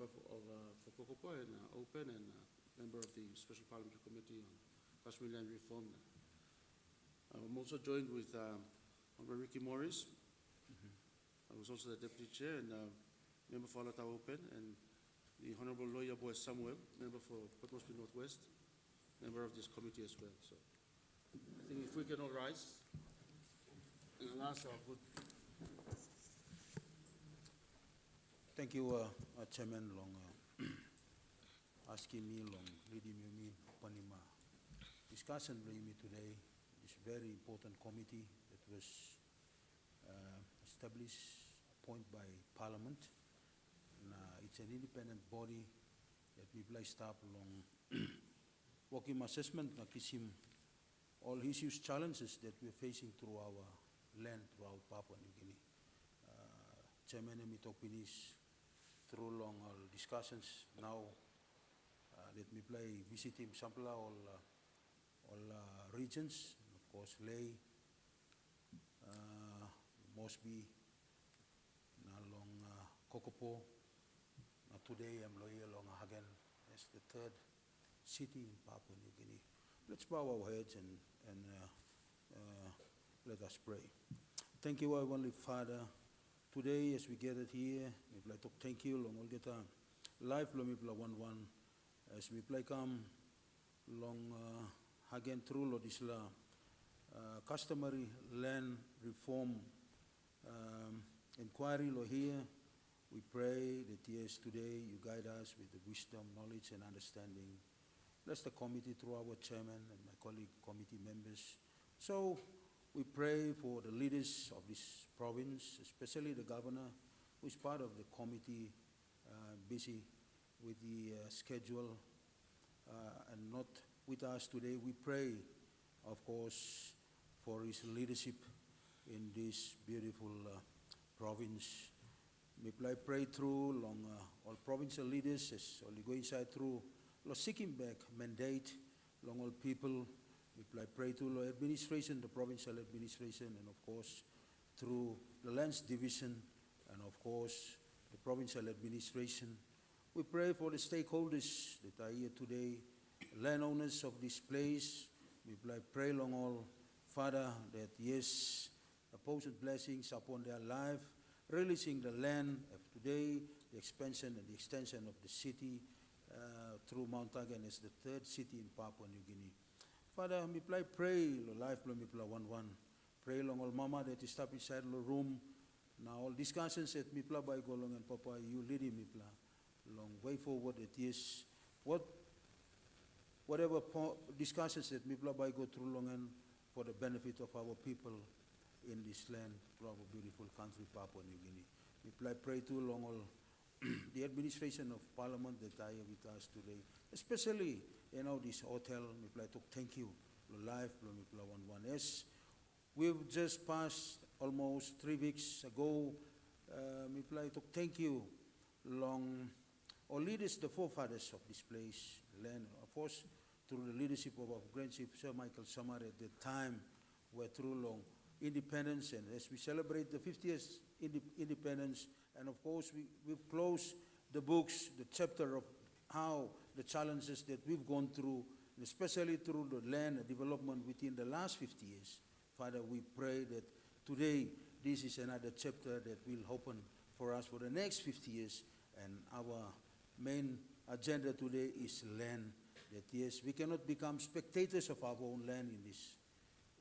member for Kokopo and Open, and member of the Special Parliamentary Committee on Customary Land Reform. I'm also joined with Honorable Ricky Morris, I was also the Deputy Chair and member for Alata Open, and the Honorable Lawyer Boy Samuel, member for Port Moresby Northwest, member of this committee as well. So I think if we can all rise, and I'll ask our good. Thank you, Chairman, long asking me, long leading me Panima discussion with me today. This very important committee that was established, appointed by Parliament. And, it's an independent body that we placed up along working assessment, nakisim all issues, challenges that we're facing through our land, throughout Papua New Guinea. Chairman and Mitopinis, through long discussions now, let me play visiting Sampla all regions, and of course Lay, Mosby, along Kokopo. Today I'm loyal along Hagen as the third city in Papua New Guinea. Let's bow our heads and let us pray. Thank you, our Heavenly Father. Today, as we gathered here, we like to thank you long all the time. Life lo mi pla 1-1 as we play come long Hagen through lo disla customary land reform inquiry lo here. We pray that yes, today you guide us with the wisdom, knowledge, and understanding. Bless the committee through our chairman and my colleague committee members. So we pray for the leaders of this province, especially the governor, who is part of the committee, busy with the schedule and not with us today. We pray, of course, for his leadership in this beautiful province. We pray through long all provincial leaders as only go inside through seeking back mandate long all people. We pray through the administration, the provincial administration, and of course through the lands division, and of course the provincial administration. We pray for the stakeholders that are here today, landowners of this place. We pray long all, Father, that yes, opposite blessings upon their life, releasing the land of today, the expansion and the extension of the city through Mount Hagen as the third city in Papua New Guinea. Father, me pray, lo life, lo me 1-1. Pray long all mama that is step inside the room. Now all discussions at me by Golong and Papa, you lead me long way forward that yes, whatever discussions that me by go through long and for the benefit of our people in this land, to our beautiful country, Papua New Guinea. We pray to long all the administration of Parliament that are here with us today, especially this hotel. We play to thank you, life, 1-1. Yes, we've just passed almost 3 weeks ago. We play to thank you, long all leaders, the forefathers of this place, land, of course, through the leadership of our Grand Chief Sir Michael Samar at the time, were through long independence, and as we celebrate the 50th independence, and of course we've closed the books, the chapter of how the challenges that we've gone through, and especially through the land development within the last 50 years. Father, we pray that today this is another chapter that will open for us for the next 50 years, and our main agenda today is land, that yes, we cannot become spectators of our own land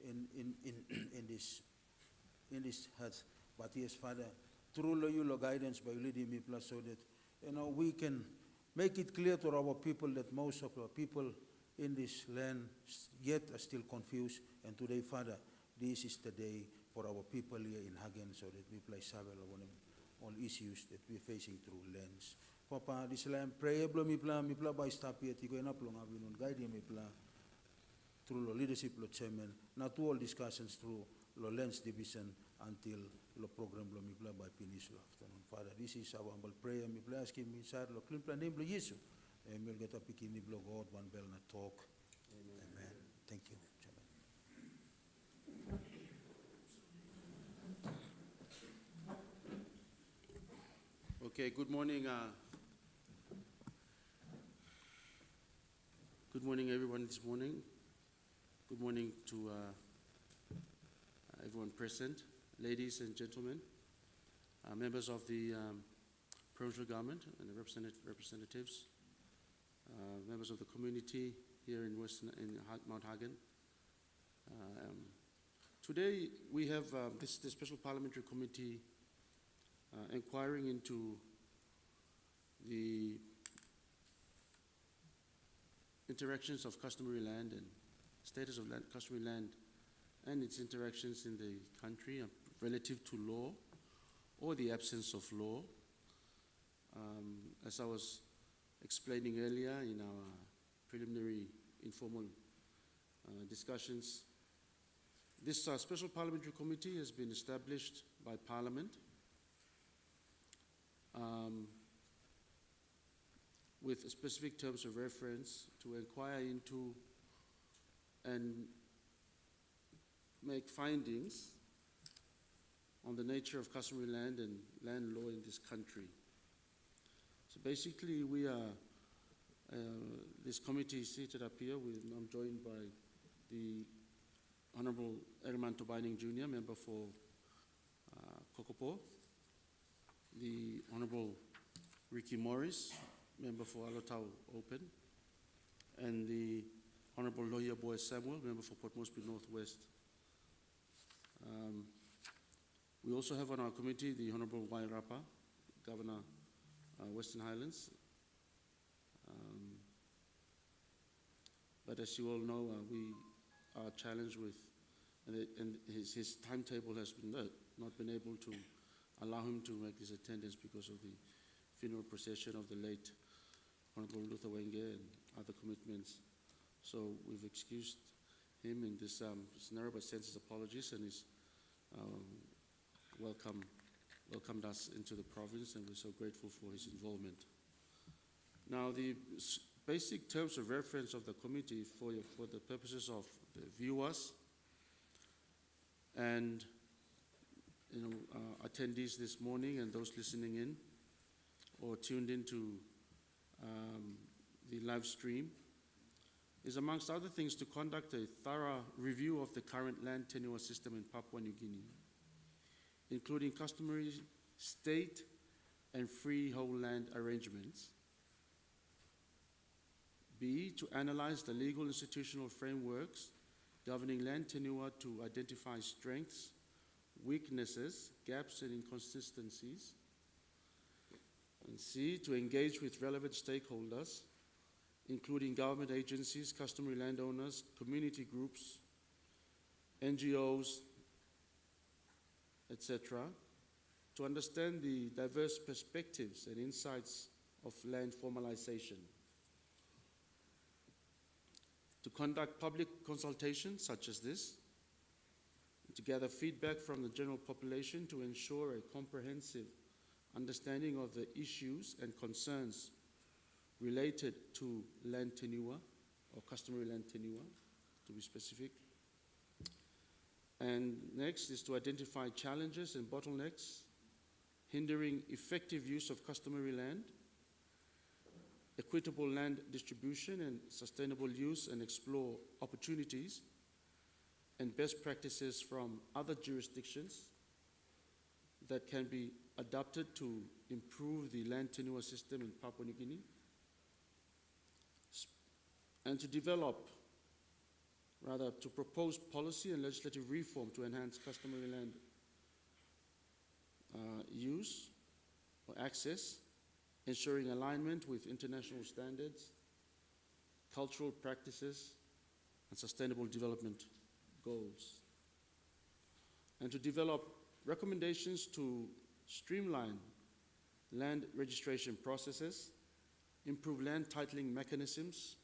in this earth. But yes, Father, through your guidance by leading me, so that we can make it clear to our people that most of our people in this land yet are still confused. And today, Father, this is the day for our people here in Hagen, so that we place all issues that we're facing through lands. Papa, this land pray mi pla by stop here, tigo ena plong avinun guide me pla through the leadership of chairman, not all discussions through the lands division until the program mi pla by Peninsula afternoon. Father, this is our humble prayer. Mi pla asking me inside the clean plan name of Jesus. And we'll get a picking name of God, one bell na talk. Amen. Amen. Thank you, chairman. Okay, good morning, morning, everyone, this morning. Good morning to everyone present, ladies and gentlemen, members of the provincial government and the representatives, members of the community here in Mount Hagen. Today we have this special parliamentary committee inquiring into the interactions of customary land and status of customary land and its interactions in the country relative to law or the absence of law. As I was explaining earlier in our preliminary informal discussions, this special parliamentary committee has been established by Parliament with specific terms of reference to inquire into and make findings on the nature of customary land and land law in this country. So basically we are, this committee is seated up here. I'm joined by the Honorable Ermanto Binding Jr., member for Kokopo, the Honorable Ricky Morris, member for Alotau Open, and the Honorable Lawyer Boy Samuel, member for Port Moresby Northwest. We also have on our committee the Honorable Wairapa, Governor Western Highlands. But as you all know, we are challenged with, and his timetable has been not been able to allow him to make his attendance because of the funeral procession of the late Honorable Luther Wenge and other commitments. So we've excused him in this scenario, but sends his apologies and he's welcomed us into the province, and we're so grateful for his involvement. Now, the basic terms of reference of the committee for the purposes of the viewers and attendees this morning and those listening in or tuned into the live stream is, amongst other things, to conduct a thorough review of the current land tenure system in Papua New Guinea, including customary state and freehold land arrangements. B, to analyze the legal institutional frameworks governing land tenure to identify strengths, weaknesses, gaps, and inconsistencies. And C, to engage with relevant stakeholders, including government agencies, customary landowners, community groups, NGOs, etc., to understand the diverse perspectives and insights of land formalization. To conduct public consultations such as this, to gather feedback from the general population to ensure a comprehensive understanding of the issues and concerns related to land tenure, or customary land tenure, to be specific. And next is to identify challenges and bottlenecks hindering effective use of customary land, equitable land distribution and sustainable use, and explore opportunities and best practices from other jurisdictions that can be adapted to improve the land tenure system in Papua New Guinea, and to propose policy and legislative reform to enhance customary land use or access, ensuring alignment with international standards, cultural practices, and sustainable development goals. And to develop recommendations to streamline land registration processes, improve land titling mechanisms,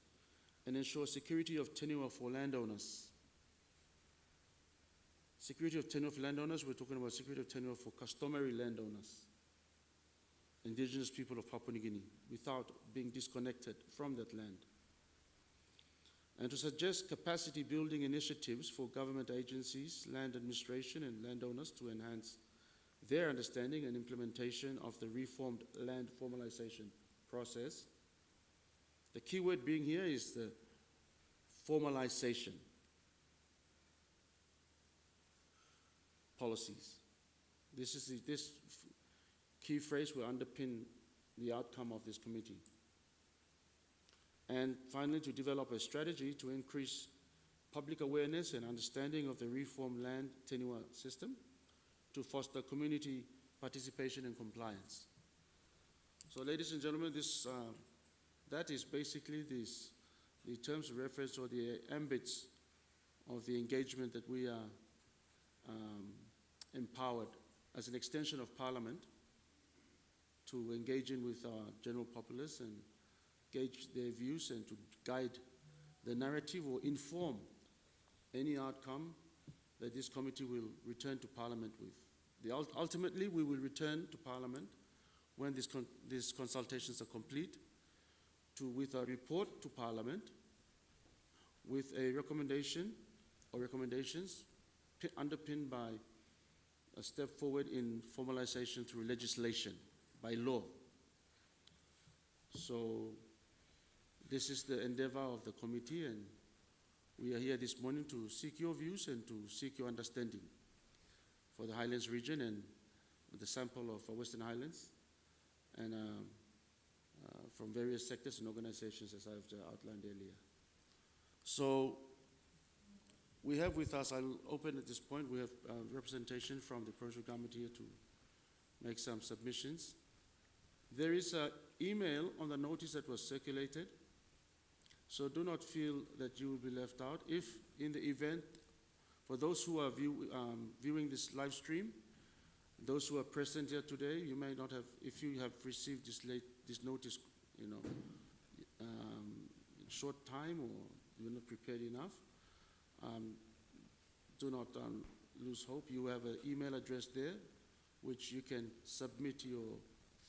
and ensure security of tenure for landowners. Security of tenure for landowners, we're talking about security of tenure for customary landowners, indigenous people of Papua New Guinea, without being disconnected from that land. And to suggest capacity building initiatives for government agencies, land administration, and landowners to enhance their understanding and implementation of the reformed land formalization process. The key word being here is the formalization policies. This key phrase will underpin the outcome of this committee. And finally, to develop a strategy to increase public awareness and understanding of the reform land tenure system to foster community participation and compliance. So, ladies and gentlemen, that is basically the terms of reference or the ambits of the engagement that we are empowered as an extension of Parliament to engage in with our general populace and gauge their views and to guide the narrative or inform any outcome that this committee will return to Parliament with. Ultimately, we will return to Parliament when these consultations are complete with a report to Parliament with a recommendation or recommendations underpinned by a step forward in formalization through legislation, by law. So this is the endeavor of the committee, and we are here this morning to seek your views and to seek your understanding for the Highlands region and the sample of Western Highlands and from various sectors and organizations as I've outlined earlier. So we have with us, I'll open at this point, we have representation from the provincial government here to make some submissions. There is an email on the notice that was circulated, so do not feel that you will be left out. If in the event, for those who are viewing this live stream, those who are present here today, you may not have, if you have received this notice, in short time or you're not prepared enough, do not lose hope. You have an email address there which you can submit your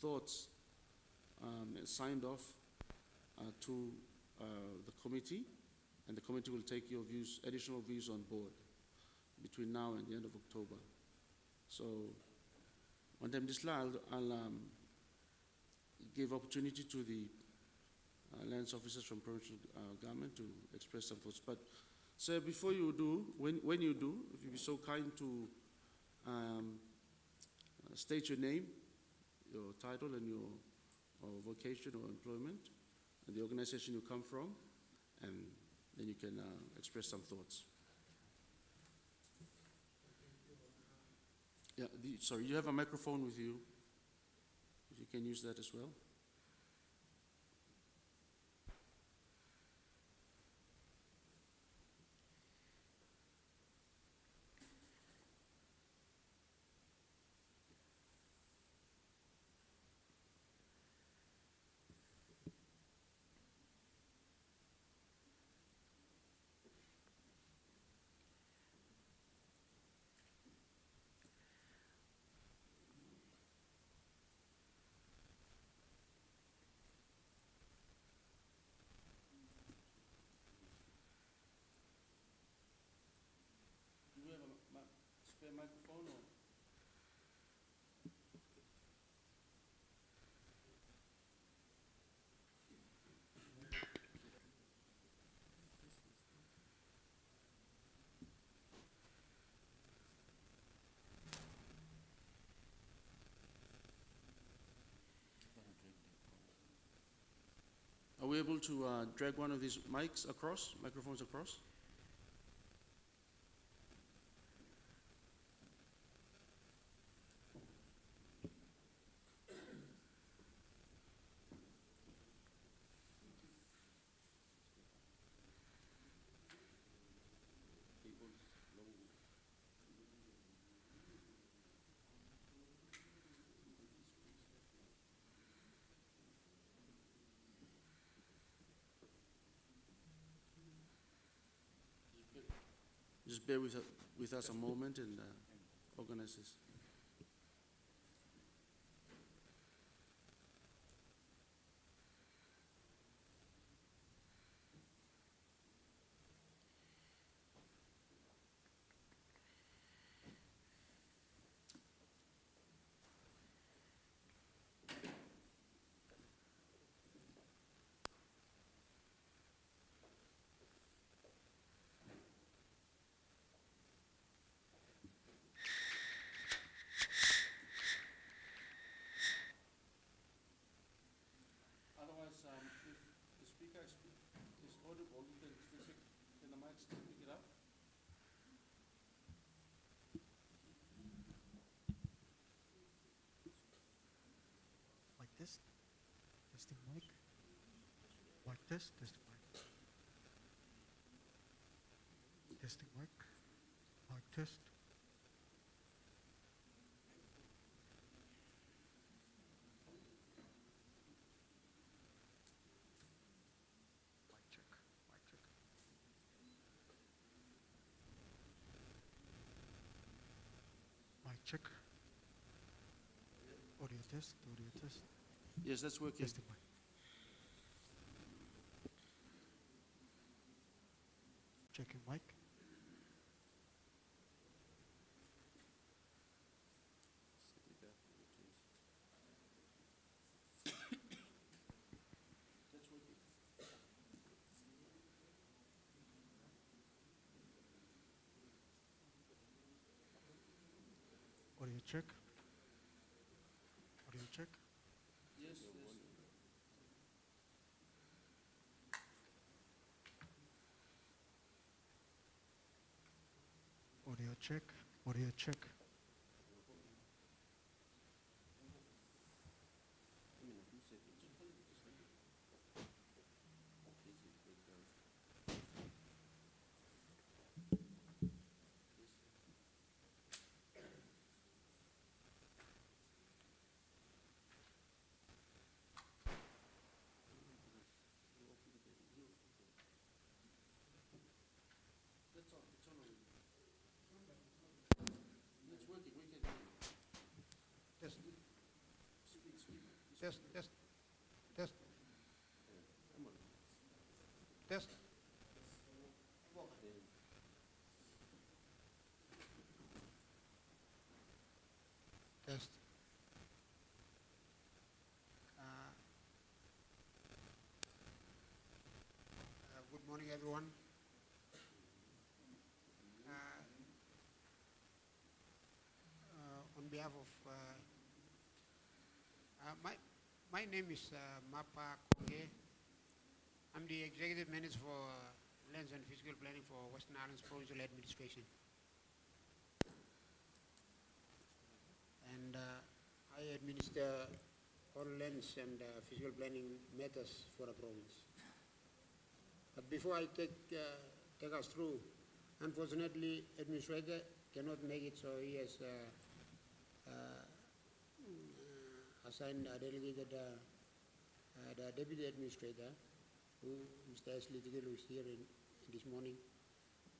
thoughts signed off to the committee, and the committee will take your views, additional views on board between now and the end of October. So, on time this I'll give opportunity to the lands officers from provincial government to express some thoughts. But, sir, before you do, when you do, if you'd be so kind to state your name, your title, and your vocation or employment, and the organization you come from, and then you can express some thoughts. Yeah, sorry, you have a microphone with you. If you can use that as well. Do we have a spare microphone or? Are we able to drag one of these microphones across? Just bear with us a moment and organize this. test, testing mic. Testing mic. Mic test. Mic check. Mic check. Mic check. Audio test. Audio test. Yes, that's working. Testing mic. Checking mic. That's working. Audio check. Audio check. Yes, yes. Audio check. Audio check. That's on, it's on already. It's working, we can Test, speak. test, test, test, Come on. test. Test. Good morning, everyone. On behalf of my name is Mapa Koge. I'm the executive manager for lands and physical planning for Western Islands Provincial Administration. And I administer all lands and physical planning matters for the province. But before I take us through, unfortunately, administrator cannot make it, so he has assigned, delegated the deputy administrator, who Mr. Ashley Tigelu is here in this morning.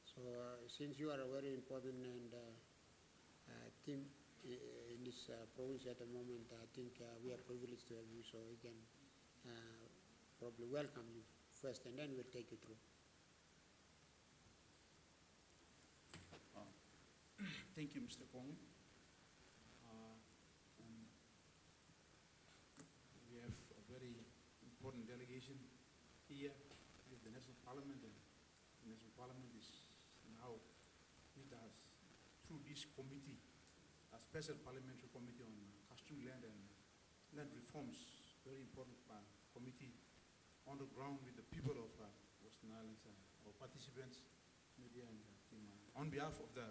So since you are a very important and team in this province at the moment, I think we are privileged to have you, so we can probably welcome you first, and then we'll take you through. Thank you, Mr. Kong. We have a very important delegation here at the National Parliament, and the National Parliament is now with us through this committee, a special parliamentary committee on customary land and land reforms, very important committee on the ground with the people of Western Islands, our participants, media, and on behalf of the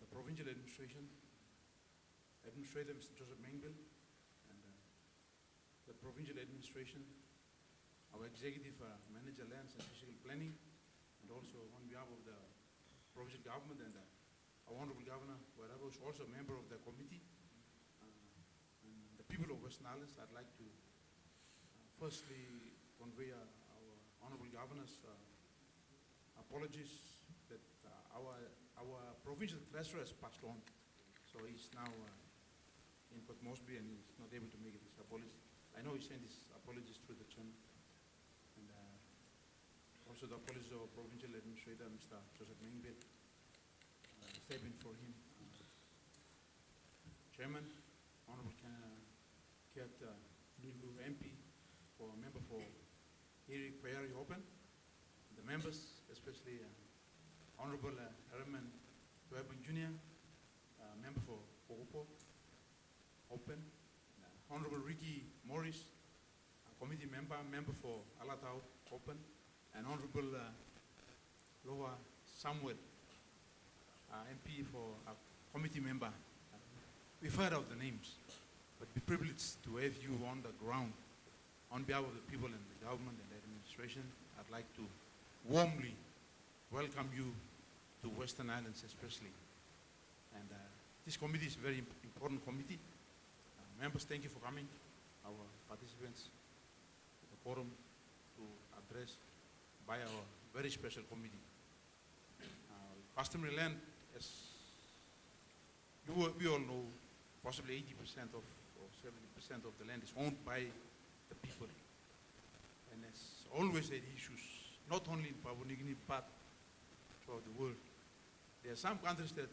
provincial administration, Administrator Mr. Joseph Mengbel, and the provincial administration, our executive manager lands and physical planning, and also on behalf of the provincial government and our honorable governor, wherever is also a member of the committee, and the people of Western Islands, I'd like to firstly convey our honorable governor's apologies that our provincial treasurer has passed on, so he's now in Port Moresby and he's not able to make his apology. I know he sent his apologies through the chairman, and also the apologies of provincial administrator Mr. Joseph Mengbel, stepping for him. Chairman, Honorable Kiat Lulu MP, for member for Erie Prairie Open, the members, especially Honorable Herman Webben Jr., member for Opo Open, Honorable Ricky Morris, committee member for Alatau Open, and Honorable Loa Samuel, MP for committee member. We've heard of the names, but we're privileged to have you on the ground on behalf of the people and the government and administration, I'd like to warmly welcome you to Western Islands especially. And this committee is a very important committee. Members, thank you for coming. Our participants, the forum to address by our very special committee. Customary land, as we all know, possibly 80% of or 70% of the land is owned by the people. And as always had issues, not only in Papua New Guinea, but throughout the world. There are some countries that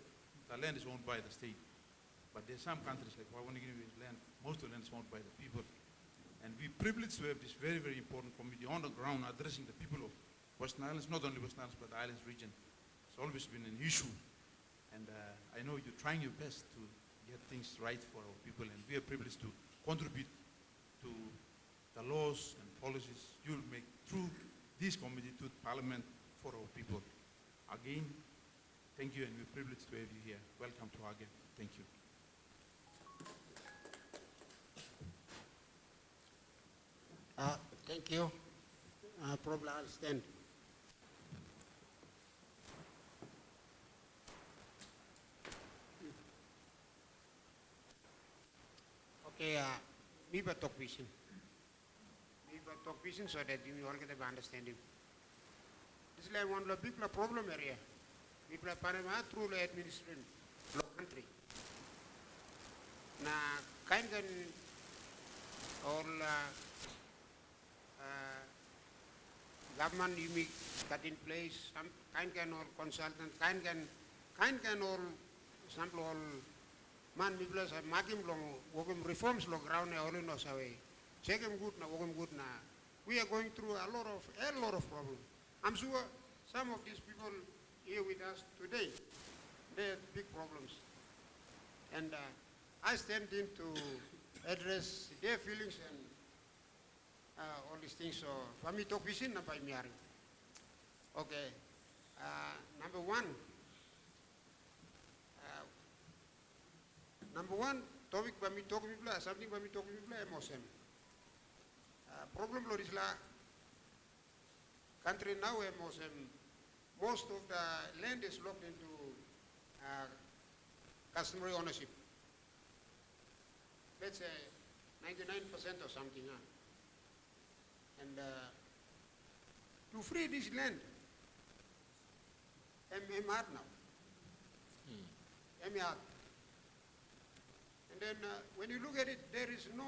the land is owned by the state, but there are some countries like Papua New Guinea, land, most of the land is owned by the people. And we're privileged to have this very, very important committee on the ground addressing the people of Western Islands, not only Western Islands, but the islands region. It's always been an issue. And I know you're trying your best to get things right for our people, and we are privileged to contribute to the laws and policies you'll make through this committee to Parliament for our people. Again, thank you, and we're privileged to have you here. Welcome to Hague. Thank you. Thank you. Probably I'll stand. Okay, me but talk vision. Me but talk vision so that you all get a understanding. This is like one of the big problem area. People are Panama through the administration, law country. Na kind can all government you make cut in place, some kind can all consultant, kind can all sample all man people are making long working reforms long ground all in us away. Check him good na work him good na. We are going through a lot of problems. I'm sure some of these people here with us today, they have big problems. And I stand in to address their feelings and all these things. So, for me, talk vision na by Miari. Okay. Number one, topic by me talk people, something by me talk people, emotion. Problem lo is la country now emotion. Most of the land is locked into customary ownership. Let's say 99% or something. And to free this land, I'm hard now. I'm hard. And then when you look at it, there is no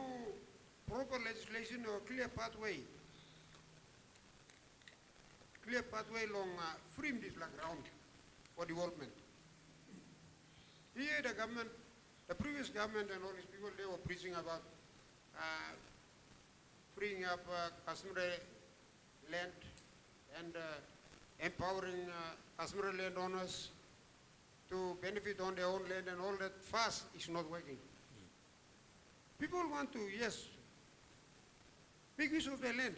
proper legislation or clear pathway along freeing this ground for development. Here the government, the previous government and all these people, they were preaching about freeing up customary land and empowering customary landowners to benefit on their own land, and all that fast is not working. People want to, yes, make use of their land.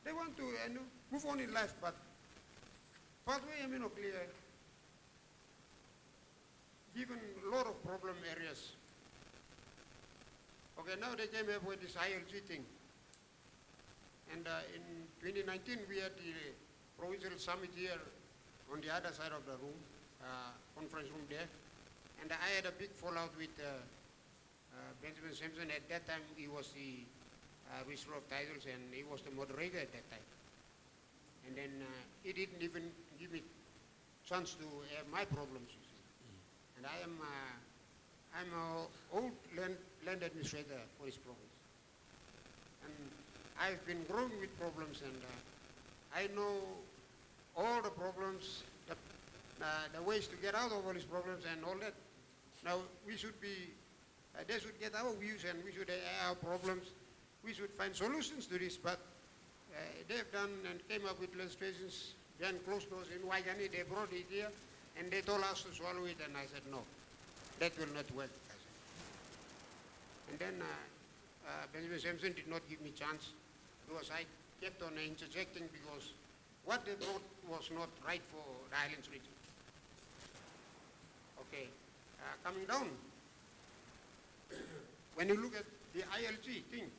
They want to move on in life, but pathway I mean not clear. Given a lot of problem areas. Okay, now they came up with this ILG thing. And in 2019, we had the provincial summit here on the other side of the room, conference room there. And I had a big fallout with Benjamin Simpson. At that time, he was the Registrar of Titles, and he was the moderator at that time. And then he didn't even give me chance to have my problems, you see. And I'm an old land administrator for this province. And I've been growing with problems, and I know all the problems, the ways to get out of all these problems and all that. Now, we should be, they should get our views, and we should have our problems. We should find solutions to this, but they've done and came up with legislations behind closed doors in Waigani. They brought it here, and they told us to swallow it, and I said, no, that will not work, I said. And then Benjamin Simpson did not give me chance, because I kept on interjecting, because what they brought was not right for the islands region. Okay, coming down, when you look at the ILG thing,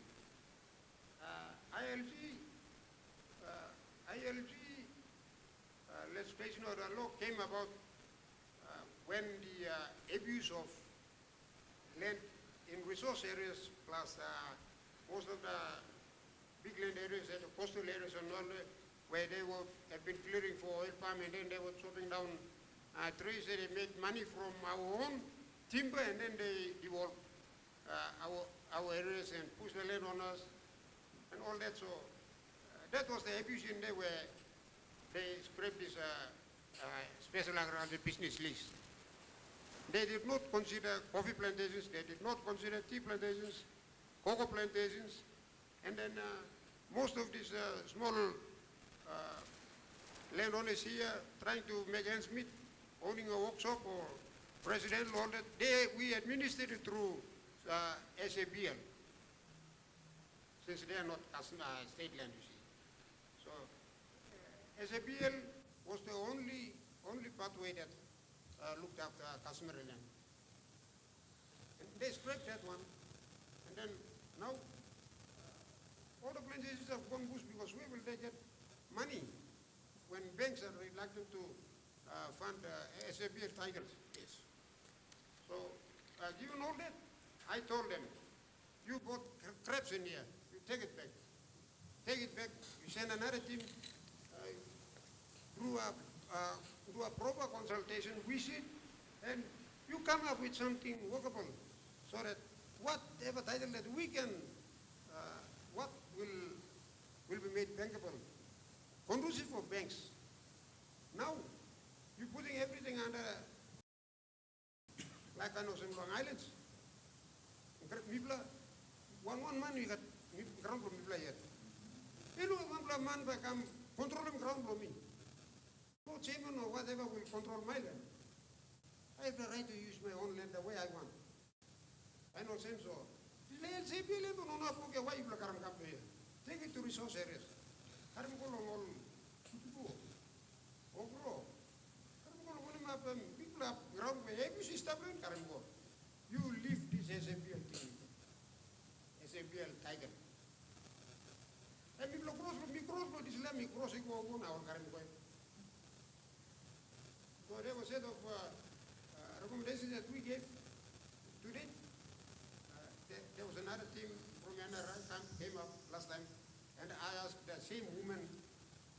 ILG ILG legislation or the law came about when the abuse of land in resource areas plus most of the big land areas and the coastal areas and all where they have been clearing for oil palm and then they were chopping down trees and they made money from our own timber and then they developed our areas and push the land on us and all that. So that was the abuse in there where they scrapped this special agricultural business list. They did not consider coffee plantations, they did not consider tea plantations, cocoa plantations, and then most of these small landowners here trying to make ends meet, owning a workshop or residential, all that, we administered it through SABL, since they are not state land, you see. So SABL was the only pathway that looked after customary land. And they scrapped that one. And then now, all the plantations have gone bush because where will they get money when banks are reluctant to fund SABL tigers? Yes. So, given all that, I told them, you bought crabs in here, you take it back. Take it back, you send another team, do a proper consultation, we sit, and you come up with something workable so that whatever title that we can, what will be made bankable, conducive for banks. Now, you're putting everything under, like I know some Long Islands. Mibla, one man you got ground from Mibla yet. You know, one man become controlling ground from me. No chairman or whatever will control my land. I have the right to use my own land the way I want. I know sense of. Why you come here? Take it to resource areas. You leave this SABL thing, SABL tiger. And people cross this land, crossing over our current way. So there was a set of recommendations that we gave today. There was another team from another time came up last time, and I asked the same woman,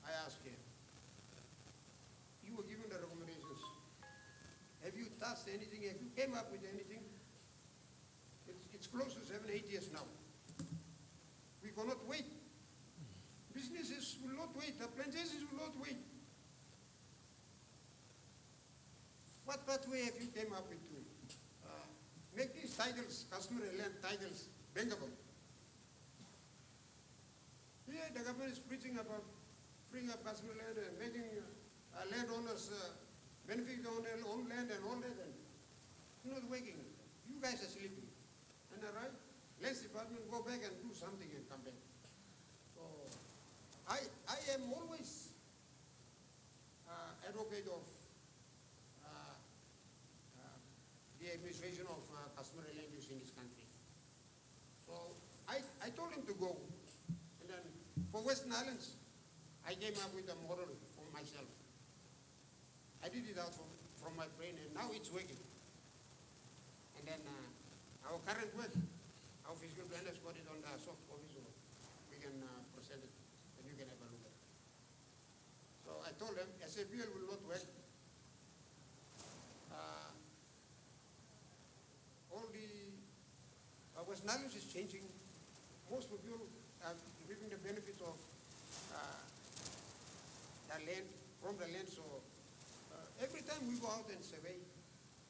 I asked her, you were given the recommendations. Have you touched anything? Have you came up with anything? It's close to 7, 8 years now. We cannot wait. Businesses will not wait. The plantations will not wait. What pathway have you came up with to make these titles, customary land titles, bankable? Here the government is preaching about freeing up customary land and making landowners benefit on their own land and all that. And it's not working. You guys are sleeping. And right, Lands Department go back and do something and come back. So I am always advocate of the administration of customary land use in this country. So I told him to go. And then for Western Islands, I came up with a model for myself. I did it out from my brain and now it's working. And then our current work, our fiscal planners got it on the soft copy so we can present it and you can have a look at it. So I told them SABL will not work. All the Western Islands is changing. Most of you are reaping the benefits of the land, from the land. So every time we go out and survey,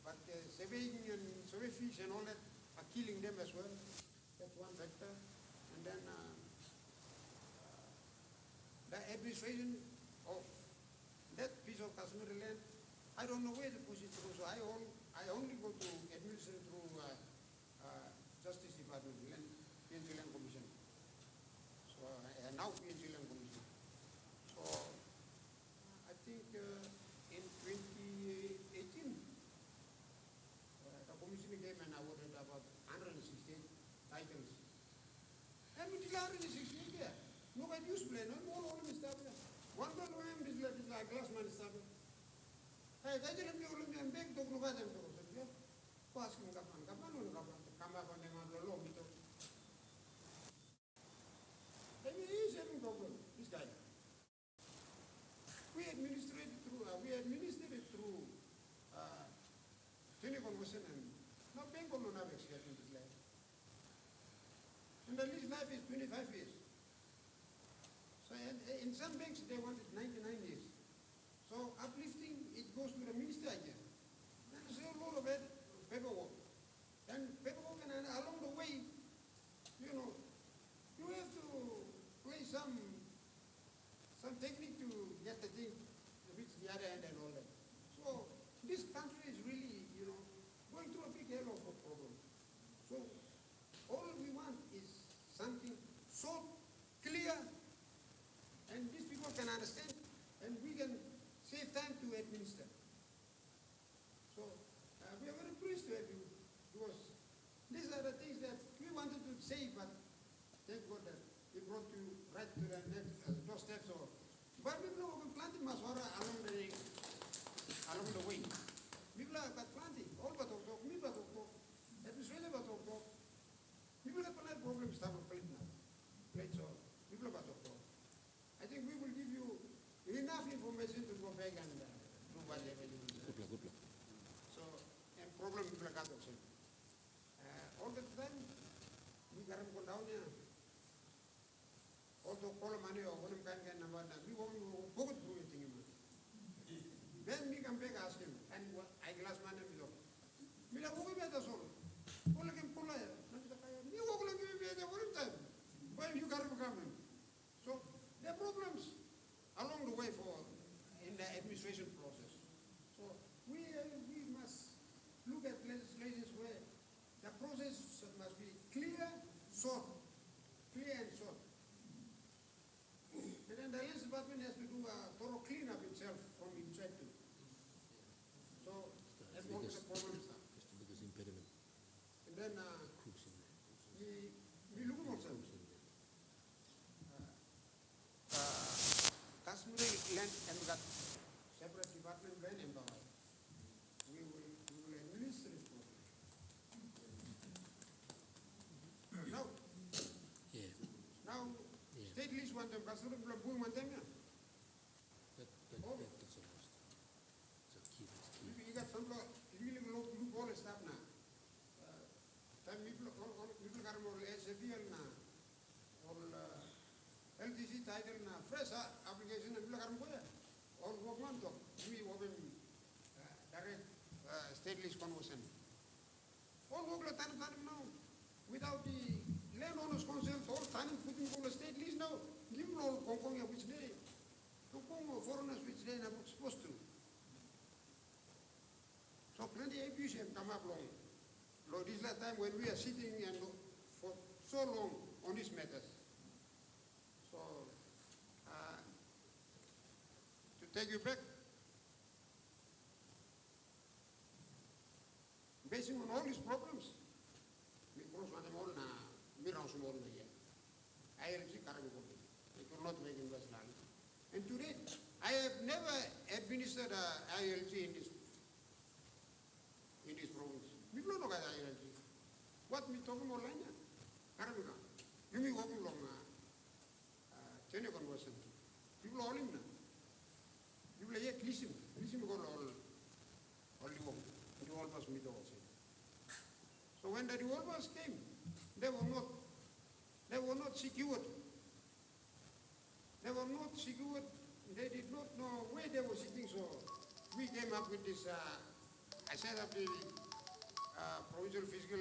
but surveying and survey fish and all that are killing them as well. That's one factor. And then the administration of that piece of customary land, I don't know where to push it through. So I only go to administer through Justice Department, PNG Land Commission. So now PNG Land Commission. So I think in 2018, the commission came and awarded about 168 titles. And we did 168 there. Nobody used to play, no more all of this stuff there. 168 big to look at them to go. Asking Kapan, come up on them on the law. Maybe he's having problem, this guy. We administered it through, 20% and not paying on have experience in this life. And the least life is 25 years. So in some banks they want it 99 years. So uplifting, it goes to the minister again. And there's a lot of paperwork. And paperwork, and along the way, you know, you have to play some technique to get the thing reach the other end and all that. So this country is really, you know, going through a big hell of a problem. So all we want is something so clear, and these people can understand, and we can save time to administer. So we are very pleased to have you, because these are the things that we wanted to say, but thank God that we brought you right to the next doorstep. So, but people are planting maswara along the way. People are planting, all but me but administrative but people have a problem start with plate now. Plate so people are I think we will give you enough information to go back and do whatever you need. So, and problem people are all the time, we got them go down here. Also, call money or one can get number, we won't go through anything. Then we come back ask him, and I glass money with him. We are moving at the soul. Pull him, pull it. You walk like you be at the one time. When you got to come in. So, there are problems along the way in the administration process. So, we must look at legislations where the process must be clear and short. And then the health department has to do a thorough cleanup itself from inside too. So that's one of the problems now. That's the biggest impediment. And then we look at ourselves. Customary land and we got separate department land empowered. We will administer this program. Now, state lease one time, customary boom one time, yeah. That's almost. It's a key. You got some really look all the stuff now. Time people got more SFL now, all LTC title now, fresh application and people got more. All work one talk. We open direct state lease conversion. All work the time now without the landowners council, all time putting all the state lease now. Give them all Hong Kong which day. Hong Kong foreigners which they are not supposed to. So plenty of abuse have come up long. Lord, this is the time when we are sitting and for so long on these matters. So, to take you back, basing on all these problems, we cross one all now, we run some all here. ILG Karago, it will not make investment. And today, I have never administered ILG in this province. We don't know about ILG. What we talking about line? Karago, you may walk along Chennai conversion. People all in now. People are yet listen to all the work. The developers meet also. So when the developers came, they were not secured. They were not secured. They did not know where they were sitting. So we came up with this. I set up the provincial fiscal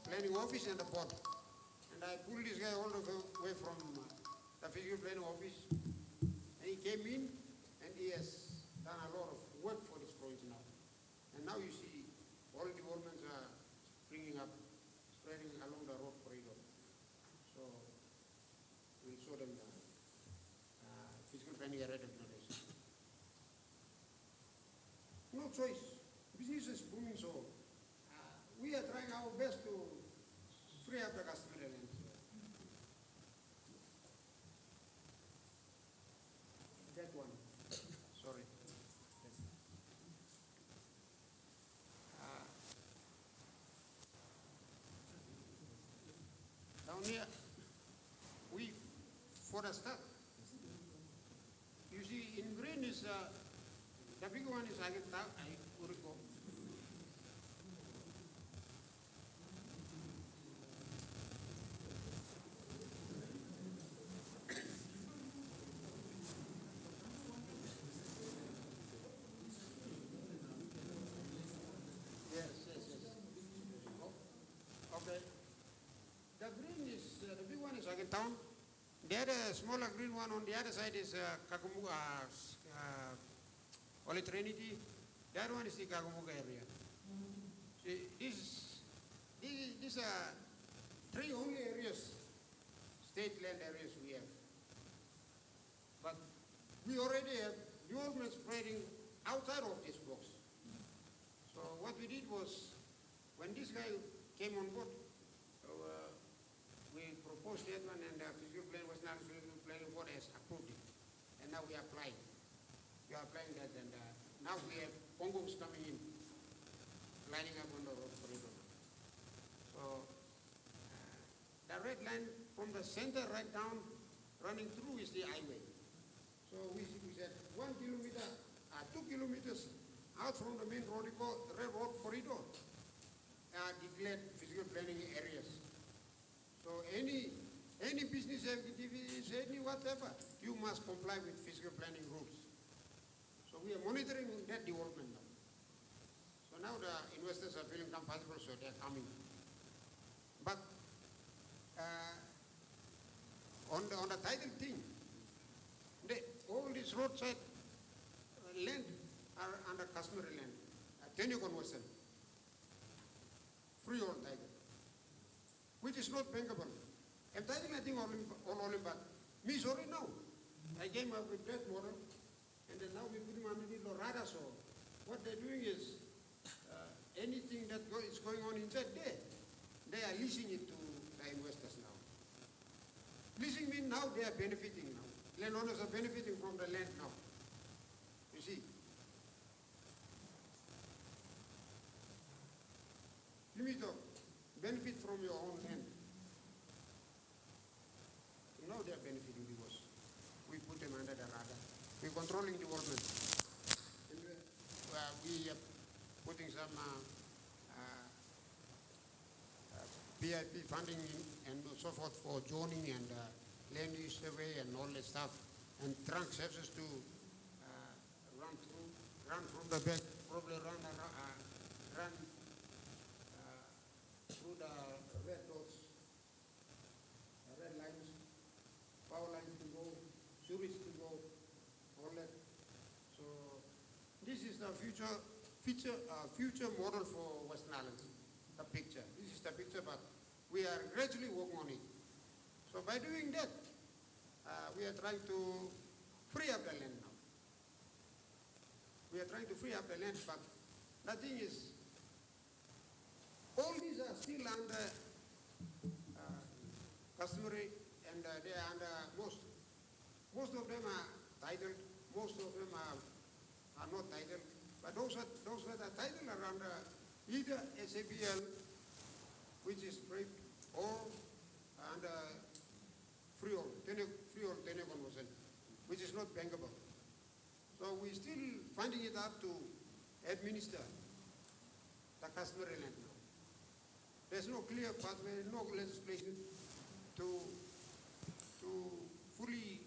planning office and the board, and I pulled this guy all the way from the fiscal planning office, and he came in, and he has done a lot of work for this province now. And now you see all developments are springing up, spreading along the road corridor. So we'll show them the fiscal planning area declaration. No choice. Business is booming, so we are trying our best to free up the customary land. That one. Sorry. Down here, we, for a start, you see, in green is, the big one is Agita, Uriko. Okay. The green is, the big one is Town. The other smaller green one on the other side is Holy Trinity. The other one is the Kagumuga area. See, these are three only areas, state land areas we have. But we already have development spreading outside of this box. So what we did was, when this guy came on board, we proposed that one, and the physical plan was not physical planning board has approved it. And now we are applying. We are applying that, and now we have Congos coming in, lining up on the road corridor. So the red line from the center right down, running through is the highway. So we said 1 kilometer, 2 kilometers out from the main road corridor are declared physical planning areas. So any business activities, any whatever, you must comply with physical planning rules. So we are monitoring that development now. So now the investors are feeling comfortable, so they're coming. But on the title thing, all this roadside land are under customary land, tenure conversion, freehold title, which is not bankable. I'm titling, I think, all in, but me sorry now. I came up with that model, and then now we put him under the Lorada. So what they're doing is anything that is going on inside there, they are leasing it to the investors now. Leasing means now they are benefiting now. Landowners are benefiting from the land now. You see. Limit of benefit from your own land. Now they are benefiting because we put them under the radar. We're controlling development. And we are putting some PIP funding and so forth for zoning and land use survey and all that stuff, and trunk services to run from the back, probably run through the red dots, red lines, power lines to go, sewage to go, all that. So this is the future model for Western Islands, the picture. This is the picture, but we are gradually working on it. So by doing that, we are trying to free up the land now. We are trying to free up the land, but the thing is, all these are still under customary, and they are under most of them are titled, most of them are not titled, but those that are titled are under either SABL, which is scraped, or under freehold tenure conversion, which is not bankable. So we're still finding it hard to administer the customary land now. There's no clear pathway, no legislation to fully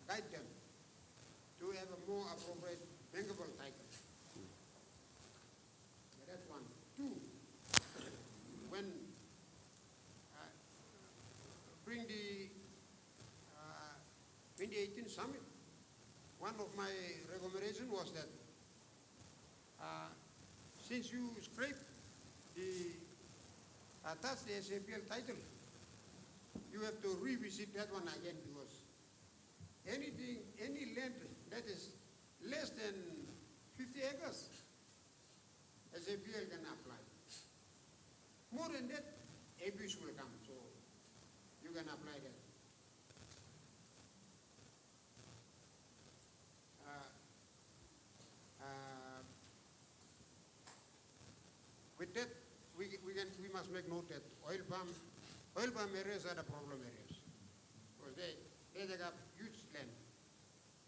guide them to have a more appropriate bankable title. That's one. Two, when during the 2018 summit, one of my recommendations was that since you scrape attach the SAPL title, you have to revisit that one again, because any land that is less than 50 acres, SAPL can apply. More than that, ABS will come, so you can apply that. With that, we must make note that oil palm Oil palm areas are the problem areas. Because they take up huge land.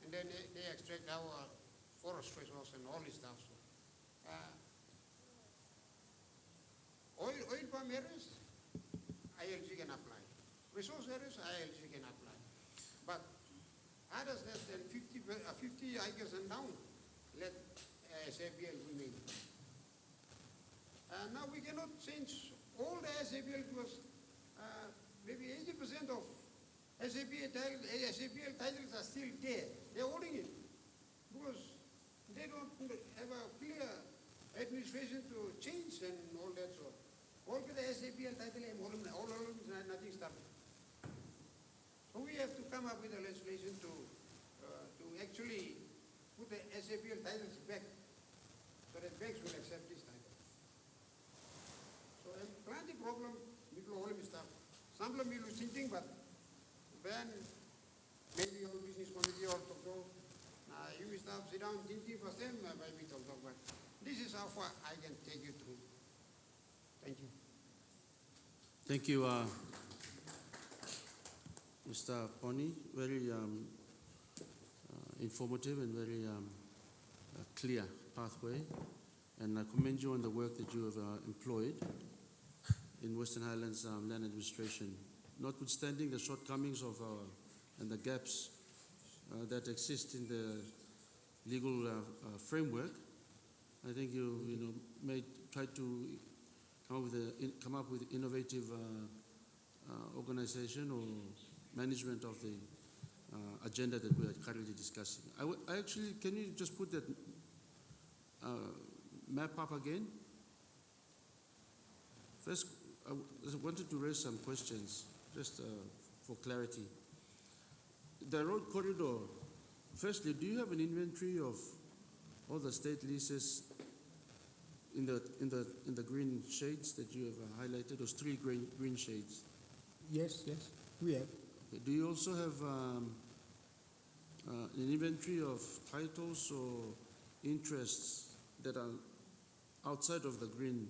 And then they extract our forest resource and all this stuff. So, oil palm areas, ILG can apply. Resource areas, ILG can apply. But others less than 50 acres and down, let SABL remain. Now we cannot change all the SABL because maybe 80% of SABL titles are still there. They're holding it because they don't have a clear administration to change and all that sort. All the SABL title, all nothing stopping. So we have to come up with a legislation to actually put the SABL titles back so that banks will accept this title. So plenty problem, people all stuff. Some of them will thinking, but then maybe your business committee or so, you will start sit down thinking for them, maybe talk, but this is how far I can take you through. Thank you. Thank you, Mr. Pony. Very informative and very clear pathway. And I commend you on the work that you have employed in Western Highlands land administration. Notwithstanding the shortcomings of and the gaps that exist in the legal framework, I think you tried to come up with innovative organization or management of the agenda that we are currently discussing. I actually, can you just put that map up again? First, I wanted to raise some questions, just for clarity. The road corridor, firstly, do you have an inventory of all the state leases in the green shades that you have highlighted, those three green shades? Yes, we have. Okay. Do you also have an inventory of titles or interests that are outside of the green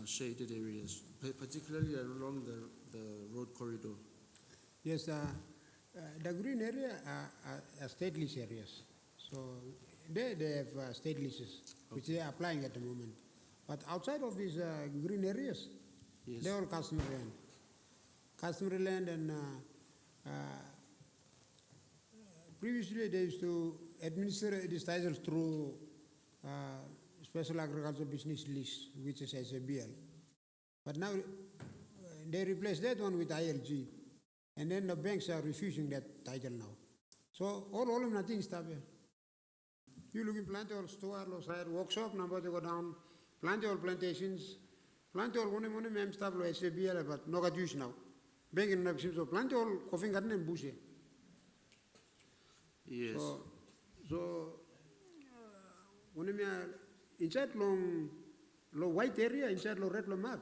shaded areas, particularly along the road corridor? Yes, the green area are state lease areas. So they have state leases, which they are applying at the moment. But outside of these green areas, Yes. they're all customary land. Customary land, and previously they used to administer these titles through Special Agricultural Business Lease, which is SABL. But now they replaced that one with ILG. And then the banks are refusing that title now. So all of nothing stop here. You look in plenty of store, workshop number they go down, plenty of plantations, plenty of money ma'am stop lo SABL, but no got use now. Bank in so plenty of coffee garden and bush. Yes. So when me inside long white area, inside long red long map,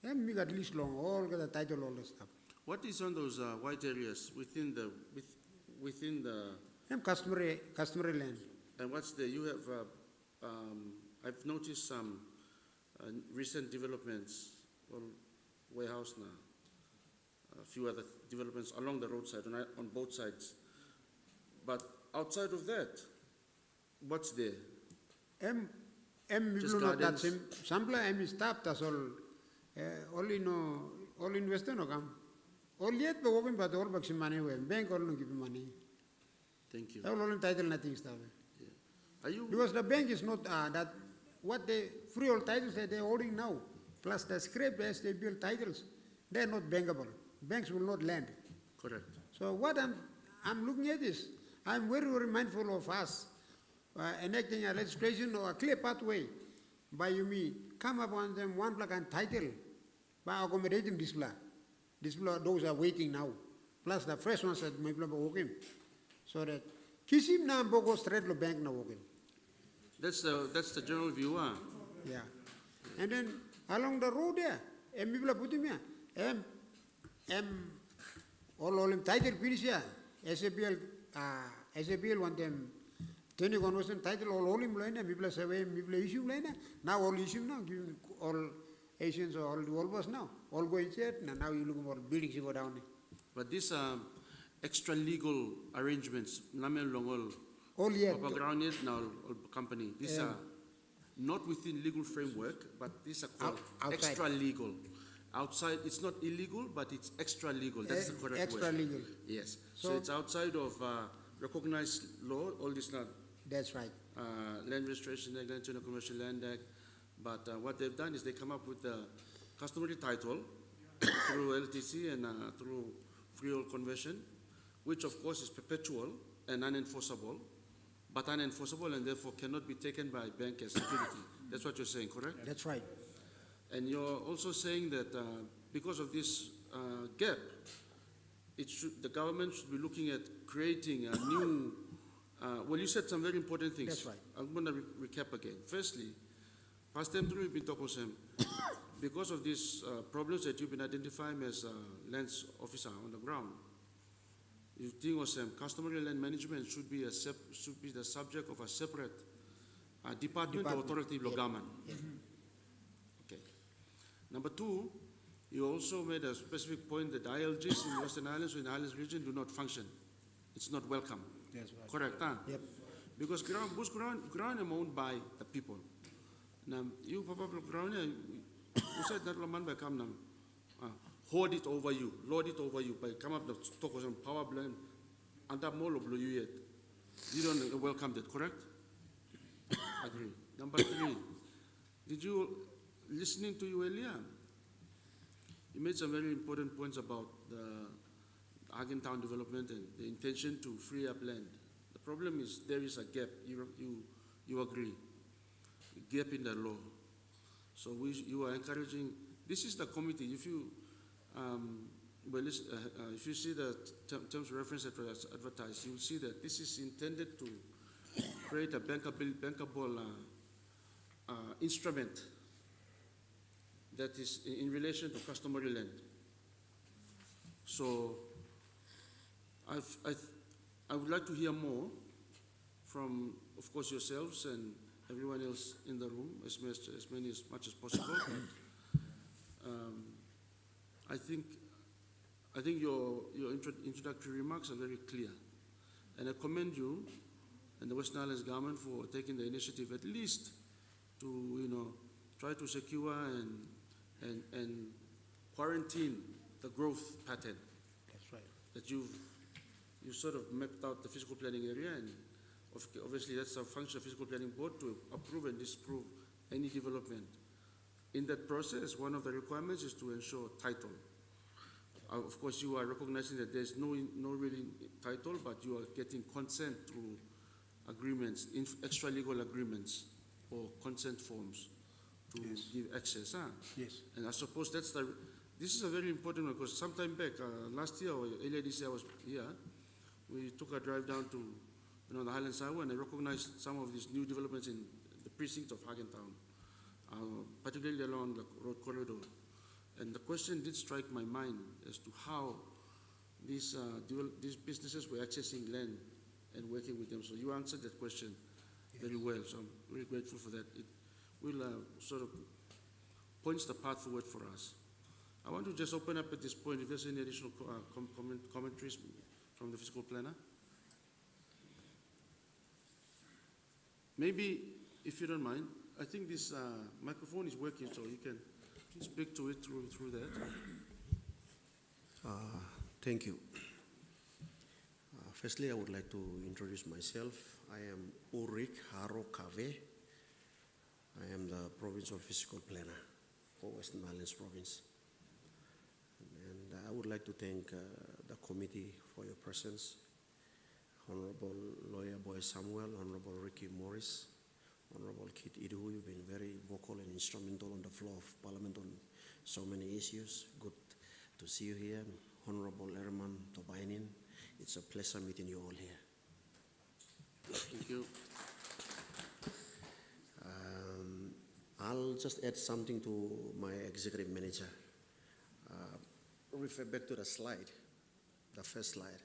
and we got least long, all got the title, all the stuff. What is on those white areas within the And customary land. and what's the, you have, I've noticed some recent developments, well, warehouse now, a few other developments along the roadside, on both sides. But outside of that, what's there? Just People not that gardens. same. Sample staff that's all investor no come. All yet the working but all bucks money way. Bank all no give money. Thank you. All entitle nothing stuff. Are you, Because the bank is not that what they free all titles that they're holding now, plus the scrap SABL titles, they're not bankable. Banks will not lend. correct. So what I'm looking at is, I'm very, very mindful of us enacting a legislation or a clear pathway by me come upon them one plug and title by accommodating this law. This law, those are waiting now. Plus the fresh ones that may be working. So that kisim na bogo straight lo bank na working. That's the general view, huh? Yeah. And then along the road there, people are putting me, all title finish here, SABL want them 20 conversion title all him line, people say, people issue line, now all issue now, Asians are all almost now. All go inside, and now you're looking for buildings to go down there. But these extra legal arrangements, namen longol, All yet. ground yet now company. These Yeah. are not within legal framework, but these are called Outside. extra legal. Outside, it's not illegal, but it's extra legal. That's the correct Extra word. legal. Yes. So, So- it's outside of recognized law. All this not That's right. Land Registration Act, Land Tenure Commercial Land Act. But what they've done is they come up with the customary title through LTC and through freehold conversion, which of course is perpetual and unenforceable, but unenforceable and therefore cannot be taken by bank as security. That's what you're saying, correct? That's right. And you're also saying that because of this gap, the government should be looking at creating a new, well, you said some very important things. That's right. I'm going to recap again. Firstly, past time through, we've been talking about because of these problems that you've been identifying as a lands officer on the ground, you think of customary land management should be the subject of a separate department or authority Yep. government. Yes. Okay. Number two, you also made a specific point that ILGs in Western Islands or in the Islands region do not function. It's not welcome. That's right. Correct, huh? Yep. Because bush ground are owned by the people. Now, you probably ground, you said that Laman by come now, hold it over you, lord it over you, by come up the talk of some power blend, and that more of you yet. You don't welcome that, correct? Agree. Number three, did you, listening to you earlier, you made some very important points about the Town development and the intention to free up land. The problem is there is a gap, you agree, a gap in the law. So you are encouraging, this is the committee, if you, if you see the terms of reference that was advertised, you will see that this is intended to create a bankable instrument that is in relation to customary land. So I would like to hear more from, of course, yourselves and everyone else in the room, as much as possible. I think your introductory remarks are very clear, and I commend you and the Western Islands government for taking the initiative at least to try to secure and quarantine the growth pattern That's right. that you sort of mapped out the physical planning area, and obviously that's a function of physical planning board to approve and disapprove any development. In that process, one of the requirements is to ensure title. Of course, you are recognizing that there's no really title, but you are getting consent through agreements, extra legal agreements or consent forms to Yes. give access. Huh? Yes. And I suppose this is a very important one, because sometime back, last year or earlier this year I was here, we took a drive down to the Highlands Highway, and I recognized some of these new developments in the precinct of Hagentown, particularly along the road corridor. And the question did strike my mind as to how these businesses were accessing land and working with them. So you answered that question very well, so I'm very grateful for that. It will sort of points the path forward for us. I want to just open up at this point if there's any additional commentaries from the fiscal planner. Maybe, if you don't mind, I think this microphone is working, so you can speak to it through that. Thank you. Firstly, I would like to introduce myself. I am Ulrich Haro Kave. I am the Provincial Physical Planner for Western Islands Province. And I would like to thank the committee for your presence. Honorable Lawyer Boy Samuel, Honorable Ricky Morris, Honorable Kit Idu, you've been very vocal and instrumental on the floor of Parliament on so many issues. Good to see you here. Honorable Erman Tobainin, it's a pleasure meeting you all here. Thank you. I'll just add something to my executive manager. Refer back to the slide, the first slide.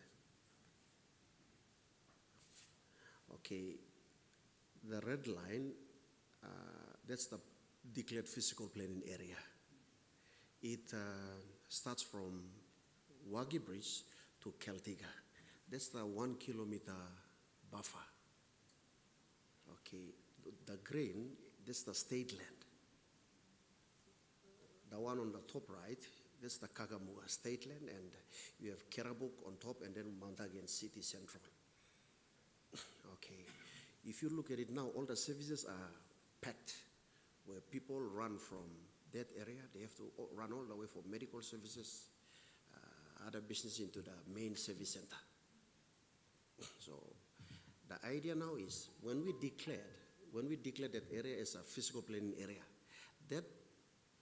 Okay, the red line, that's the declared physical planning area. It starts from Wagi Bridge to Keltiga. That's the 1 kilometer buffer. Okay, the green, that's the state land. The one on the top right, that's the Kagamuga state land, and you have Kerabuk on top, and then Mount Again City Central. Okay, if you look at it now, all the services are packed, where people run from that area. They have to run all the way for medical services, other business into the main service center. So the idea now is when we declare that area as a physical planning area, that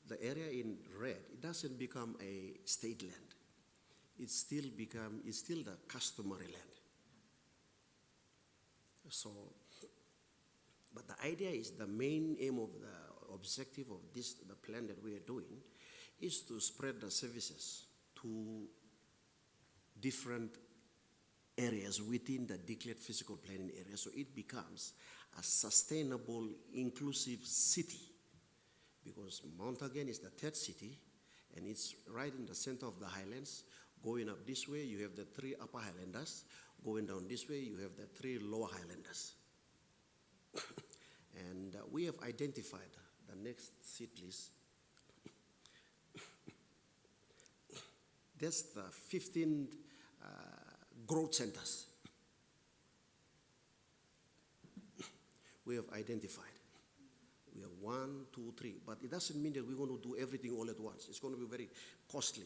the area in red, it doesn't become a state land. It's still the customary land. So, but the idea is the main aim of the objective of the plan that we are doing is to spread the services to different areas within the declared physical planning area, so it becomes a sustainable, inclusive city. Because Mount Again is the third city, and it's right in the center of the highlands. Going up this way, you have the 3 upper highlanders. Going down this way, you have the 3 lower highlanders. And we have identified the next seat, please. That's the 15 growth centers we have identified. We have 1, 2, 3, but it doesn't mean that we're going to do everything all at once. It's going to be very costly.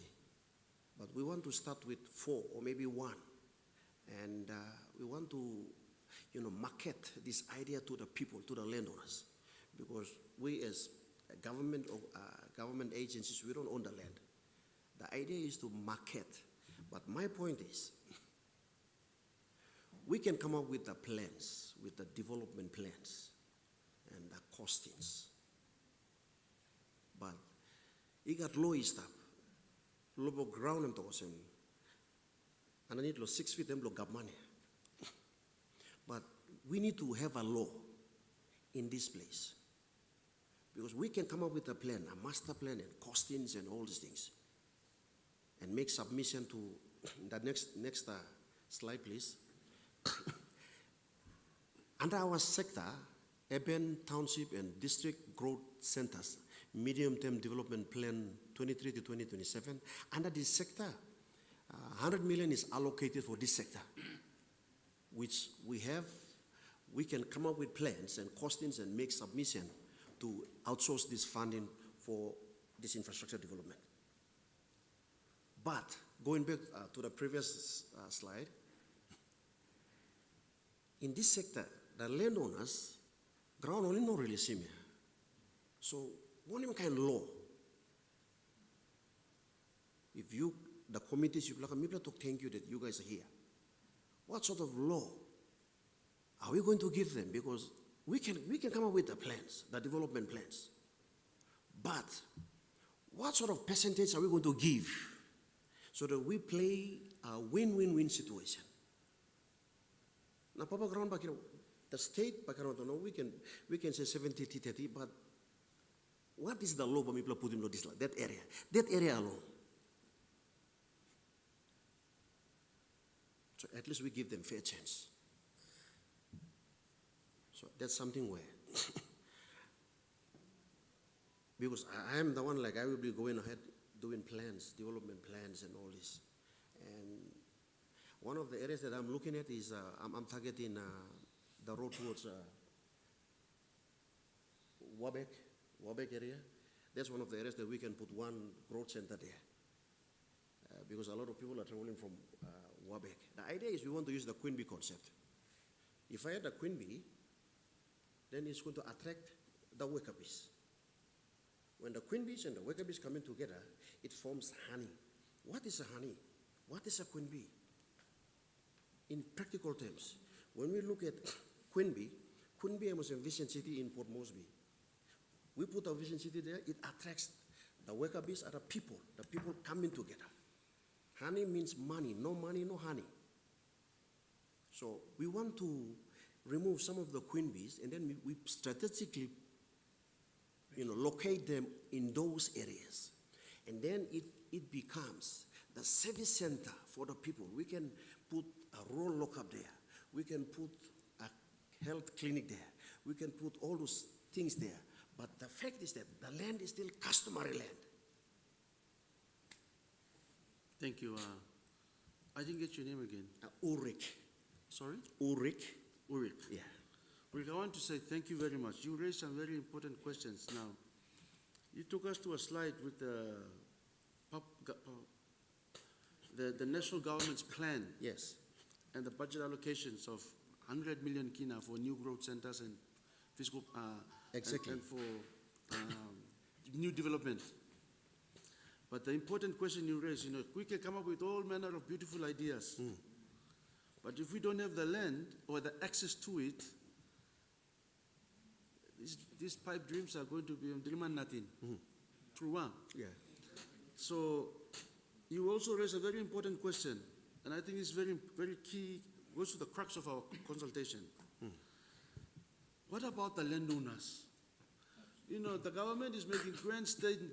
But we want to start with 4 or maybe 1. And we want to, market this idea to the people, to the landowners. Because we as government agencies, we don't own the land. The idea is to market. But my point is, we can come up with the plans, with the development plans and the costings. But it got low stuff. Low ground and tossing. And I need 6 feet and gap money. But we need to have a law in this place. Because we can come up with a plan, a master plan and costings and all these things. And make submission to the next slide, please. Under our sector, urban, township, and district growth centers, medium-term development plan 23 to 2027, under this sector, 100 million is allocated for this sector, which we can come up with plans and costings and make submission to outsource this funding for this infrastructure development. But going back to the previous slide, in this sector, the landowners, ground only no really similar. So, one kind of law. If the committees, you talk, thank you that you guys are here. What sort of law are we going to give them? Because we can come up with the plans, the development plans. But what sort of percentage are we going to give so that we play a win-win-win situation? Now, Papa Ground, the state, we can say 70-30, but what is the law for people put in that area? That area alone. So at least we give them fair chance. So that's something where, because I am the one, I will be going ahead doing plans, development plans and all this. And one of the areas that I'm looking at is, I'm targeting the road towards Wabek area. That's one of the areas that we can put one growth center there. Because a lot of people are traveling from Wabek. The idea is we want to use the Queen Bee concept. If I had a Queen Bee, then it's going to attract the worker bees. When the Queen Bees and the worker bees come in together, it forms honey. What is a honey? What is a Queen Bee? In practical terms, when we look at Queen Bee was a vision city in Port Moresby. We put a vision city there, it attracts the worker bees are the people coming together. Honey means money, no honey. So we want to remove some of the queen bees and then we strategically locate them in those areas. And then it becomes the service center for the people. We can put a rural lockup there. We can put a health clinic there. We can put all those things there. But the fact is that the land is still customary land. Thank you. I didn't get your name again. Ulrich. Sorry? Ulrich. Ulrich. Yeah. Ulrich, I want to say thank you very much. You raised some very important questions now. You took us to a slide with the national government's plan Yes. and the budget allocations of 100 million kina for new growth centers and fiscal Exactly. and for new development. But the important question you raised, we can come up with all manner of beautiful ideas. But if we don't have the land or the access to it, these pipe dreams are going to be dream and nothing. True one. Yeah. So you also raised a very important question, and I think it's very, very key, goes to the crux of our consultation. What about the landowners? The government is making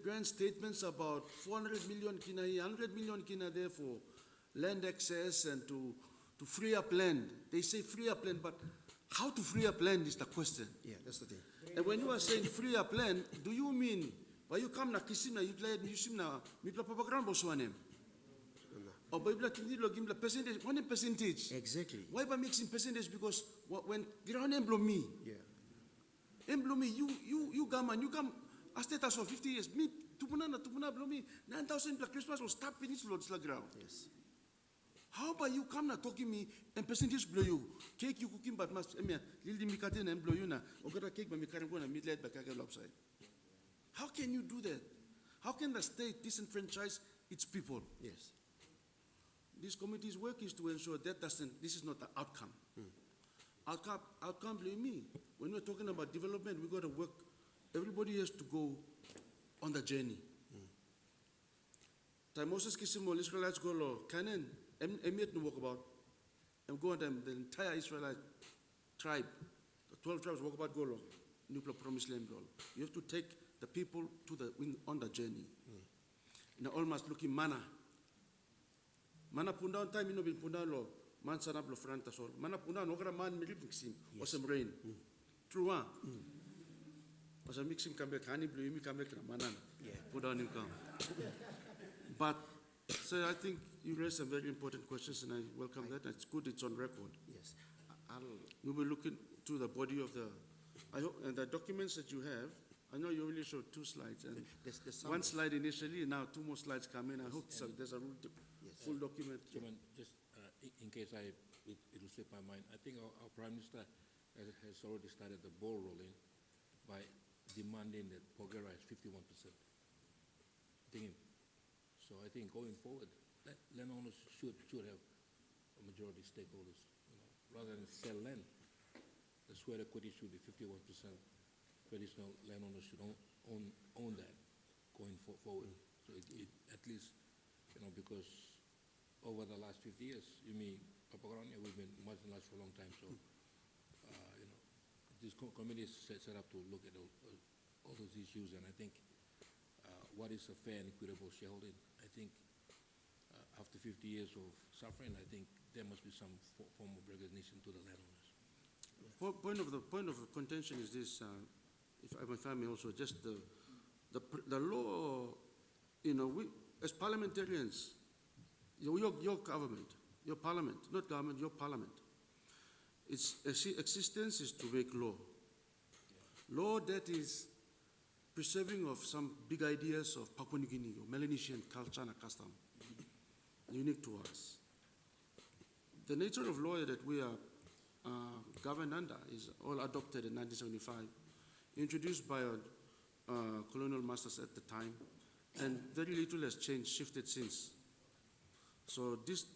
grand statements about 400 million kina here, 100 million kina there for land access and to free up land. They say free up land, but how to free up land is the question. Yeah, that's the thing. And when you are saying free up land, do you mean why you come na kisim na you na mipla papagram boswanem? Or by the percentage, one percentage. Exactly. Why by mixing percentage? Because when ground employ Yeah. you come a status of 50 years, me tupuna blow me 9,000 plus Christmas will start finish loads the ground. Yes. How about you come na talking me and percentage blow you? Cake you cooking but must lili mikate and blow you na or got a cake but me can't go and meet led back upside. How can you do that? How can the state disenfranchise its people? Yes. This committee's work is to ensure that this is not the outcome. Outcome, blame me. When we're talking about development, we've got to work, everybody has to go on the journey. Moses Kisimo, Israelites go law, Canaan, Emiet no walk about, and go on them, the entire Israelite tribe, the 12 tribes walk about go law, nuclear promised land goal. You have to take the people on the journey. Now almost looking mana punda on time, bin punda lo, man sanab lo franta sol. Mana punda no gra man milip mixim, or some rain. True one. Was a mixing come back, honey blue, me come back manana. Yeah. Put on him come. But so I think you raised some very important questions and I welcome that. It's good it's on record. Yes. We will look into the body of I hope, and the documents that you have, I know you only showed 2 slides and There's one slide initially, now 2 more slides come in. I hope there's a full document. Chairman, just in case it will slip my mind, I think our Prime Minister has already started the ball rolling by demanding that Pogera is 51%. So I think going forward, landowners should have a majority stakeholders, rather than sell land. The sweat equity should be 51%. Traditional landowners should own that going forward. So it at least, because over the last 50 years, Papagrania, we've been marginalized for a long time. So, this committee is set up to look at all those issues, and I think what is a fair and equitable shareholding? I think after 50 years of suffering, I think there must be some form of recognition to the landowners. Point of contention is this. If I may also, just the law, we, as parliamentarians, your government, your parliament, not government, your parliament, its existence is to make law. Law that is preserving of some big ideas of Papua New Guinea or Melanesian culture and custom, unique to us. The nature of law that we are governed under is all adopted in 1975. Introduced by our colonial masters at the time, and very little has changed, shifted since. So this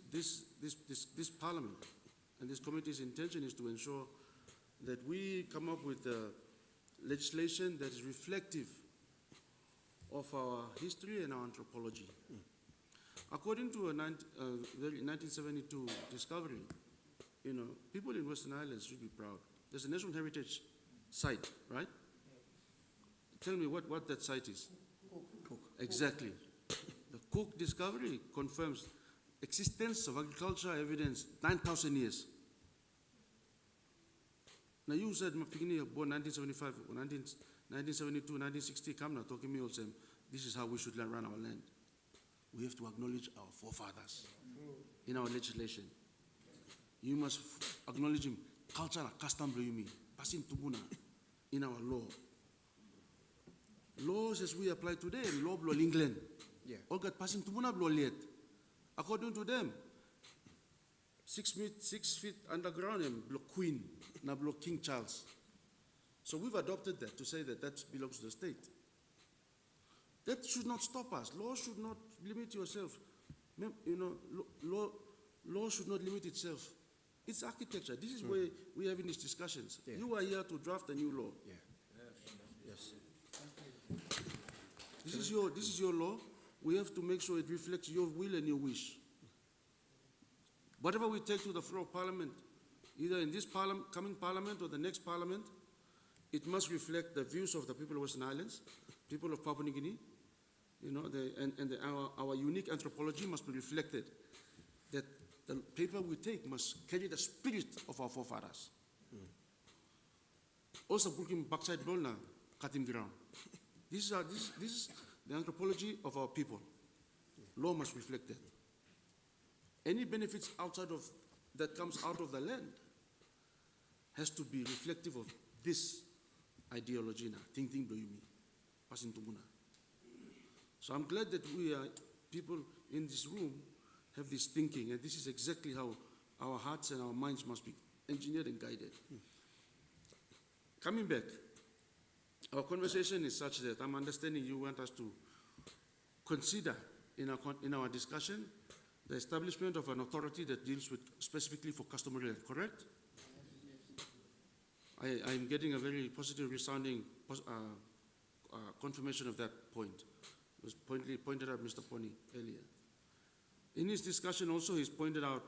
parliament and this committee's intention is to ensure that we come up with legislation that is reflective of our history and our anthropology. According to a 1972 discovery, people in Western Islands should be proud. There's a national heritage site, right? Tell me what that site is. Exactly. Cook discovery confirms existence of agriculture evidence 9,000 years. Now you said Mapigini born 1975 or 1972, 1960, come now talking me also, this is how we should run our land. We have to acknowledge our forefathers in our legislation. You must acknowledge him. Culture, custom, passing tubuna in our law. Laws as we apply today, law blow England. Yeah. All got passing tubuna blow yet. According to them, 6 feet underground and blow Queen, now blow King Charles. So we've adopted that to say that that belongs to the state. That should not stop us. Law should not limit yourself. You know, law should not limit itself. It's architecture. This is where we're having these discussions. Yeah. You are here to draft a new law. Yeah. Yes. This is your law. We have to make sure it reflects your will and your wish. Whatever we take to the floor of Parliament, either in this coming Parliament or the next Parliament, it must reflect the views of the people of Western Islands, people of Papua New Guinea, you know, our unique anthropology must be reflected. That the paper we take must carry the spirit of our forefathers. Also, working backside Dolna, cutting ground. This is the anthropology of our people. Law must reflect that. Any benefits that comes out of the land has to be reflective of this ideology now. Think doyumi, passing to Muna. So I'm glad that we are people in this room have this thinking, and this is exactly how our hearts and our minds must be engineered and guided. Coming back, our conversation is such that I'm understanding you want us to consider in our discussion the establishment of an authority that deals with specifically for customary land, correct? I'm getting a very positive resounding confirmation of that point. It was pointed out Mr. Pony earlier. In his discussion also, he's pointed out,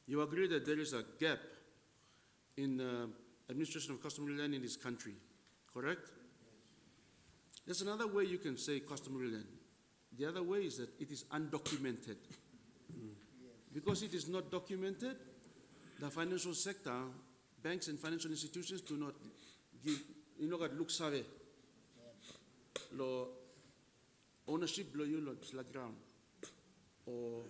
you agree that there is a gap in administration of customary land in this country, correct? There's another way you can say customary land. The other way is that it is undocumented. Because it is not documented, the financial sector, banks and financial institutions do not give, you know what, look survey. Lo ownership blow you lo disla ground. Or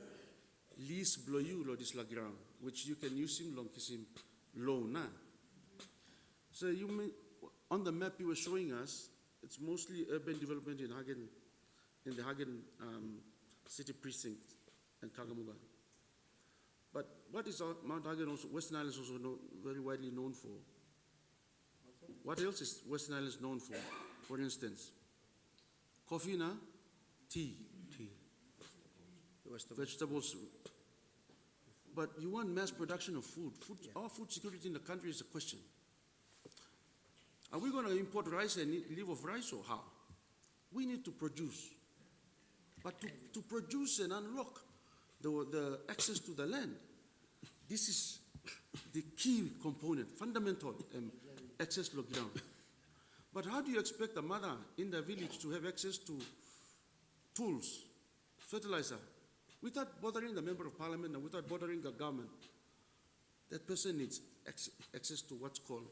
lease blow you lo disla ground, which you can use him long kiss him loan. So you may, on the map you were showing us, it's mostly urban development in the Hagen city precinct and Kagamuga. But what is Mount Hagen also, Western Islands also very widely known for? What else is Western Islands known for? For instance, coffee, tea, vegetables. But you want mass production of food. Our food security in the country is a question. Are we going to import rice and live off rice or how? We need to produce. But to produce and unlock the access to the land, this is the key component, fundamental access to the ground. But how do you expect a mother in the village to have access to tools, fertilizer, without bothering the member of parliament and without bothering the government? That person needs access to what's called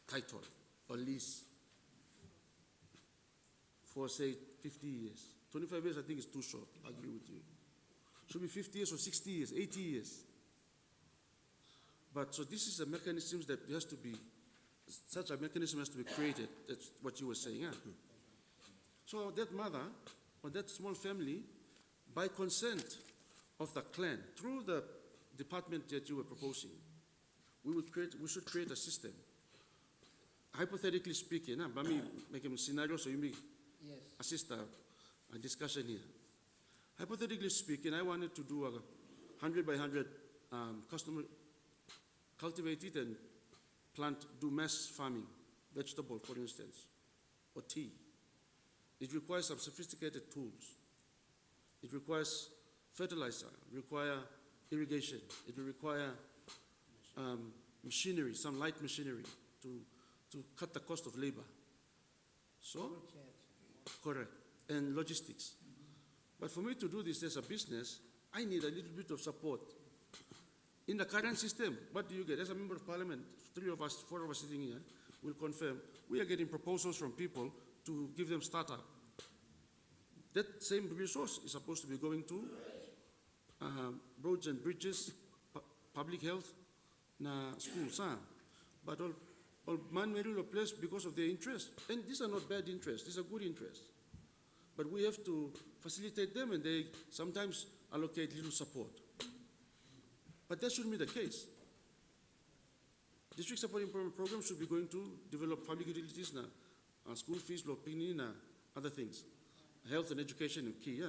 title or lease for, say, 50 years. 25 years, I think, is too short. I agree with you. Should be 50 years or 60 years, 80 years. But so this is a mechanism that has to be, such a mechanism has to be created. That's what you were saying. Huh? So that mother or that small family, by consent of the clan, through the department that you were proposing, we should create a system. Hypothetically speaking, let me make a scenario so you may assist a discussion here. Hypothetically speaking, I wanted to do a 100 by 100 cultivate it and do mass farming, vegetable, for instance, or tea. It requires some sophisticated tools. It requires fertilizer, require irrigation. It will require machinery, some light machinery to cut the cost of labor. So, correct, and logistics. But for me to do this as a business, I need a little bit of support. In the current system, what do you get? As a member of parliament, 3 of us, 4 of us sitting here, will confirm, we are getting proposals from people to give them startup. That same resource is supposed to be going to roads and bridges, public health, schools. But all man will place because of their interest. And these are not bad interests, these are good interests. But we have to facilitate them, and they sometimes allocate little support. But that shouldn't be the case. District Support Employment Program should be going to develop public utilities, school fees, other things. Health and education is key,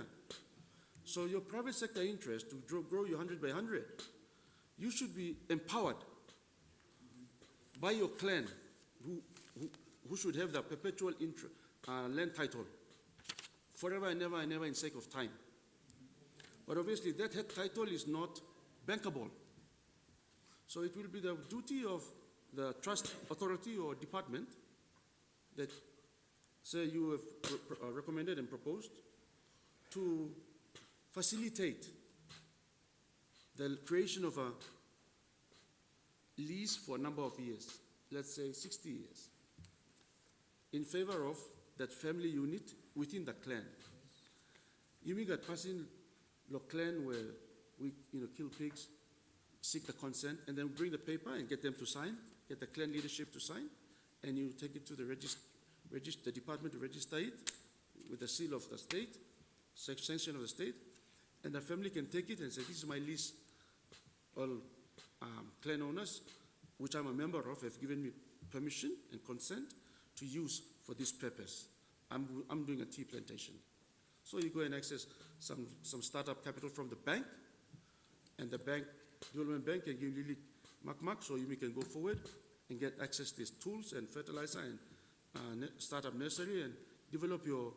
So your private sector interest to grow your 100 by 100, you should be empowered by your clan, who should have the perpetual land title, forever and ever in sake of time. But obviously that head title is not bankable. So it will be the duty of the trust authority or department that, say, you have recommended and proposed to facilitate the creation of a lease for a number of years, let's say 60 years, in favor of that family unit within the clan. You mean that passing the clan where we kill pigs, seek the consent, and then bring the paper and get them to sign, get the clan leadership to sign, and you take it to the department to register it with the seal of the state, sanction of the state, and the family can take it and say, this is my lease. All clan owners, which I'm a member of, have given me permission and consent to use for this purpose. I'm doing a tea plantation. So you go and access some startup capital from the bank, and the development bank can give you mark, so you can go forward and get access to these tools and fertilizer and startup nursery and develop your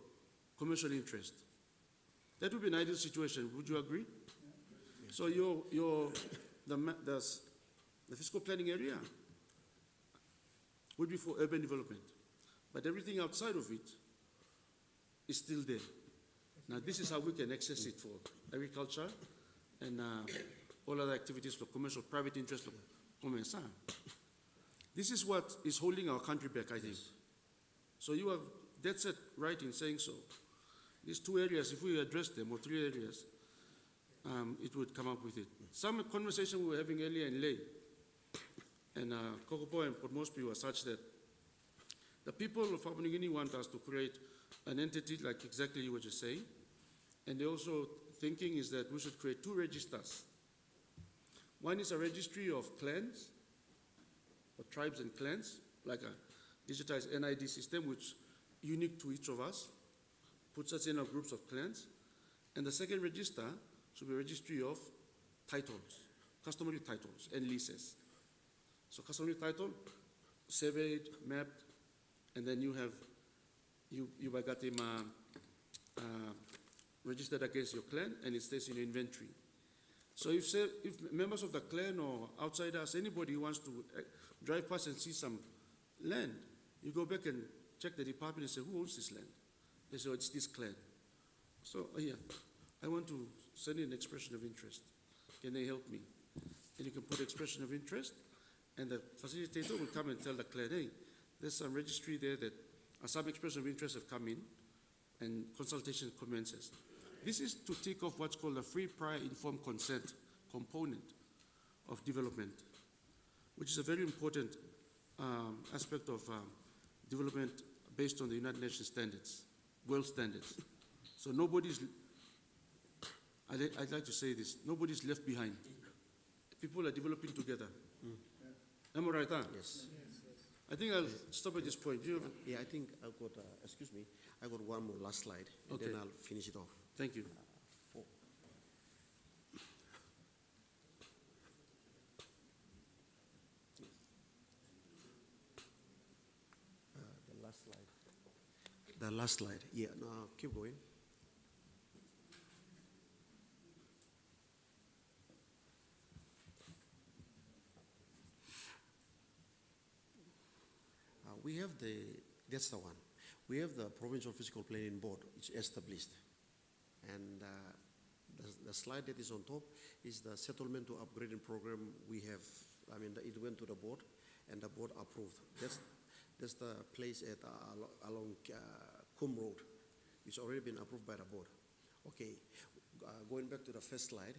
commercial interest. That would be an ideal situation. Would you agree? Yeah. So the fiscal planning area would be for urban development, but everything outside of it is still there. Now this is how we can access it for agriculture and all other activities for commercial, private interest, commerce. This is what is holding our country back, I think. So you have, that's it, right in saying so. These 2 areas, if we address them, or 3 areas, it would come up with it. Some conversation we were having earlier in Ley, and Kokopo and Port Moresby were such that the people of Papua New Guinea want us to create an entity like exactly what you're saying, and they're also thinking is that we should create 2 registers. One is a registry of clans, or tribes and clans, like a digitized NID system, which unique to each of us, puts us in our groups of clans. And the second register should be a registry of titles, customary titles and leases. So customary title, surveyed, mapped, and then you have, you got him registered against your clan, and it stays in your inventory. So if members of the clan or outsiders, anybody who wants to drive past and see some land, you go back and check the department and say, who owns this land? They say, oh, it's this clan. So yeah, I want to send in an expression of interest. Can they help me? And you can put expression of interest, and the facilitator will come and tell the clan, hey, there's some registry there that some expression of interest have come in, and consultation commences. This is to take off what's called a free prior informed consent component of development, which is a very important aspect of development based on the United Nations standards, world standards. So nobody's, I'd like to say this, nobody's left behind. People are developing together. Am I right? Yes. I think I'll stop at this point. Do you have Yeah, I think I've got, excuse me, I got one more last slide, and Okay. then I'll finish it off. Thank you. The last slide. The last slide. Yeah, no, keep going. We have that's the one. We have the Provincial Physical Planning Board, it's established. And the slide that is on top is the settlement to upgrading program we have. I mean, it went to the board, and the board approved. That's the place at along Kum Road. It's already been approved by the board. Okay, going back to the first slide.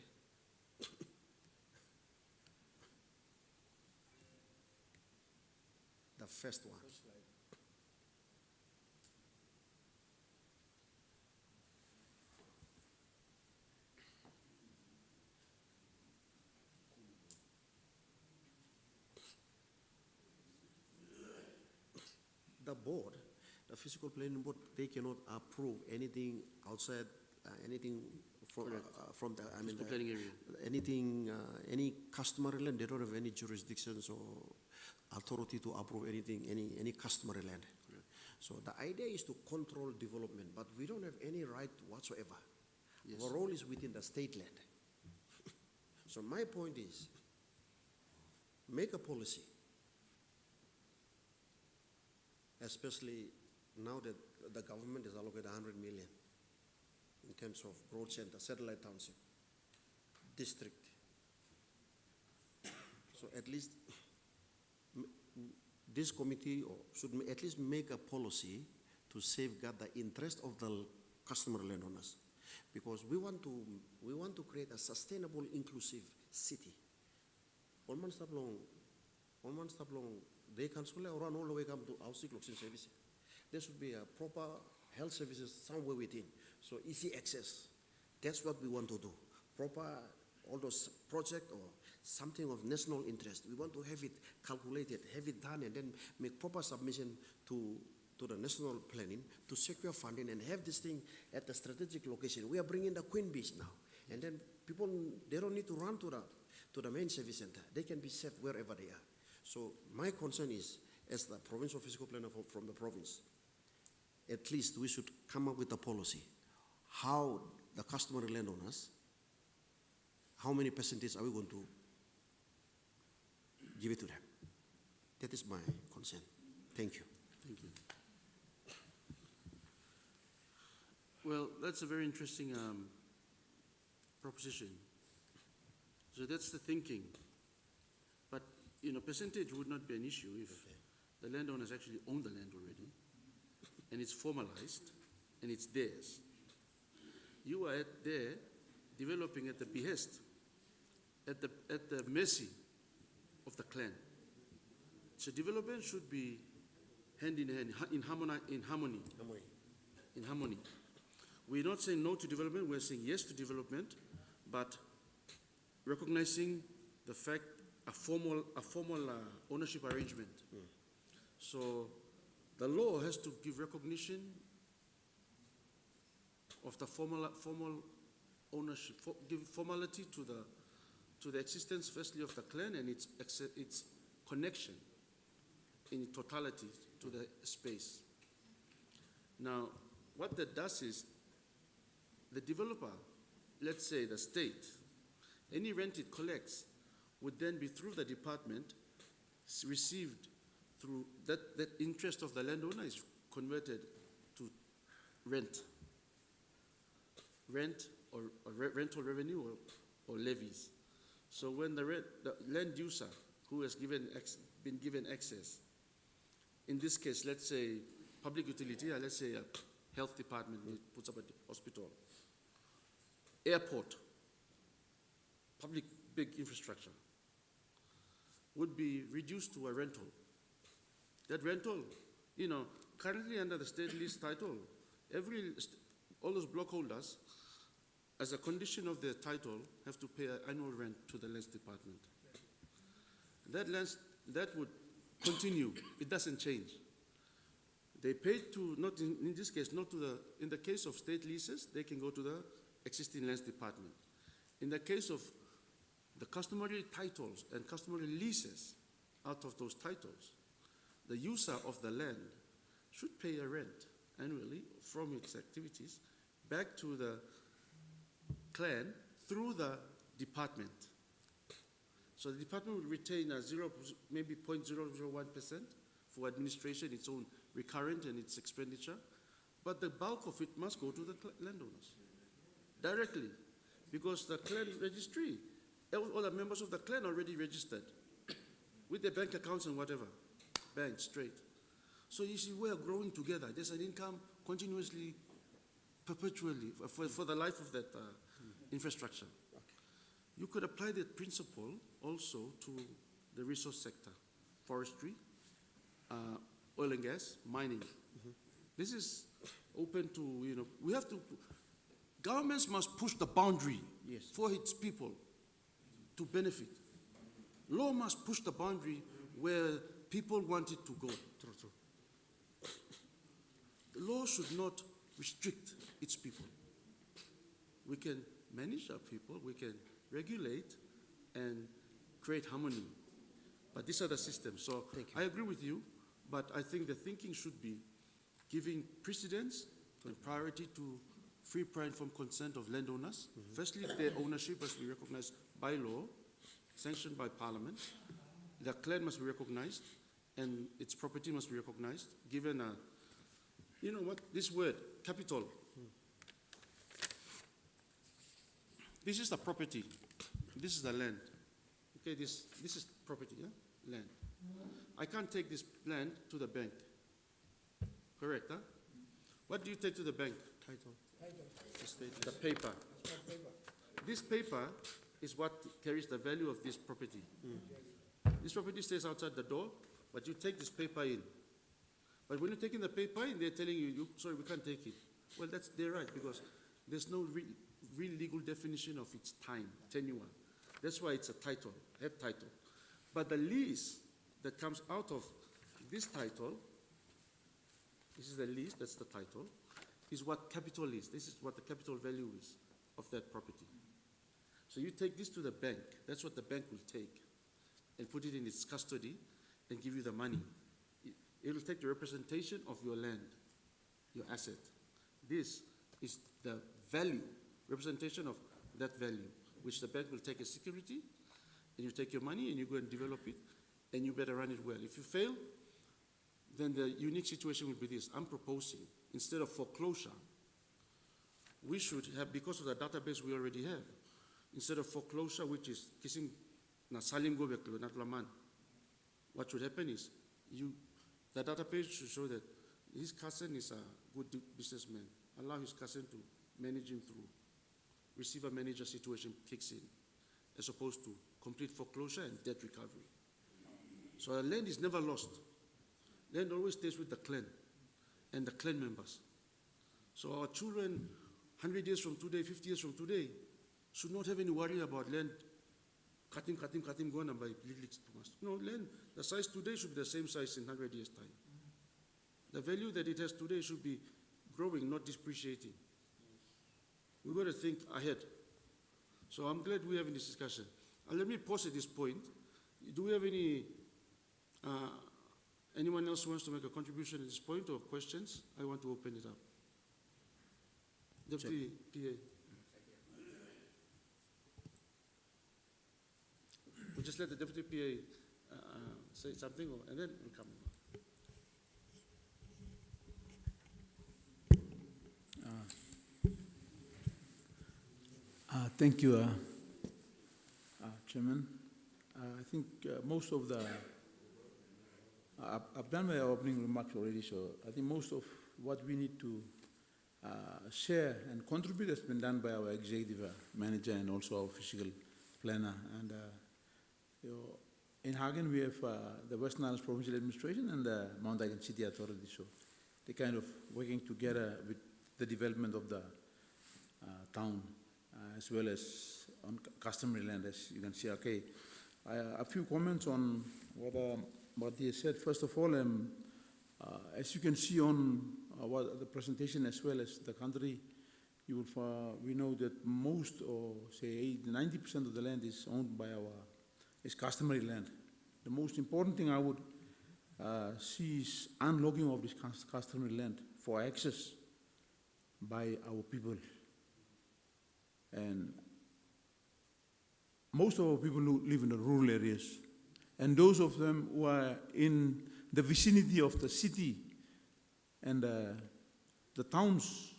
The first one. The board, the physical planning board, they cannot approve anything outside, anything from the, I mean, Physical planning area. anything, any customary land. They don't have any jurisdictions or authority to approve anything, any customary land. Correct. So the idea is to control development, but we don't have any right whatsoever. Yes. Our role is within the state land. So my point is, make a policy, especially now that the government has allocated 100 million in terms of growth center, satellite township, district. So at least this committee should at least make a policy to safeguard the interest of the customer landowners, because we want to create a sustainable, inclusive city. One month long, they can run all the way come to our closing service. There should be a proper health services somewhere within. So easy access. That's what we want to do. Proper, all those projects or something of national interest. We want to have it calculated, have it done, and then make proper submission to the national planning to secure funding and have this thing at the strategic location. We are bringing the Queen Beach now. And then people, they don't need to run to the main service center. They can be safe wherever they are. So my concern is, as the provincial physical planner from the province, at least we should come up with a policy. How the customary landowners, how many percentage are we going to give it to them? That is my concern. Thank you. Thank you. Well, that's a very interesting proposition. So that's the thinking. But, you know, percentage would not be an issue if the landowners actually own the land already, and it's formalized, and it's theirs. You are there developing at the behest, at the mercy of the clan. So development should be hand in hand, in harmony. We're not saying no to development, we're saying yes to development, but recognizing the fact a formal ownership arrangement. So the law has to give recognition of the formal ownership, give formality to the existence, firstly, of the clan and its connection in totality to the space. Now, what that does is, the developer, let's say the state, any rent it collects would then be through the department received through that interest of the landowner is converted to rent or rental revenue or levies. So when the land user who has been given access, in this case, let's say public utility, let's say a health department puts up a hospital, airport, public big infrastructure, would be reduced to a rental. That rental, you know, currently under the state lease title, all those block holders, as a condition of their title, have to pay an annual rent to the lands department. That would continue. It doesn't change. They paid to, not in this case, not to in the case of state leases, they can go to the existing lands department. In the case of the customary titles and customary leases, out of those titles, the user of the land should pay a rent annually from its activities back to the clan through the department. So the department will retain maybe 0.001% for administration, its own recurrent and its expenditure, but the bulk of it must go to the landowners. directly, because the clan registry, all the members of the clan are already registered with their bank accounts and whatever, bank straight. So you see, we are growing together. There's an income continuously, perpetually, for the life of that infrastructure. You could apply that principle also to the resource sector, forestry, oil and gas, mining. This is open to, we have to, governments must push the boundary Yes. for its people to benefit. Law must push the boundary where people want it to go. True, true. The law should not restrict its people. We can manage our people, we can regulate and create harmony. But these are the systems. So Thank you. I agree with you, but I think the thinking should be giving precedence and priority to free prior informed consent of landowners. Firstly, their ownership must be recognized by law, sanctioned by Parliament. The clan must be recognized, and its property must be recognized, given a, you know what, this word, capital. This is the property. This is the land. Okay, this is property, yeah? Land. I can't take this land to the bank. Correct, huh? What do you take to the bank? Title. The paper. This paper is what carries the value of this property. This property stays outside the door, but you take this paper in. But when you're taking the paper in, they're telling you, sorry, we can't take it. Well, that's their right, because there's no real legal definition of its time, tenure. That's why it's a title, head title. But the lease that comes out of this title, this is the lease, that's the title, is what capital is. This is what the capital value is of that property. So you take this to the bank, that's what the bank will take, and put it in its custody and give you the money. It will take the representation of your land, your asset. This is the value, representation of that value, which the bank will take as security, and you take your money and you go and develop it, and you better run it well. If you fail, then the unique situation will be this. I'm proposing, instead of foreclosure, we should have, because of the database we already have, instead of foreclosure, which is kissing na salim go back not laman, what should happen is the database should show that his cousin is a good businessman. Allow his cousin to manage him through. Receiver manager situation kicks in, as opposed to complete foreclosure and debt recovery. So the land is never lost. Land always stays with the clan and the clan members. So our children, 100 years from today, 50 years from today, should not have any worry about land cutting, going and by leaks to us. No, land, the size today should be the same size in 100 years' time. The value that it has today should be growing, not depreciating. We've got to think ahead. So I'm glad we're having this discussion. And let me pause at this point. Do we have anyone else who wants to make a contribution at this point or questions? I want to open it up. Deputy PA. We'll just let the Deputy PA say something, and then we'll come over. Thank you, Chairman. I think most of the, I've done my opening remarks already, so I think most of what we need to share and contribute has been done by our executive manager and also our physical planner. And in Hagen, we have the Western Islands Provincial Administration and the Mount Aiken City Authority, so they're kind of working together with the development of the town, as well as on customary land, as you can see. Okay, a few comments on what he said. First of all, as you can see on what the presentation as well as the country, we know that most, or say 90% of the land is owned by is customary land. The most important thing I would see is unlocking of this customary land for access by our people. And most of our people who live in the rural areas, and those of them who are in the vicinity of the city and the towns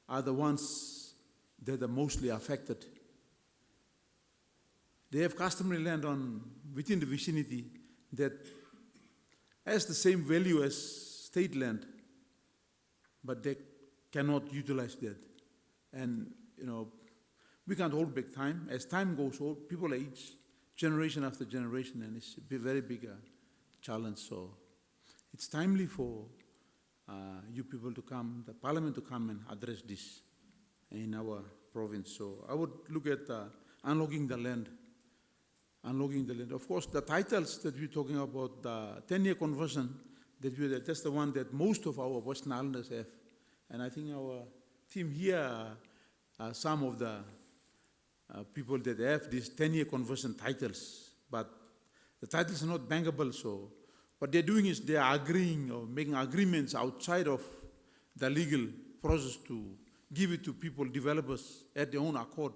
are the ones that are mostly affected. They have customary land within the vicinity that has the same value as state land, but they cannot utilize that. And, we can't hold back time. As time goes on, people age, generation after generation, and it's a very big challenge. So it's timely for you people to come, the Parliament to come and address this in our province. So I would look at unlocking the land. Unlocking the land. Of course, the titles that we're talking about, the 10-year conversion, that's the one that most of our Western Islanders have. And I think our team here are some of the people that have these 10-year conversion titles. But the titles are not bankable, so what they're doing is they are agreeing or making agreements outside of the legal process to give it to people, developers, at their own accord.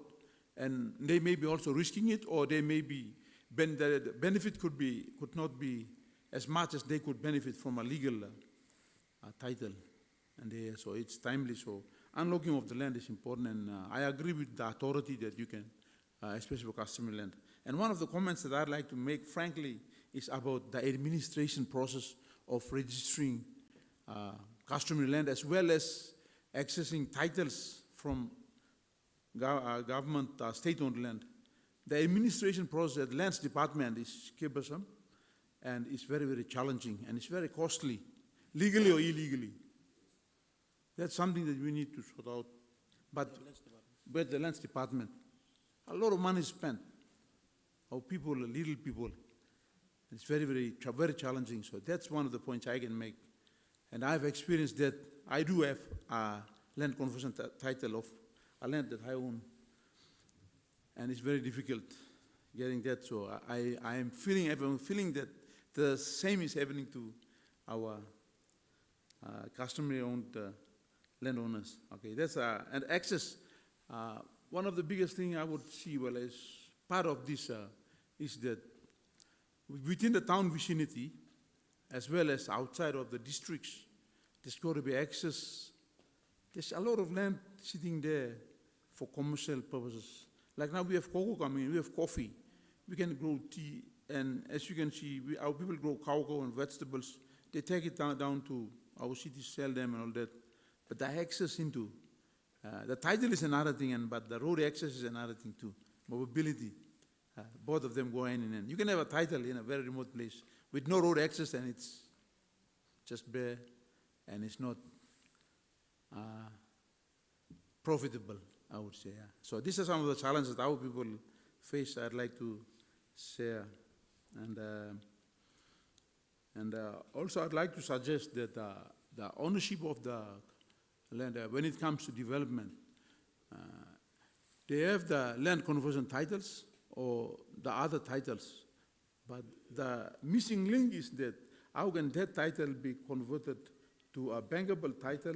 And they may be also risking it, or they may be, the benefit could not be as much as they could benefit from a legal title. And so it's timely. So unlocking of the land is important, and I agree with the authority that you can, especially for customary land. And one of the comments that I'd like to make, frankly, is about the administration process of registering customary land, as well as accessing titles from government, state-owned land. The administration process at the Lands Department is cumbersome, and it's very, very challenging, and it's very costly, legally or illegally. That's something that we need to sort out. But with the Lands Department, a lot of money is spent. Our people, little people, it's very, very challenging. So that's one of the points I can make. And I've experienced that. I do have a land conversion title of a land that I own. And it's very difficult getting that. So I'm feeling that the same is happening to our customary owned landowners. Okay, that's and access. One of the biggest things I would see, well, as part of this is that within the town vicinity, as well as outside of the districts, there's got to be access. There's a lot of land sitting there for commercial purposes. Like now we have cocoa coming in, we have coffee, we can grow tea, and as you can see, our people grow cocoa and vegetables. They take it down to our cities, sell them and all that. But the access into, the title is another thing, but the road access is another thing too. Mobility, both of them go hand in hand. You can have a title in a very remote place with no road access, and it's just bare, and it's not profitable, I would say. Yeah. So these are some of the challenges that our people face. I'd like to share, and also I'd like to suggest that the ownership of the land, when it comes to development, they have the land conversion titles or the other titles, but the missing link is that how can that title be converted to a bankable title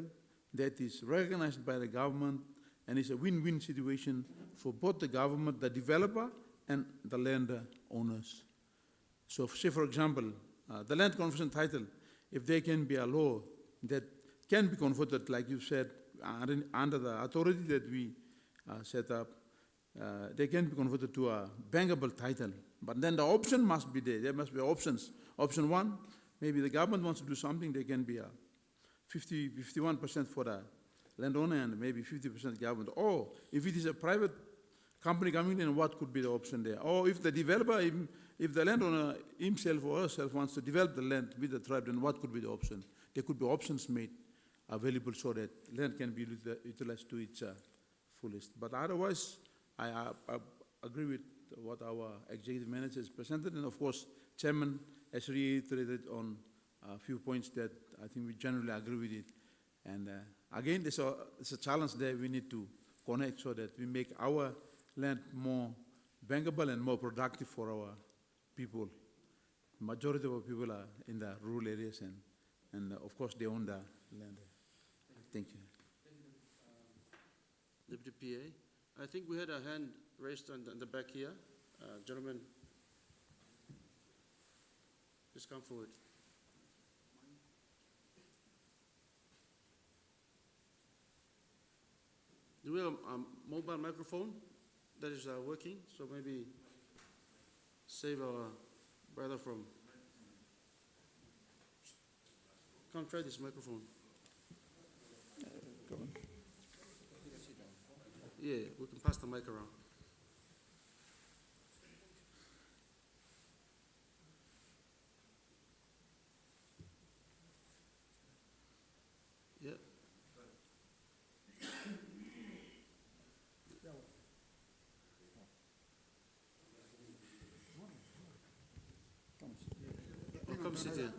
that is recognized by the government, and it's a win-win situation for both the government, the developer, and the land owners. So say, for example, the land conversion title, if there can be a law that can be converted, like you said, under the authority that we set up, they can be converted to a bankable title. But then the option must be there. There must be options. Option one, maybe the government wants to do something, there can be a 51% for the landowner and maybe 50% government. Or if it is a private company coming in, what could be the option there? Or if the developer, if the landowner himself or herself wants to develop the land with the tribe, then what could be the option? There could be options made available so that land can be utilized to its fullest. But otherwise, I agree with what our executive manager has presented, and of course, Chairman has reiterated on a few points that I think we generally agree with it. And again, there's a challenge there we need to connect so that we make our land more bankable and more productive for our people. Majority of our people are in the rural areas, and of course, they own the land. Thank you. Deputy PA, I think we had a hand raised on the back here. Gentlemen, please come forward. we have a mobile microphone that is working? So maybe save our brother from. Come try this microphone. Yeah, we can pass the mic around. Yeah. Oh, come sit here.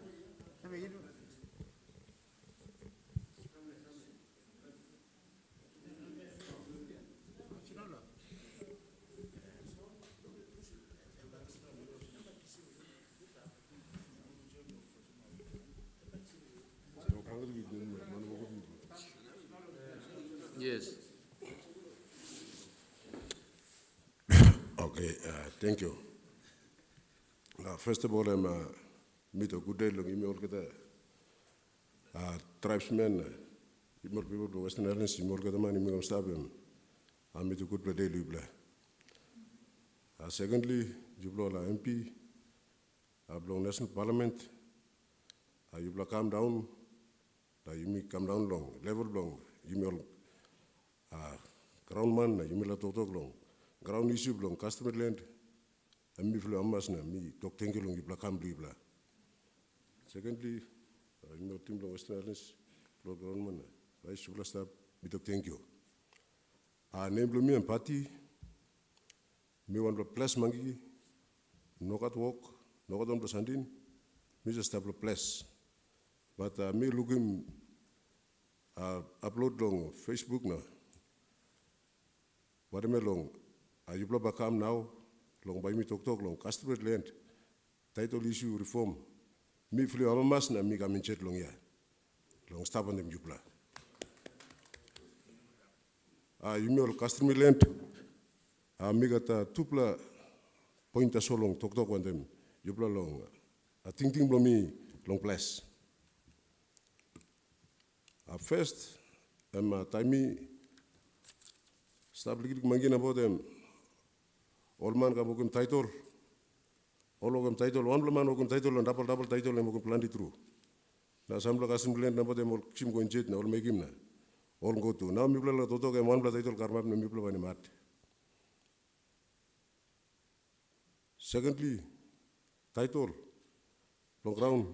Yes. Okay, thank you. First of all, I'm meet a good day long email get tribesmen, more people to Western Islands, more get the money, more stab him. I meet a good day, Lubla. Secondly, you blow la MP, I blow National Parliament, you blow calm down, you may come down long, level long, you may ground man, you may let talk long, ground issue long, Customary land, and me flew amasna, me talk thank you long, you blow calm blibla. Secondly, you know, team long Western Islands, blow ground man, I should stop, me talk thank you. Name blow me and party. Me want to place mangi, no got walk, no got on the sandin, me just have a place. But me looking upload long Facebook now. What am I long? You blow back now, long by me talk long, Customary land, title issue reform. Me flew a mass na me gamin chet long ya. Long stop on them jupla. You know Customary land. Me got tupla point a so long, talk on them, you blow long. Think blow me long place. First, time stop looking mangin about them. All man got a title, all of them title, one man open title and double title and plan it through. Now some like assembly and about them all chim going jet, all make him all go to. Now me blow to talk and one title carmap and me blow any mat. Secondly, title, long ground.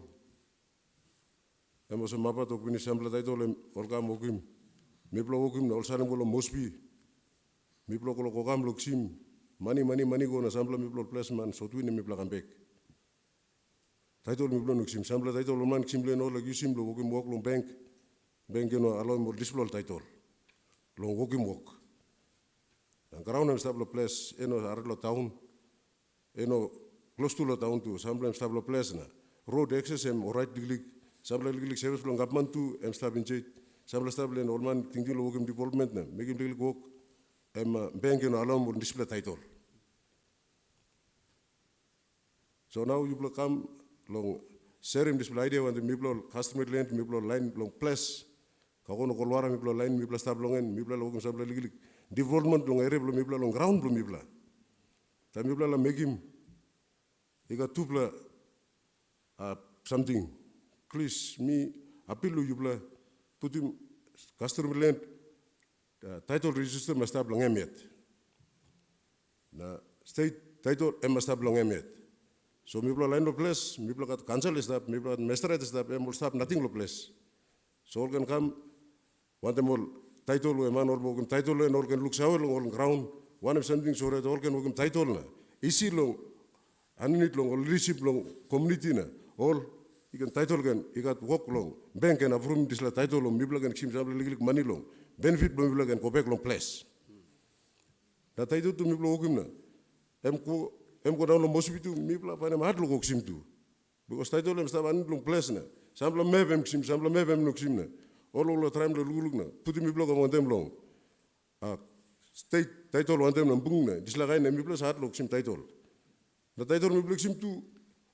I was a mapa to finish sample title and Olga Mokim. Miplo Wokim, all Saram Golo Mosby. Miplo Kokam Luxim. Money go on a sample Miplo Plasman, so twin Mipla and Beck. Title Miplo Nuxim, sample title, man Kimble, all like you seem to Wokim walk long bank. Bank, you know, allow more display title. Long Wokim walk. And ground and stable place, you know, Arlo town. You know, close to the town too, sometimes stable place na. Road access and right diglig, sometimes diglig service from government too, and stable in chait, sometimes stable and old man thinking of working development na, make him diglig work, and bank and allow more display title. So now you will come long, sharing display idea when the people Customary land, people line long place, kagono kolwara people line, people stable long and people working stable diglig, development long area people long ground people. Tamibla la make him. He got tupla something. Please, me appeal to you, put him Customary land title register must have long yet. Na state title must have long yet. So me land of place, me got council is that, me magistrate is that, will stop nothing of place. So all can come, want them all title, a man or title and all can look sour on ground. One of something so that all can work title na. Isi long, anit long, or leadership long, community na. All you can title again, you got work long. Bank and approve this title long, people can keep some legal money long. Benefit long, people can go back long place. That title to me working na. Go down long hospital, people are finding hard look sim too. Because title them start anit long place na. Sample mevem sim, sample mevem look sim na. All the time the look na. Put me blog on them long. State title one time nambungna, dislagay na mi plus hard look sim title. The title mi plus sim tu,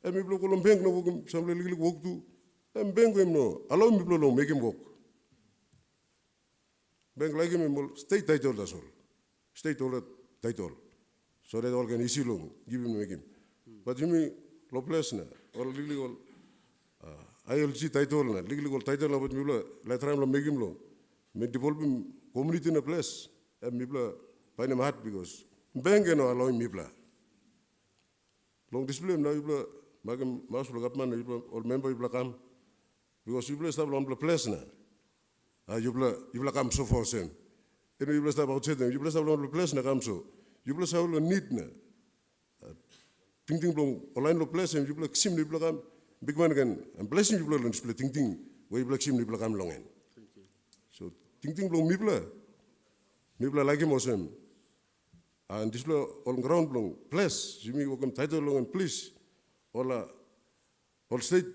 mi plus kolom bank no work some little work tu, bank him no, allow mi plus long make him work. Bank like him state title that's all. State holder title. So that all can easy long, give him make him. But you mean law place na, or legal ILG title na, legal title na but mibla, like time la make him long. Me develop him community in a place. And mibla find him hard because bank no allow him mibla. Long display now mibla, magam mouse lo kapman mibla or member mibla come. Because mibla stop long place na. Mibla come so for same. And mibla stop outside them, mibla stop long place na come so. Mibla stop long need na. Ting long online lo place and mibla sim mibla come. Big man can and blessing mibla long display ting where mibla sim mibla come long en. So ting long mibla like him awesome. And this on ground long place, Jimmy welcome title long and please. All state,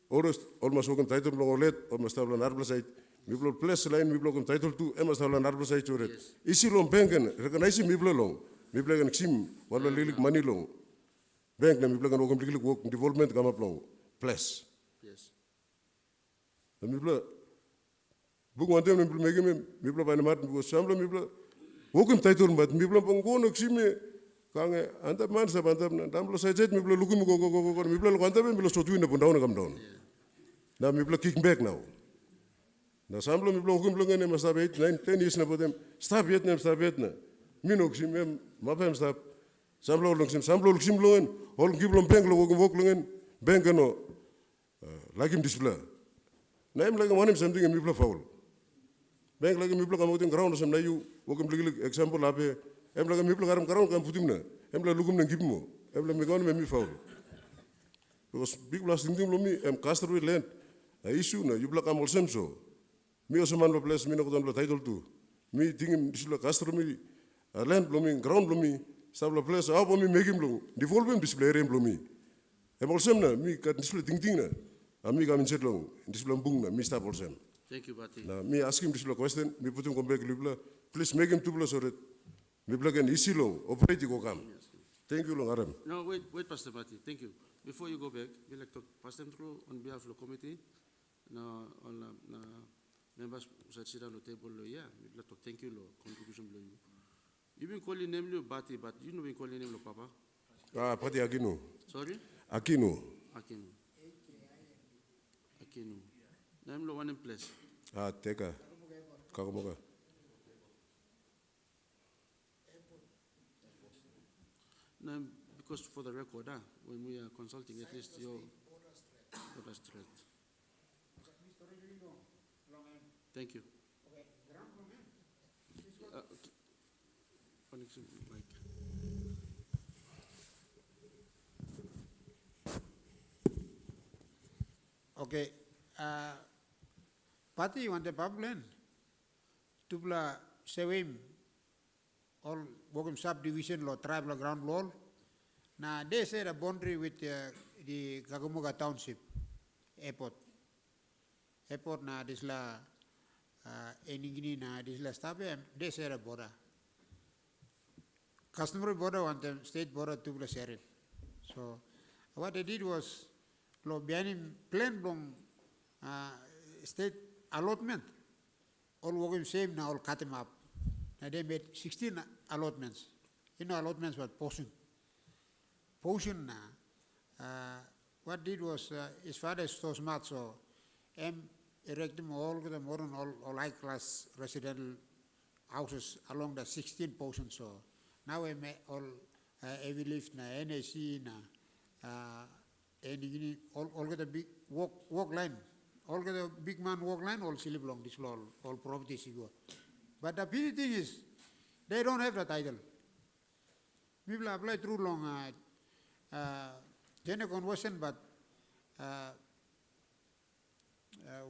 almost welcome title long or let, almost have an arbor site. Mibla place line, mibla welcome title to, almost have an arbor site to it. Isi long bank and recognize mibla long. Mibla can sim, while little money long. Bank na mibla can completely work development come up long. Place. Yes. And mibla, book one time mibla make him, mibla by the mat, because some mibla. Welcome title, but mibla pango no xime kange anta man sa banta na damlo sa jet mibla lukum go mibla lo kanta mibla so tuin na bunda na kam down. Na mibla kick back now. Na samlo mibla hukum blongen ma stop 8 9 10 years na bodem stop Vietnam mino xime mapem stop samlo luxim blongen hol giblom bank lo go blongen bank no like him display. Na im like one something mibla foul. Bank lagi mibla kamu ting ground sam na you wokem ligil example ape em lagi mibla karam ground kam putim na em la lukum nang gipmo em la megon me mi faul because big plus ting lo mi em Customary land a issue na you bla kam ol semso mi osaman lo place mi no kodon lo title tu mi ting disla Customary land lo mi ground lo mi sab lo place a bo mi megim lo development display rem lo mi em ol sem na mi kat display ting na ami kam inset lo display bung na mi sta ol sem. Thank you, Bati. Now, me ask him this question, me put him come back, please make him 2 plus or it. Me plug an easy long, operate go come. Thank you, long Aram. No, wait, Pastor Bati. Thank you. Before you go back, we like to pass them through on behalf of the committee. Now, on members who sit down at the table, yeah, we like to thank you, contribution. You've been calling name Bati, but you know been calling name Papa. Pati Akino. Sorry? Akino. Akino. Name lo one in place. Teka. Kakamoga. No, because for the record, when we are consulting, at least your border straight. Thank you. Connection mic. Okay. Party you want the public tubla sewim all Bogum subdivision law tribal ground law. Now they say the boundary with the Kagamuga Township airport. Airport na this la eningini na this la stabe they say the border. Customary border want the state border tubla share it. So what they did was law behind plain long state allotment. All working same now, all cut them up. Now they made 16 allotments. You know, allotments were portion. Portion what did was his father is so smart, so erect them all the modern all high class residential houses along the 16 portions. So now we may all heavy lift na NAC na all get a big walk line. All get a big man walk line, all silly belong, this all properties you go. But the pity thing is, they don't have the title. People apply through long general conversion, but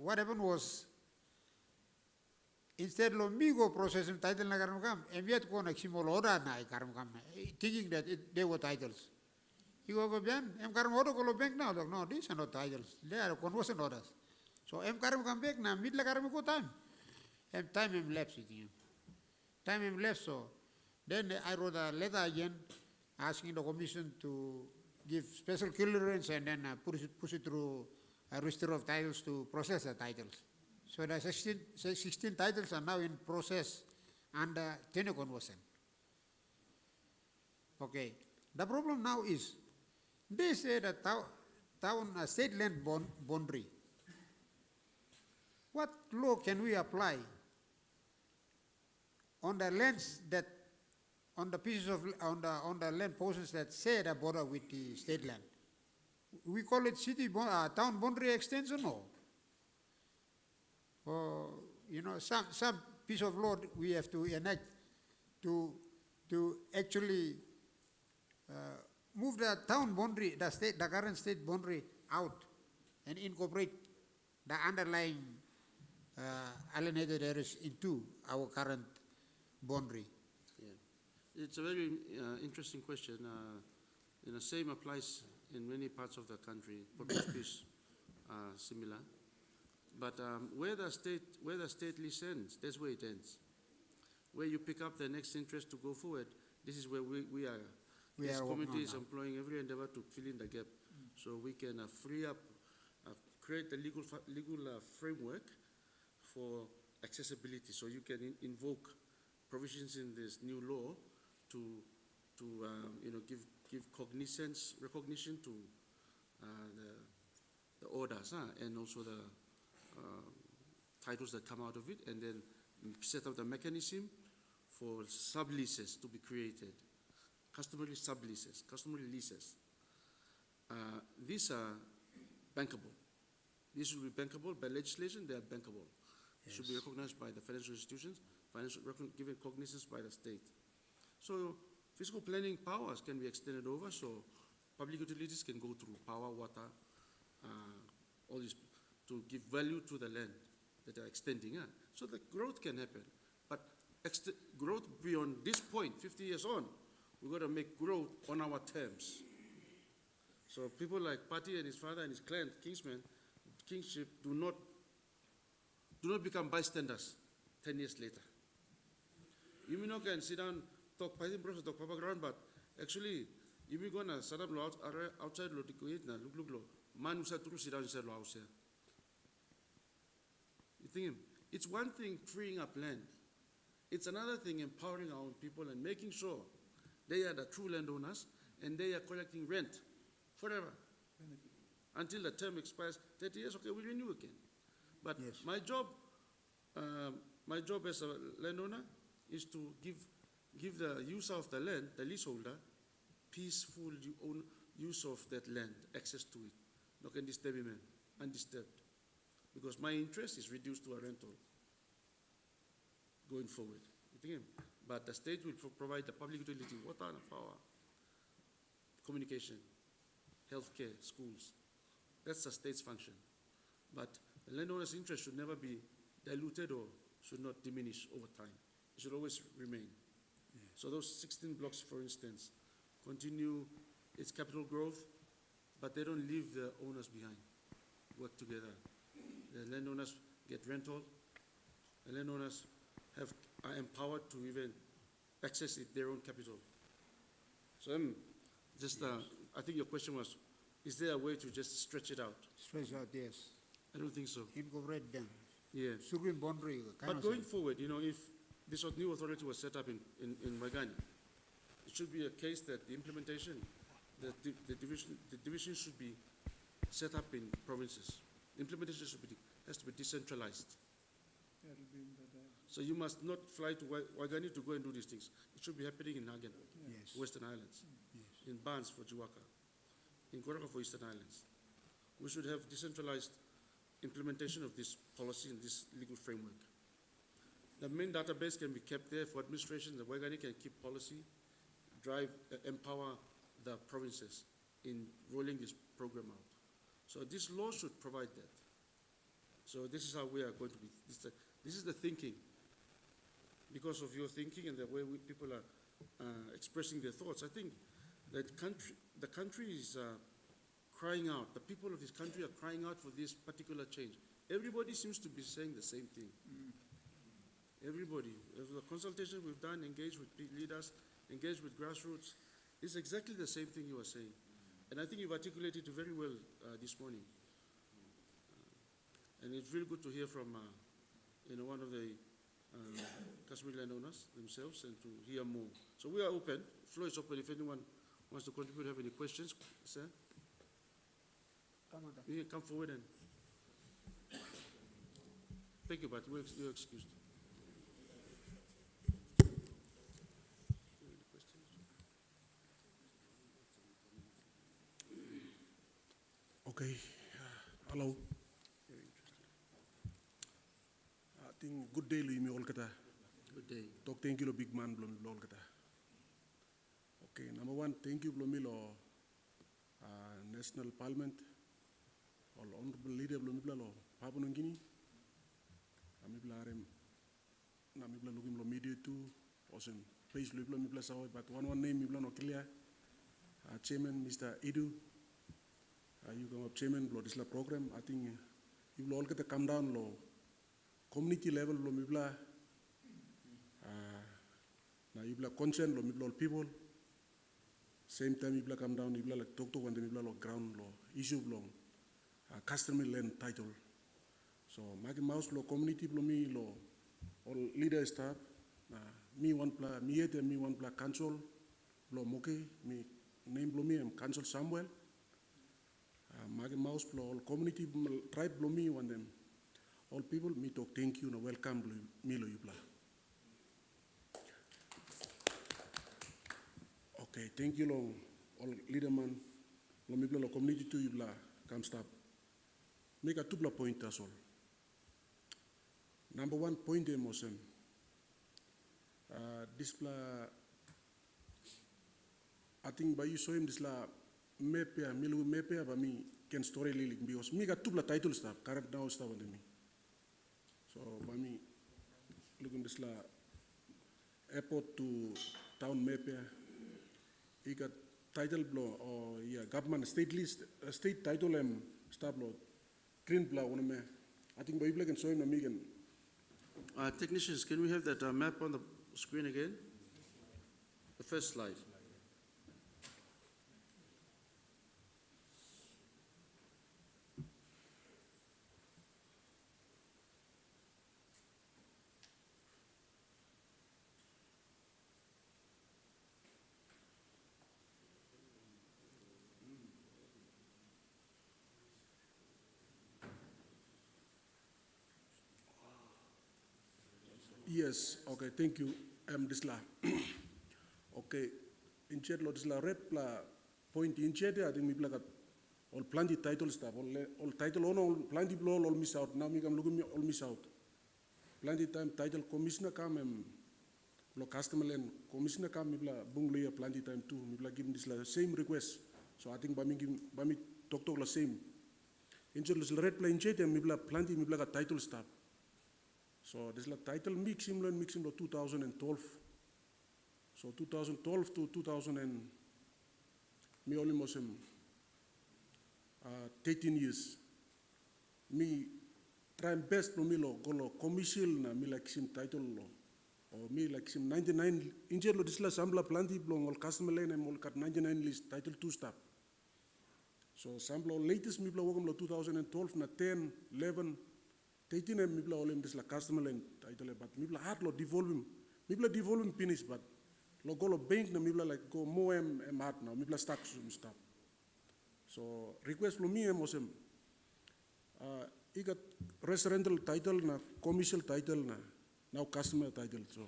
what happened was, instead of me go processing title na karam kam, and yet go next simple order na karam kam, thinking that they were titles. You go beyond, karam order go bank now, no, these are not titles, they are conversion orders. So karam come back na mid la karam ko time. Time lapse with him. Time lapse, so then I wrote a letter again asking the commission to give special clearance and then push it through a register of titles to process the titles. So the 16 titles are now in process under tenure conversion. Okay. The problem now is, they say that state land boundary. What law can we apply on the lands that, on the pieces of, on the land portions that share the border with the state land? We call it town boundary extension, or some piece of law we have to enact to actually move the town boundary, the current state boundary out and incorporate the underlying alienated areas into our current boundary. Yeah. It's a very interesting question. The same applies in many parts of the country. Portuguese are similar. But where the state lease ends, that's where it ends. Where you pick up the next interest to go forward, this is where we are. This committee is employing every endeavor to fill in the gap, so we can free up, create the legal framework for accessibility. So you can invoke provisions in this new law to give recognition to the orders and also the titles that come out of it, and then set up the mechanism for subleases to be created. Customary subleases, customary leases. These are bankable. These should be bankable by legislation. They are bankable. Yes. Should be recognized by the financial institutions, given cognizance by the state. So fiscal planning powers can be extended over, so public utilities can go through power, water, all these, to give value to the land that are extending. So the growth can happen. But growth beyond this point, 50 years on, we've got to make growth on our terms. So people like Patti and his father and his clan, kingship, do not become bystanders 10 years later. You may not can sit down, talk Patti process, talk Papa ground, but actually, you may go and set up outside look, man who to sit down inside the house here. You think it's one thing freeing up land. It's another thing empowering our own people and making sure they are the true landowners and they are collecting rent forever. Until the term expires, 30 years, okay, we renew again. But yes, my job as a landowner is to give the user of the land, the leaseholder, peaceful use of that land, access to it. No can disturb him, undisturbed. Because my interest is reduced to a rental going forward. You think? But the state will provide the public utility, water and power, communication, healthcare, schools. That's the state's function. But the landowner's interest should never be diluted or should not diminish over time. It should always remain. Yeah. So those 16 blocks, for instance, continue its capital growth, but they don't leave the owners behind. Work together. The landowners get rental. The landowners are empowered to even access their own capital. So I think your question was, is there a way to just stretch it out? Stretch out, yes. I don't think so. Incorporate them. Yeah. Supreme boundary. But going forward, if this new authority was set up in Waigani, it should be a case that the implementation, the division should be set up in provinces. The implementation has to be decentralized. So you must not fly to Waigani to go and do these things. It should be happening in Hagen, yes, Western Islands, yes, in Barnes for Jiwaka, in Goraka for Eastern Islands. We should have decentralized implementation of this policy and this legal framework. The main database can be kept there for administration. The Waigani can keep policy, empower the provinces in rolling this program out. So this law should provide that. So this is how we are going to be. This is the thinking. Because of your thinking and the way people are expressing their thoughts, I think that the country is crying out. The people of this country are crying out for this particular change. Everybody seems to be saying the same thing. Everybody. The consultation we've done, engaged with leaders, engaged with grassroots, it's exactly the same thing you are saying. And I think you've articulated it very well this morning. And it's really good to hear from one of the customary landowners themselves and to hear more. So we are open. Floor is open if anyone wants to contribute, have any questions, sir. You can come forward and. Thank you, but you're excused. Okay, hello. I think good day, Luimi Olkata. Good day. Talk thank you, lo big man, Blom Olkata. Okay, number one, thank you, Blomilo, National Parliament, all honorable leader, Blomibla, Papua New Guinea. Namibla Arem, Namibla looking lo media too, awesome. Please, Blomibla Sawa, but one name, Mibla no clear. Chairman, Mr. Edu. You come up chairman lo this program. I think you will all get to come down low community level lo mibla na you concern lo mibla people. Same time you come down you like talk to one the mibla lo ground lo issue lo customary land title. So magi mouse lo community lo me lo all leader staff me one pla me yet me one pla council lo moke me name lo me am council Samuel. Magi mouse plo all community tribe blo me one them all people me talk thank you no welcome me lo yupla. Okay, thank you long all leader man lo me lo community to yupla come stop. Make a tupla point as all. Number one point emotion. This pla I think by you show him this la mepea milu mepea ba mi can story lilik because mi got tupla title stuff current now stuff on me. So by me looking this la airport to town mepea he got title blow or yeah government state list state title stuff blow green blow one me. I think by you can show him a megan. Technicians, can we have that map on the screen again? The first slide. Yes, okay, thank you. Disla. Okay, in chat lo disla rep la point in chat I think we got all plenty title stuff, all title on all plenty blow all miss out. Now me come looking me all miss out. Plenty time title commissioner come lo customer land commissioner come me bla bungluya plenty time too. Me bla give this la same request. So I think by me talk la same. In chat lo red play in chat me bla plenty me bla got title stuff. So this is the title mixing 2012. So 2012 to 2000 and me almost 13 years. Me try best to me lo commission na me like sim title lo or me like sim 99 injer lo this la sambla plenty blong all customer lane and all cut 99 list title 2 stop. So sambla latest me blow lo 2012 na 10 11 13 and mibla all this la customer lane title but mibla hard lo devolving mibla devolving finish but lo go lo bank na mibla like go more hard now mibla stuck stop. So request lo me mosem I got residential title na commercial title na now customer title. So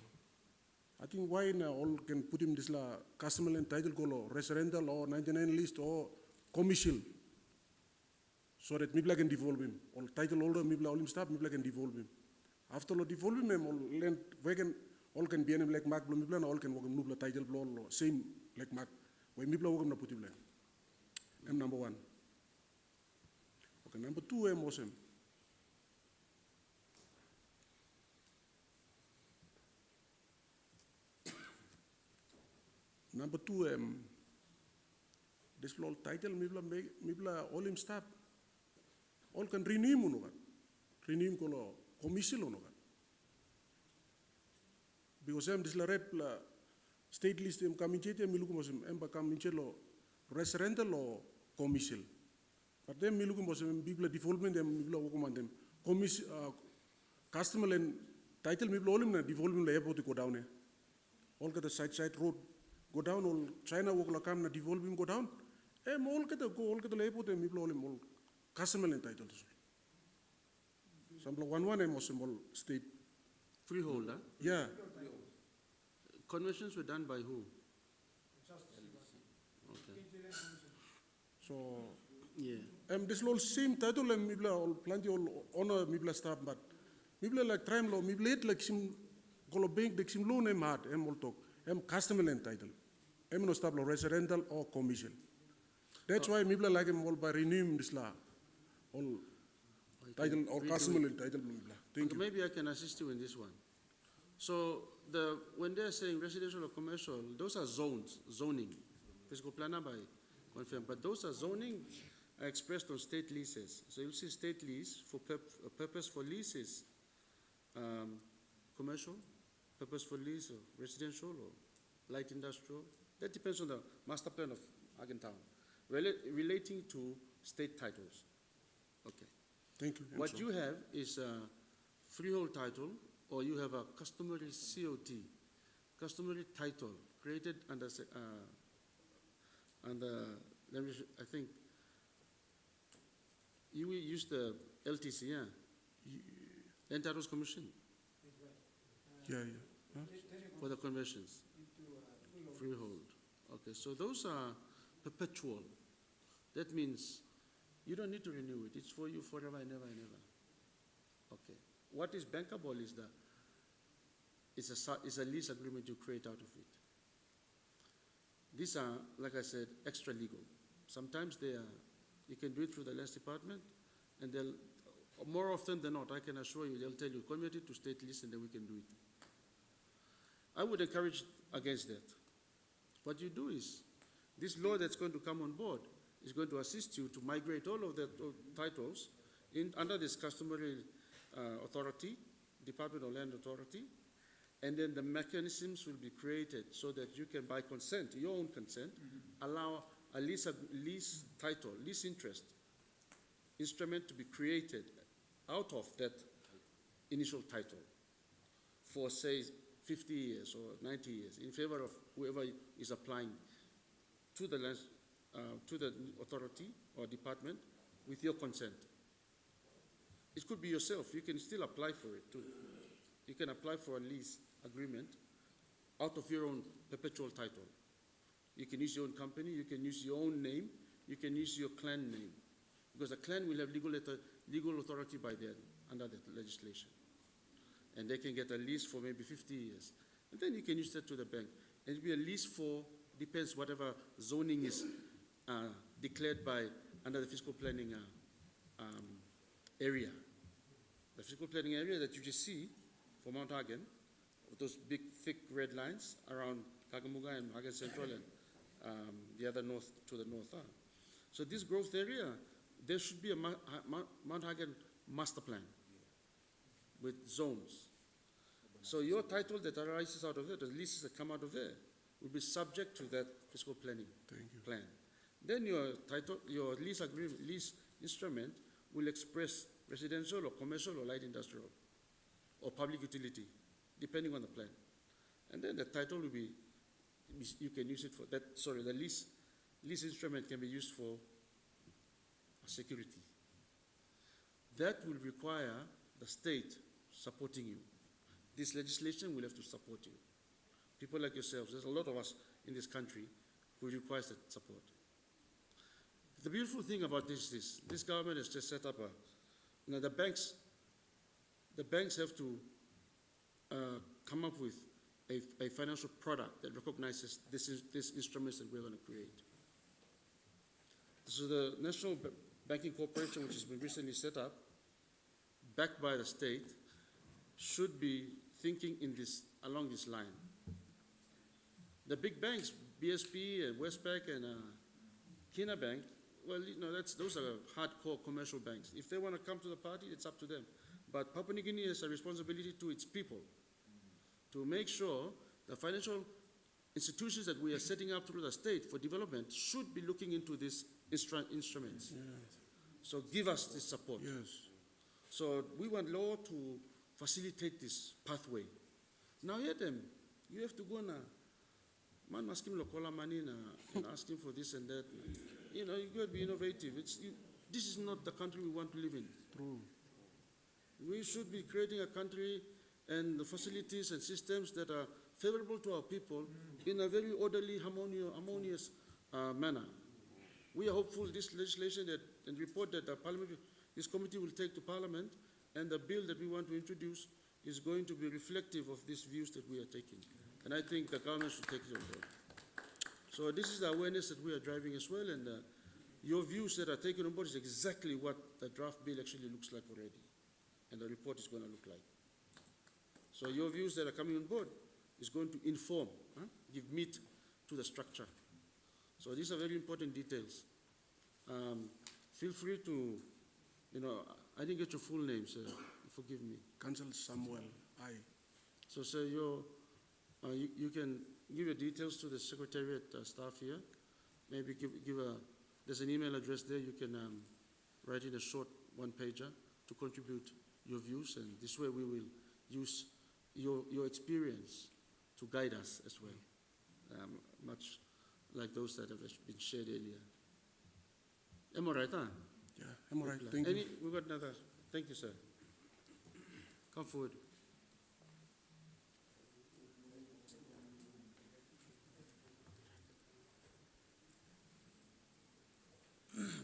I think why now all can put him this la customer lane title go lo residential or 99 list or commercial. So that mibla can devolve him. All title holder mibla all him stop mibla can devolve him. After lo devolve him all land wagon all can be like mark blo mibla all can work mibla title blo same like mark. Why mibla work na put him land. Number one. Okay, number two awesome. Number two this all title mibla all him stop. All can renew unogan. Renew kolo commission unogan. Because this la rep la state list coming chete miluku mosem ba coming chelo residential or commission. But then miluku mosem bibla development mibla wokuman them commission customer and title mi olim na development la airport go down. All kata side road go down. All China walk la kam na development go down. All kata go all kata la airport mi olim all customer and title. Sample one all state. Freeholder. Yeah. Conversions were done by who? Okay. So Yeah. this all same title and mibla all plenty all honor mibla staff but mibla like tram law mibla like sim golo bank de sim loan mad all talk customer and title no staff law residential or commercial. That's why mibla like all by renewing this law all title or customer and title mibla. Thank you. Maybe I can assist you in this one. So when they're saying residential or commercial, those are zoning. Fiscal planner by confirm, but those are zoning are expressed on state leases. So you'll see state lease for purpose for leases, commercial, purpose for lease or residential or light industrial. That depends on the master plan of Hagentown, relating to state titles. Okay. Thank you. What you have is a freehold title, or you have a customary COT, customary title, created under I think you will use the LTC, yeah? Land Titles Commission Yeah. for the conversions. Freehold. Okay, so those are perpetual. That means you don't need to renew it. It's for you forever and ever and ever. Okay. What is bankable is is a lease agreement you create out of it. These are, like I said, extra legal. Sometimes you can do it through the lands department, and they'll, more often than not, I can assure you, they'll tell you, convert it to state lease and then we can do it. I would encourage against that. What you do is, this law that's going to come on board is going to assist you to migrate all of the titles under this customary authority, Department of Land Authority, and then the mechanisms will be created so that you can, by consent, your own consent, allow a lease title, lease interest instrument to be created out of that initial title for, say, 50 years or 90 years in favor of whoever is applying to the authority or department with your consent. It could be yourself. You can still apply for it too. You can apply for a lease agreement out of your own perpetual title. You can use your own company, you can use your own name, you can use your clan name, because the clan will have legal authority by then under the legislation. And they can get a lease for maybe 50 years. And then you can use that to the bank. And it'll be a lease for, depends whatever zoning is declared by under the fiscal planning area. The fiscal planning area that you just see for Mount Hagen, with those big, thick red lines around Kagamuga and Hagen Central and the other north to the north. So this growth area, there should be a Mount Hagen master plan with zones. So your title that arises out of there, the leases that come out of there, will be subject to that fiscal planning plan. Then your title, your lease agreement, lease instrument will express residential or commercial or light industrial or public utility, depending on the plan. And then the title will be, you can use it for that, sorry, the lease instrument can be used for security. That will require the state supporting you. This legislation will have to support you. People like yourselves, there's a lot of us in this country who requires that support. The beautiful thing about this government has just set up the banks have to come up with a financial product that recognizes these instruments that we're going to create. So the National Banking Corporation, which has been recently set up, backed by the state, should be thinking along this line. The big banks, BSP and Westpac and Kina Bank, well, those are hardcore commercial banks. If they want to come to the party, it's up to them. But Papua New Guinea has a responsibility to its people to make sure the financial institutions that we are setting up through the state for development should be looking into these instruments. Yes. So give us this support. Yes. So we want law to facilitate this pathway. Now hear them. You have to go now. Man must give him lokola money and ask him for this and that. You know, you got to be innovative. This is not the country we want to live in. True. We should be creating a country and the facilities and systems that are favorable to our people in a very orderly, harmonious manner. We are hopeful this legislation and report that the this committee will take to Parliament and the bill that we want to introduce is going to be reflective of these views that we are taking. And I think the government should take it on board. So this is the awareness that we are driving as well, and your views that are taken on board is exactly what the draft bill actually looks like already, and the report is going to look like. So your views that are coming on board is going to inform, give meat to the structure. So these are very important details. Feel free to, I didn't get your full name, sir. Forgive me. Councillor Samuel, aye. So, sir, you can give your details to the Secretariat staff here. Maybe there's an email address there. You can write in a short one-pager to contribute your views, and this way we will use your experience to guide us as well, much like those that have been shared earlier. Am I right, huh? Yeah, I'm all right, thank you. We got another. Thank you, sir. Come forward.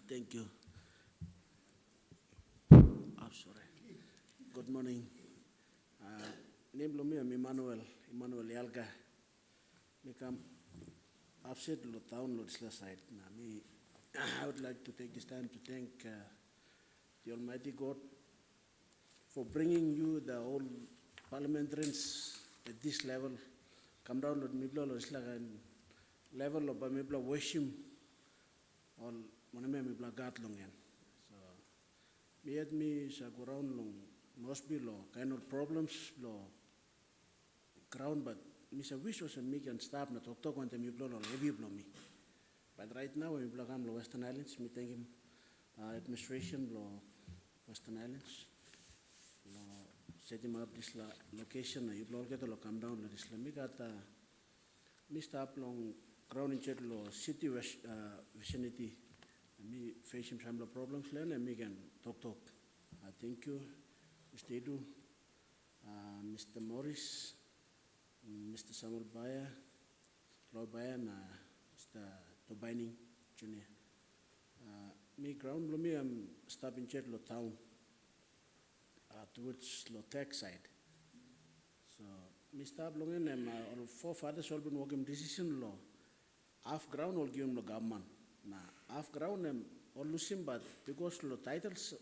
Thank you. I'm sorry. Good morning. Name Lomi, I'm Emmanuel Yalga. Me come upset lo town lo disla side. I would like to take this time to thank the Almighty God for bringing you, the all parliamentarians at this level. Come down to Mibla lo disla level of Mibla worship all moneme Mibla gat longen. So me sa go round long must be lo kind of problems lo ground, but me sa wish was me can stop na talk when me blow lo heavy blow me. But right now we blow lo Western Islands. Me thank him administration lo Western Islands. Lo set him up this location. You blow get lo come down lo this me got me stop long ground in chat lo city vicinity. Me face him some problems learn and me can talk. Thank you, Mr. Edu, Mr. Morris, Mr. Samuel Baya, Lord Baya, and Mr. Tobining Jr. Me ground lo me stop in chat lo town towards lo tech side. So me stop long in all forefathers all been working decision lo half ground all give him lo government. Na half ground all lose him, but because lo titles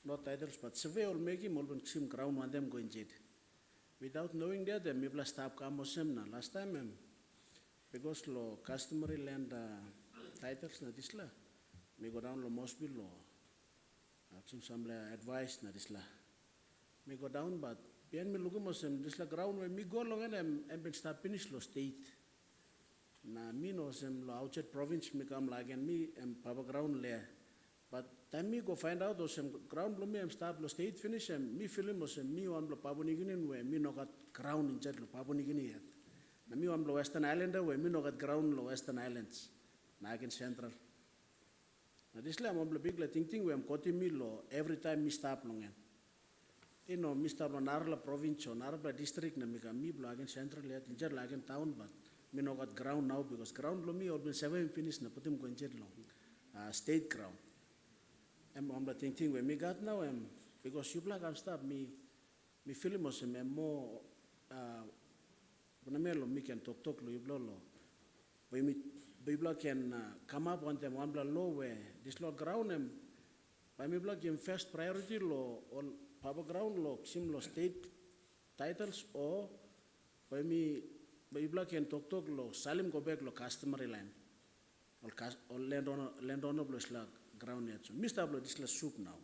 not titles but survey all make him all been sim ground one them going jet. Without knowing that, me plus stop kamosem na last time because lo customary land titles na disla me go down lo must be lo some advice na disla me go down, but pian me lugumosem disla ground where me go long and been stop finish lo state na me no sem lo outside province me come like and me papa ground le, but time me go find out those ground lo me stop lo state finish and me feeling was me on lo Papua New Guinea where me no got ground in chat lo Papua New Guinea yet. Na me on lo Western Islander where me no got ground lo Western Islands. Na again Central. Na this la mo big la think we am cutting me lo every time me stop longen. Me stop lo Narla province or Narla district na me me blo again Central yet in jet again town, but me no got ground now because ground lo me all been 7 finish na putim go jet long state ground. I'm the thinking when me got now because you black I'm stop me feeling was more when me can talk lo you blow lo when me block can come up on them one blow low where this law ground by me block in first priority lo or papa ground lo sim lo state titles or by me block can talk lo salim go back lo customary land or landowner plus lag ground yet. So Mr. Ablo, this is soup now.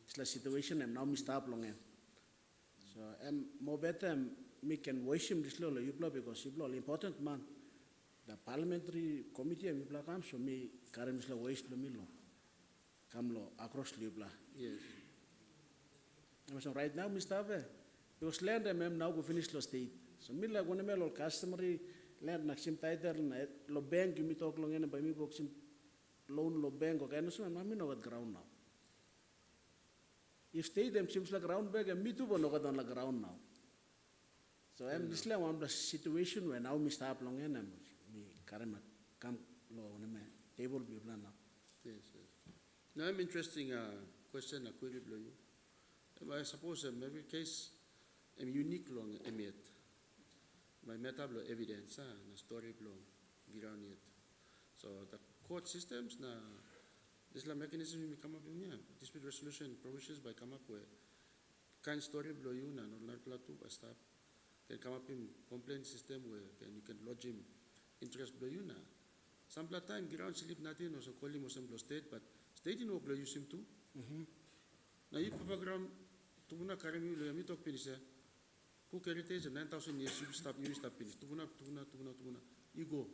This is situation and now Mr. Ablo. So more better me can worship this law you blow because you blow important man. The parliamentary committee and blow come so me currently waste lo me lo come lo across lo blow. Yes. So right now, Mr. Ave, because land now go finish lo state. So mila go neme lo customary land naksim title na lo bank mi talk lo ngene by mi go sim loan lo bank o kaya so mami no gat ground now. If state them seems like ground bag and me too no gat on the ground now. So I'm this like one the situation where now Mr. Ave long ngene mi karema kam lo neme table bi plan now. Yes, yes. Now, I'm interesting question, a query below you. I suppose every case, unique long emit. My meta below evidence, na story below viral yet. So the court systems, na this la mechanism we come up with, dispute resolution provisions by come up with kind story below you, na not plateau by stop. Can come up in complaint system where you can lodge him interest below you na. Some time ground sleep nothing or so call him or some state, but state in Oakland use him too. Now you papa ground tuna karimi lo yami talk pinis who heritage 9,000 years you stop pinis tuna you go.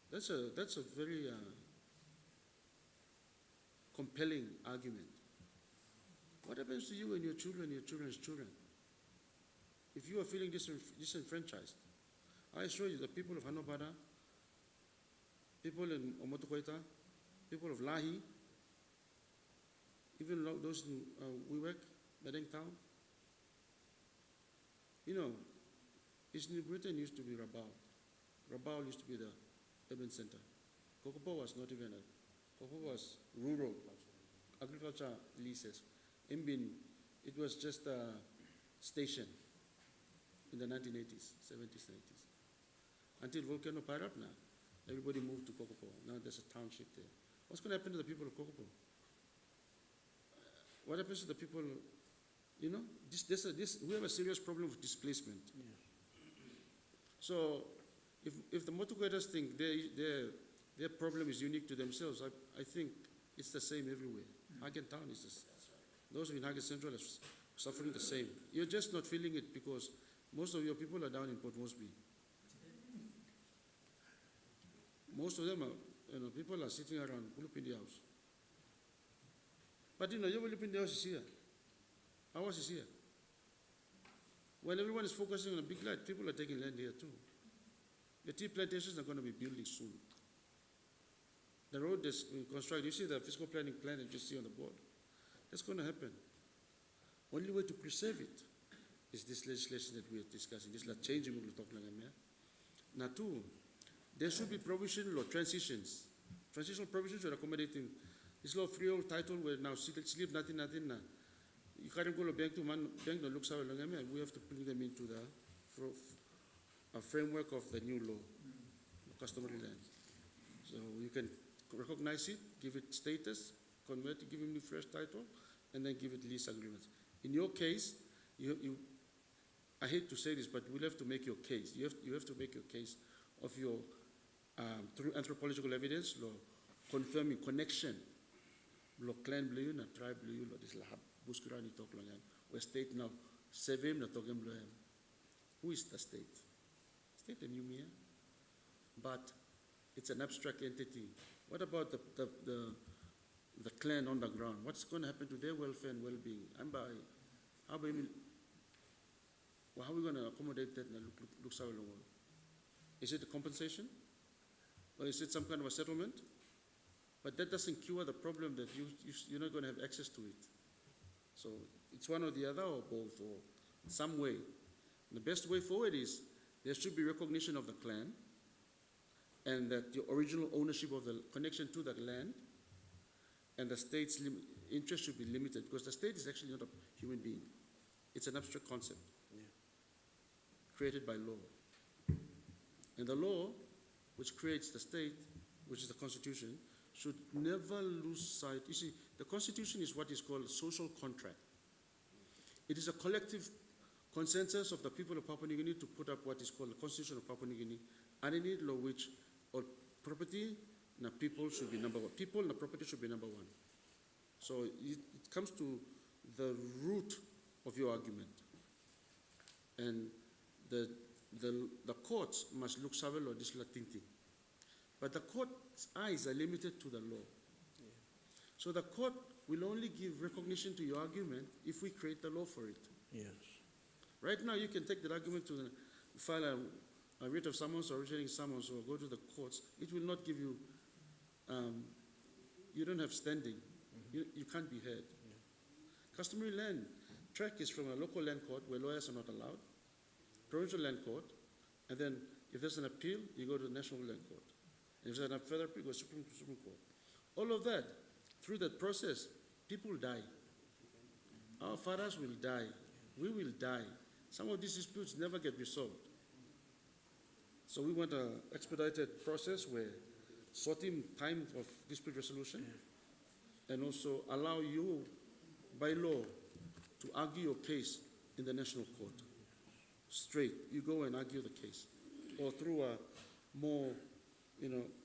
That's a very compelling argument. What happens to you and your children's children? If you are feeling disenfranchised, I assure you the people of Hanobada, people in Omotokoita, people of Lahi, even those in Wiwek, Medeng Town, Eastern Britain used to be Rabaul. Rabaul used to be the urban center. Kokopo was not even Kokopo was rural, agriculture leases. Mbin, it was just a station in the 1980s, 70s, 90s. Until volcano fired up now, everybody moved to Kokopo. Now there's a township there. What's going to happen to the people of Kokopo? What happens to the people? We have a serious problem with displacement. Yeah. So, if the motogators think their problem is unique to themselves, I think it's the same everywhere. Hagen Town is this. Those in Hagen Central are suffering the same. You're just not feeling it because most of your people are down in Port Moresby. Most of them are, people are sitting around Ulupindi House. But your Ulupindi House is here. Ours is here. When everyone is focusing on a big light, people are taking land here too. The tea plantations are going to be building soon. The road is constructed. You see the fiscal planning plan that you see on the board. That's going to happen. Only way to preserve it is this legislation that we are discussing. This is changing what we're talking about. Now, two, there should be provisional or transitions. Transitional provisions are accommodating this law freehold title where now sleep nothing. You can't go to bank no looks how long we have to bring them into the framework of the new law, customary land. So you can recognize it, give it status, convert it, give him new fresh title, and then give it lease agreements. In your case, I hate to say this, but we'll have to make your case. You have to make your case of your through anthropological evidence, law confirming connection, law clan blue, na tribe blue, law this lahab buskurani talk lang yan. We state now sevem na togem blue. Who is the state? State and you but it's an abstract entity. What about the clan on the ground? What's going to happen to their welfare and well-being? How are we going to accommodate that? Is it a compensation? Or is it some kind of a settlement? But that doesn't cure the problem that you're not going to have access to it. So it's one or the other or both or some way. And the best way forward is there should be recognition of the clan and that the original ownership of the connection to that land and the state's interest should be limited because the state is actually not a human being. It's an abstract concept created by law. And the law, which creates the state, which is the Constitution, should never lose sight. You see, the Constitution is what is called a social contract. It is a collective consensus of the people of Papua New Guinea to put up what is called the Constitution of Papua New Guinea, underneath law which all property and people should be number one. People and property should be number one. So it comes to the root of your argument. And the courts must look savile or this thinking. But the court's eyes are limited to the law. So the court will only give recognition to your argument if we create the law for it. Yes. Right now, you can take that argument to file a writ of summons or originating summons or go to the courts. It will not give you, you don't have standing. You can't be heard. Customary land track is from a local land court where lawyers are not allowed, provincial land court, and then if there's an appeal, you go to the national land court. And if there's a further appeal, you go to Supreme Court. All of that, through that process, people die. Our fathers will die. We will die. Some of these disputes never get resolved. So we want an expedited process where sorting time of dispute resolution and also allow you, by law, to argue your case in the national court. Straight, you go and argue the case. Or through a more,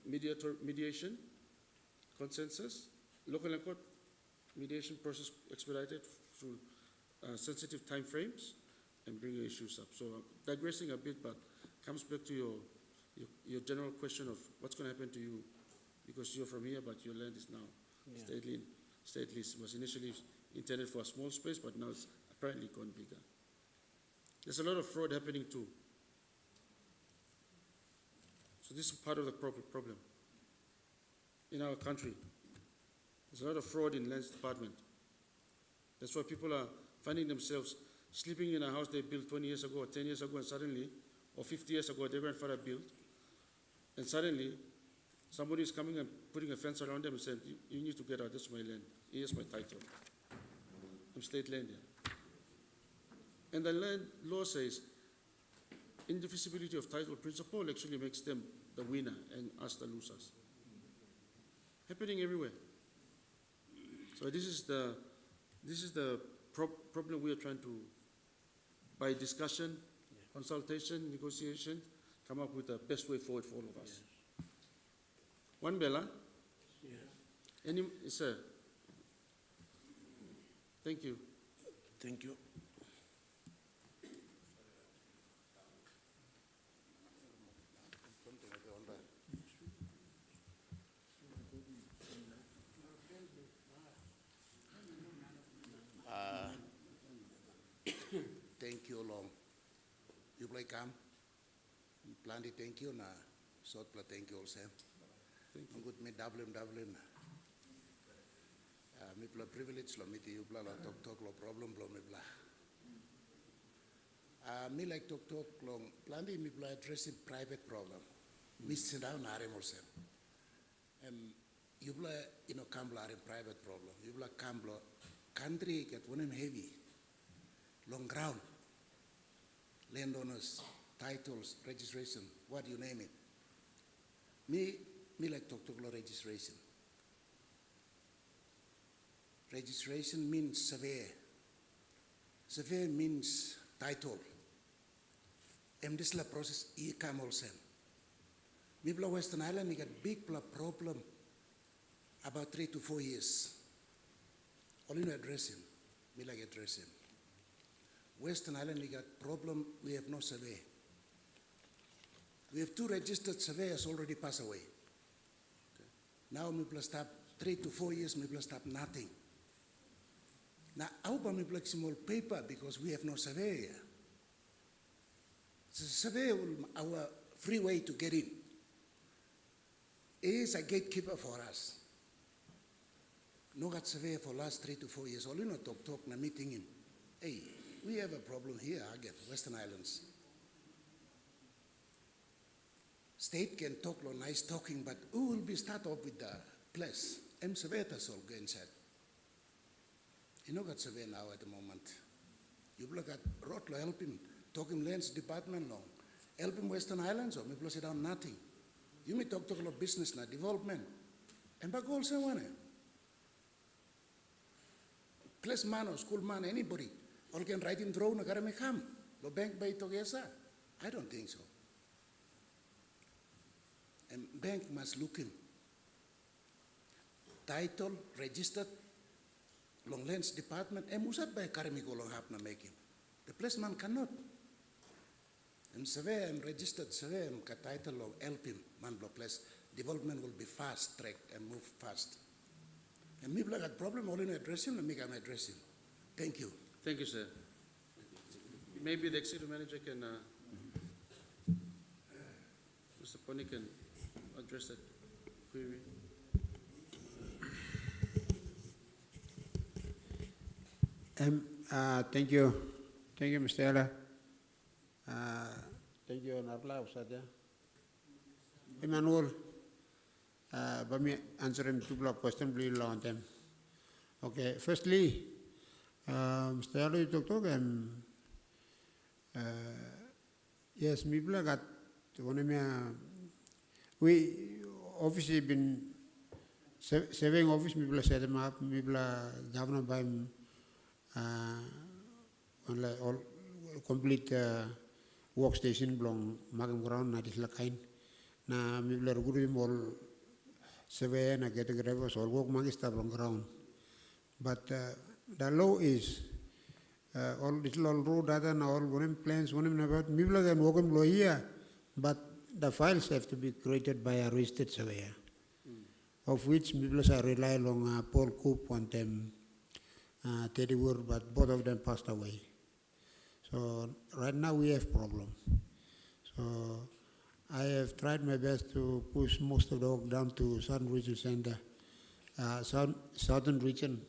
mediation, consensus, local and court mediation process expedited through sensitive time frames and bring your issues up. So digressing a bit, but comes back to your general question of what's going to happen to you, because you're from here, but your land is now state lease. Was initially intended for a small space, but now it's apparently gone bigger. There's a lot of fraud happening too. So this is part of the problem in our country. There's a lot of fraud in lands department. That's why people are finding themselves sleeping in a house they built 20 years ago or 10 years ago, and suddenly, or 50 years ago, their grandfather built, and suddenly somebody is coming and putting a fence around them and saying, you need to get out, this is my land, here's my title. I'm state land here. And the land law says indivisibility of title principle actually makes them the winner and us the losers. Happening everywhere. So this is the problem we are trying to, by discussion, consultation, negotiation, come up with the best way forward for all of us. One Bella. Any, sir. Thank you. Thank you. Thank you, Long. You play come? Plenty thank you, na. Short play thank you also. I'm good me Dublin. Me play privilege lo me you play lo talk lo problem lo me play. Me like talk long plenty me play addressing private problem. Me sit down na rem also. You play come lo private problem. You play come lo country get one heavy. Long ground, landowners, titles, registration, what you name it. Me like talk registration. Registration means survey. Survey means title. And this la process come also. Me bla Western Island we got big problem about 3 to 4 years. All in addressing. Me like addressing. Western Island, we got problem, we have no survey. We have 2 registered surveyors already passed away. Okay. Now, we plus stop 3 to 4 years, we plus stop nothing. Now, how about we plus small paper because we have no surveyor? The surveyor will our free way to get in. He is a gatekeeper for us. No got surveyor for last 3 to 4 years. All you know, talk, na meeting him. Hey, we have a problem here, again, Western Islands. State can talk nice talking, but who will be start off with the place? Surveyor all go inside. You know got surveyor now at the moment. You look at Rotlo, help him, talk him lands department long. Help him Western Islands or me plus it down nothing. You may talk about business now, development. And back also one. Place man or school man, anybody. All can write him throw na me come. Lo bank by together. I don't think so. And bank must look him. Title, registered, long lands department, and musat by karamigo long hap na make him. The placeman cannot. And survey and registered survey and ka title long help him, man block place. Development will be fast tracked and move fast. And people got problem, only address him, and me can address him. Thank you. Thank you, sir. Maybe the executive manager can, Mr. Pony can address that query. Thank you. Thank you, Mr. Ella. Thank you, Honorable Usatya. Emmanuel, let me answer him two block question, please, on them. Okay, firstly, Mr. Ella, you talk, yes, people got one of my, we obviously been saving office, people set them up, people governor by all complete workstation belong magam ground na disla kain na mibla guru mol survey na get grevos all work magista belong ground, but the law is all little all road other na all one plans one about mibla can work law here, but the files have to be created by a registered surveyor, of which mibla are rely on Paul Coop and them Teddy Wood, but both of them passed away. So right now we have problem. So I have tried my best to push most of the work down to Southern Region Center, Southern Region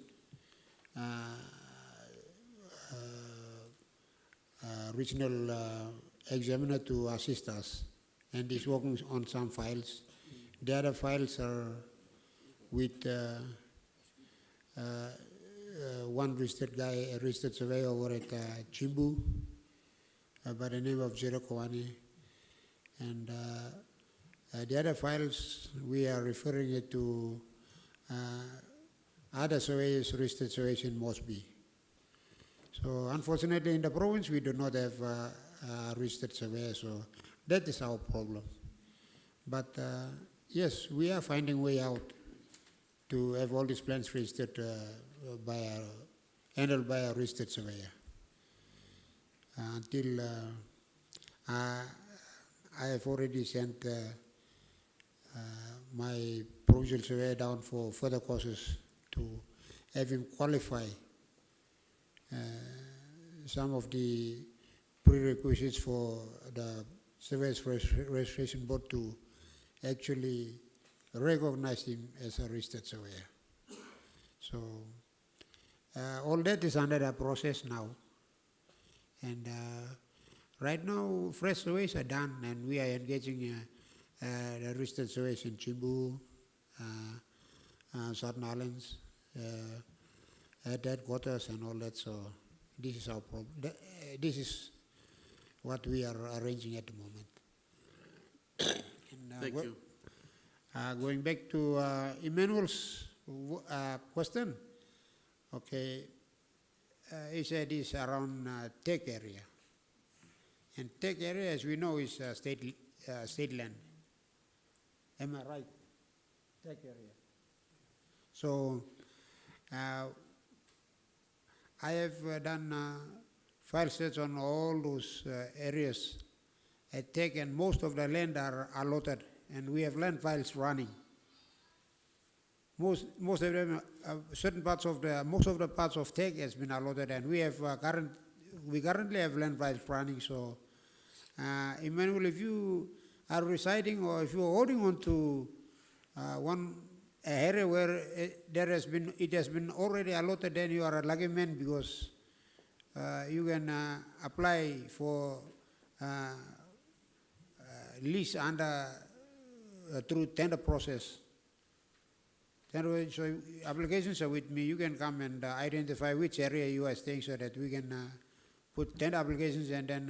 Regional Examiner to assist us, and is working on some files. The other files are with one registered guy, a registered surveyor over at Chimbu by the name of Jero Kawani. And the other files, we are referring it to other surveyors, registered surveyors in Mosby. So unfortunately in the province we do not have a registered surveyor, so that is our problem. But yes, we are finding way out to have all these plans registered handled by a registered surveyor. Until I have already sent my provincial surveyor down for further courses to have him qualify some of the prerequisites for the Surveyors Registration Board to actually recognize him as a registered surveyor. So all that is under the process now. And right now, fresh surveys are done, and we are engaging the registered surveys in Chimbu, Southern Islands, at headquarters and all that. So this is our problem. This is what we are arranging at the moment. And, Thank you. Going back to Emmanuel's question, okay, he said it's around Tech area. And Tech area, as we know, is state land. Am I right? Tech area. So I have done file sets on all those areas at Tech, and most of the land are allotted, and we have land files running. Most of them, most of the parts of Tech has been allotted, and we have we currently have land files running. So, Emmanuel, if you are residing or if you are holding on to one area where it has been already allotted, then you are a lucky man, because you can apply for lease under through tender process. So applications are with me. You can come and identify which area you are staying, so that we can put 10 applications, and then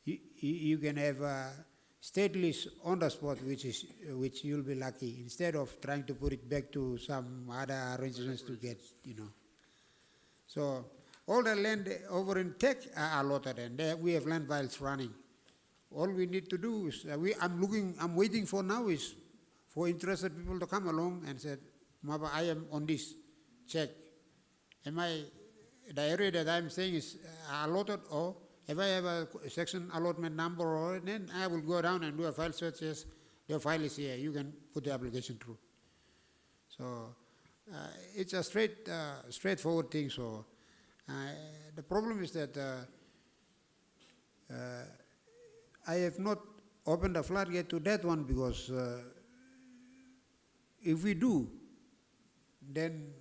you can have a state lease on the spot, which you'll be lucky, instead of trying to put it back to some other arrangements to get, So all the land over in Tech are allotted, and there we have land files running. All we need to do is I'm waiting for now is for interested people to come along and say, Maba, I am on this, check. The area that I'm saying is allotted, or if I have a section allotment number, or then I will go down and do a file search. Yes, your file is here, you can put the application through. So it's a straightforward thing. So the problem is that I have not opened the floodgate to that one, because if we do, then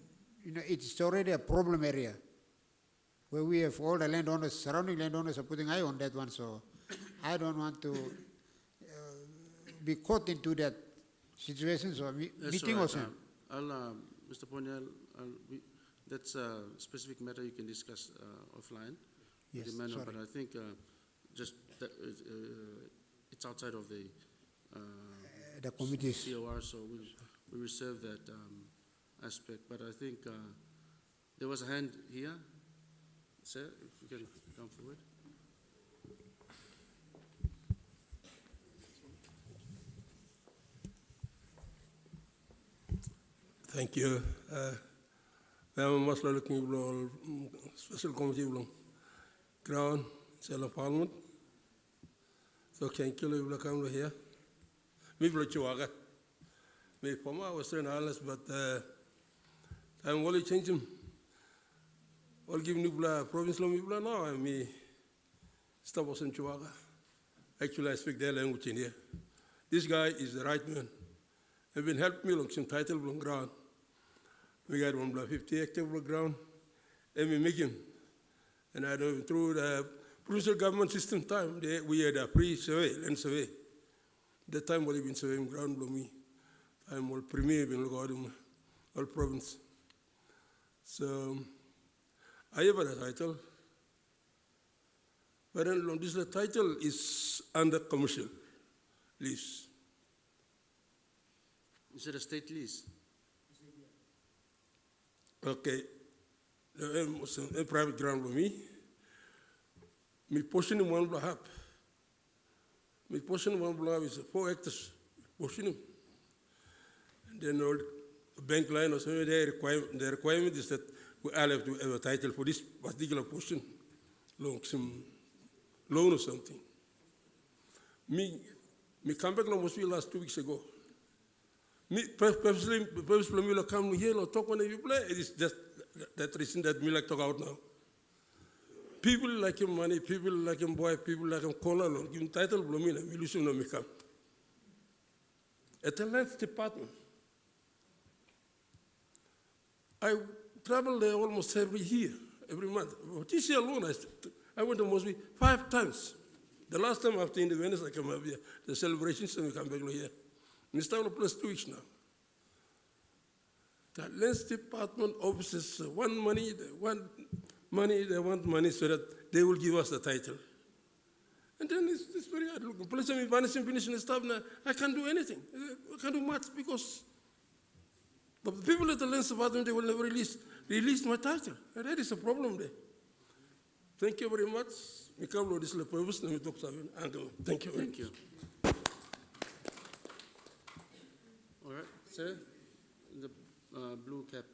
it's already a problem area where we have all the landowners, surrounding landowners are putting eye on that one. So I don't want to be caught into that situation. So meeting all also. I'll, Mr. Ponyal, that's a specific matter you can discuss offline with Yes, the manual, sorry. but I think just that it's outside of the committees. COR, so we reserve that aspect. But I think there was a hand here. Sir, if you can come forward. Thank you. I'm Masla looking for special committee belong ground cell parliament. So thank you for coming here. Me for Chihuahua. Me from our Western Islands, but I'm only changing. I'll give you province lo me now. I me stop us in Chihuahua. Actually, I speak their language in here. This guy is the right man. He's been helping me along some title belong ground. We got 150 hectares of ground, and we make him. And I know through the provincial government system time, we had a pre-survey, land survey. That time we been surveying ground below me. I'm all premier in all province. So I have a title, but then this title is under commercial lease. Is it a state lease? Okay, a private ground for me. Me portion in one block. Me portion in one block is 4 hectares. Portion. And then all bank line or something. The requirement is that we all have to have a title for this particular portion, long some loan or something. Me come back almost last 2 weeks ago. Me purposely me come here or talk when you play. It is just that reason that me like talk out now. People like him money, people like him boy, people like him color, give him title, me listen to me come. At the land department, I travel there almost every year, every month. This year alone, I went almost 5 times. The last time after independence, I come up here, the celebrations, and we come back here. And it's now plus 2 weeks now. The Lands Department officers want money, they want money so that they will give us the title. And then it's very hard. Look, plus I'm vanishing, finishing the stuff now. I can't do anything. I can't do much because the people at the Lands Department, they will never release my title. And that is a problem there. Thank you very much. Thank you. Thank you. All right, sir, the blue cap.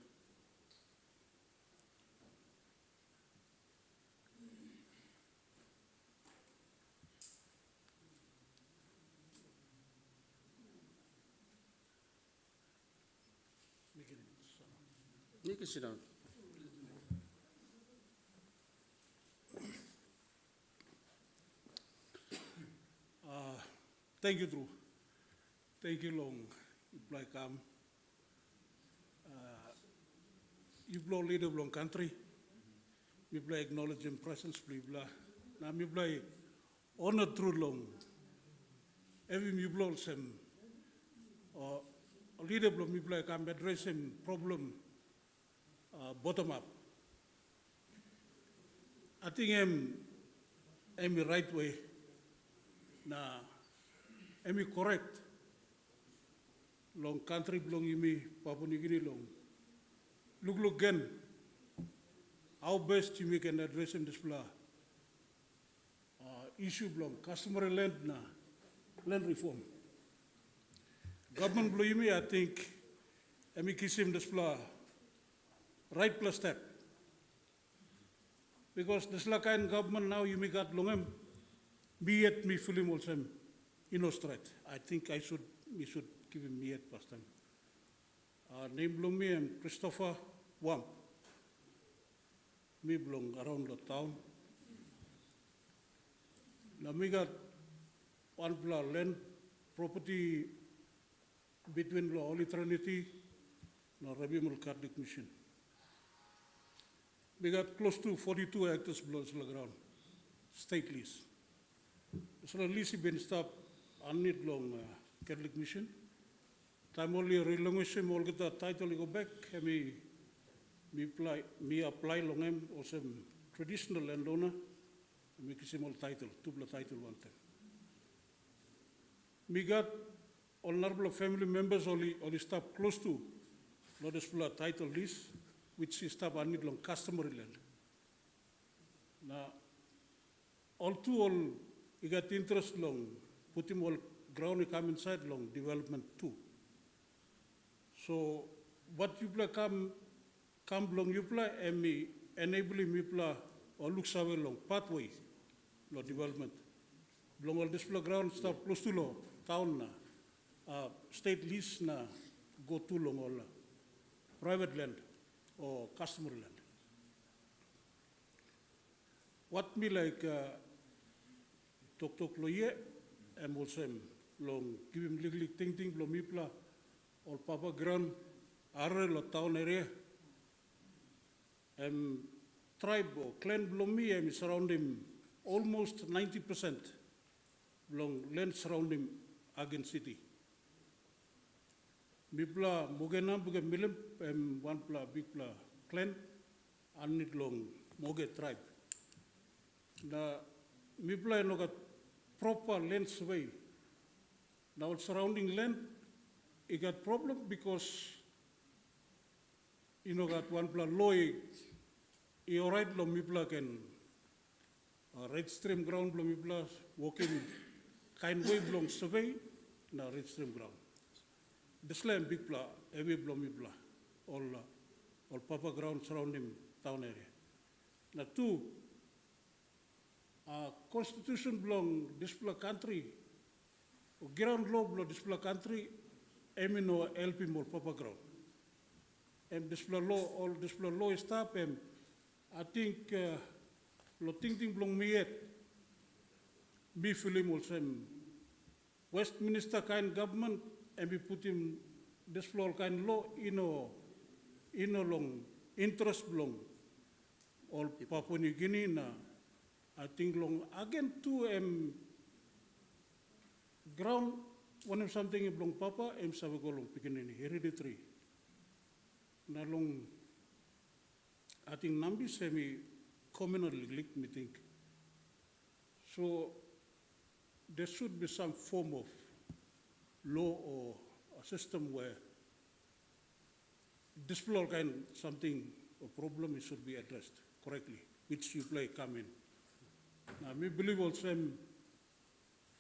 You can sit down. Thank you, Drew. Thank you, Long. You blow leader of long country. You play acknowledge and presence, blah. Now you play honor through long. Every you blow some leader of me play come address him problem bottom up. I think I'm the right way. Now I'm correct. Long country belong you me, Papua New Guinea long. Look again. How best you can address in this issue belong customary land reform. Government belong you me, I think I'm kissing this right plus step. Because this kind government now you may got long be at me fully molsem in Australia. I think we should give him me at first time. Name belong me, I'm Christopher Wam. Me belong around the town. Now me got one land property between the Holy Trinity and Rabbi Mulkardik Mission. We got close to 42 hectares below the ground, state lease. So the lease has been stopped on it long Catholic Mission. Time only relinquishing all get the title go back, and me apply long him or some traditional landowner, and make him all title, tubla title one time. Me got honorable family members only stop close to not a title lease, which is stop on it long customary land. Now, all you got interest long, put him all ground come inside long development too. So what you play come long you play and me enabling me play or looks away long pathway lo development. Long all this ground stop close to law town na state lease na go too long all private land or customary land. What me like talk lo ye and also long give him legally thinking lo me play or papa ground are lo town area tribe or clan belong me and surrounding almost 90% belong land surrounding Agen City. Mipla Mogena buga milim one pla big pla clan anit long Moge tribe. Na mipla no got proper land survey. Now surrounding land it got problem because you know got one pla low I alright lo mipla can red stream ground lo mipla walking kind way belong survey na red stream ground. This land big pla heavy blow mipla all papa ground surrounding town area. Now two constitution belong this pla country ground law belong this pla country emino LP more papa ground. And this law, all this law is stop and I think lo ting belong me yet. Me feeling also Westminster kind government and we put him this floor kind law in a long interest belong all Papua New Guinea na I think long again too ground one of something belong Papa sabi ko long pikinini hereditary. Na long I think nambi semi communal league me think. So there should be some form of law or a system where this kind something a problem it should be addressed correctly, which you play come in. Now me believe also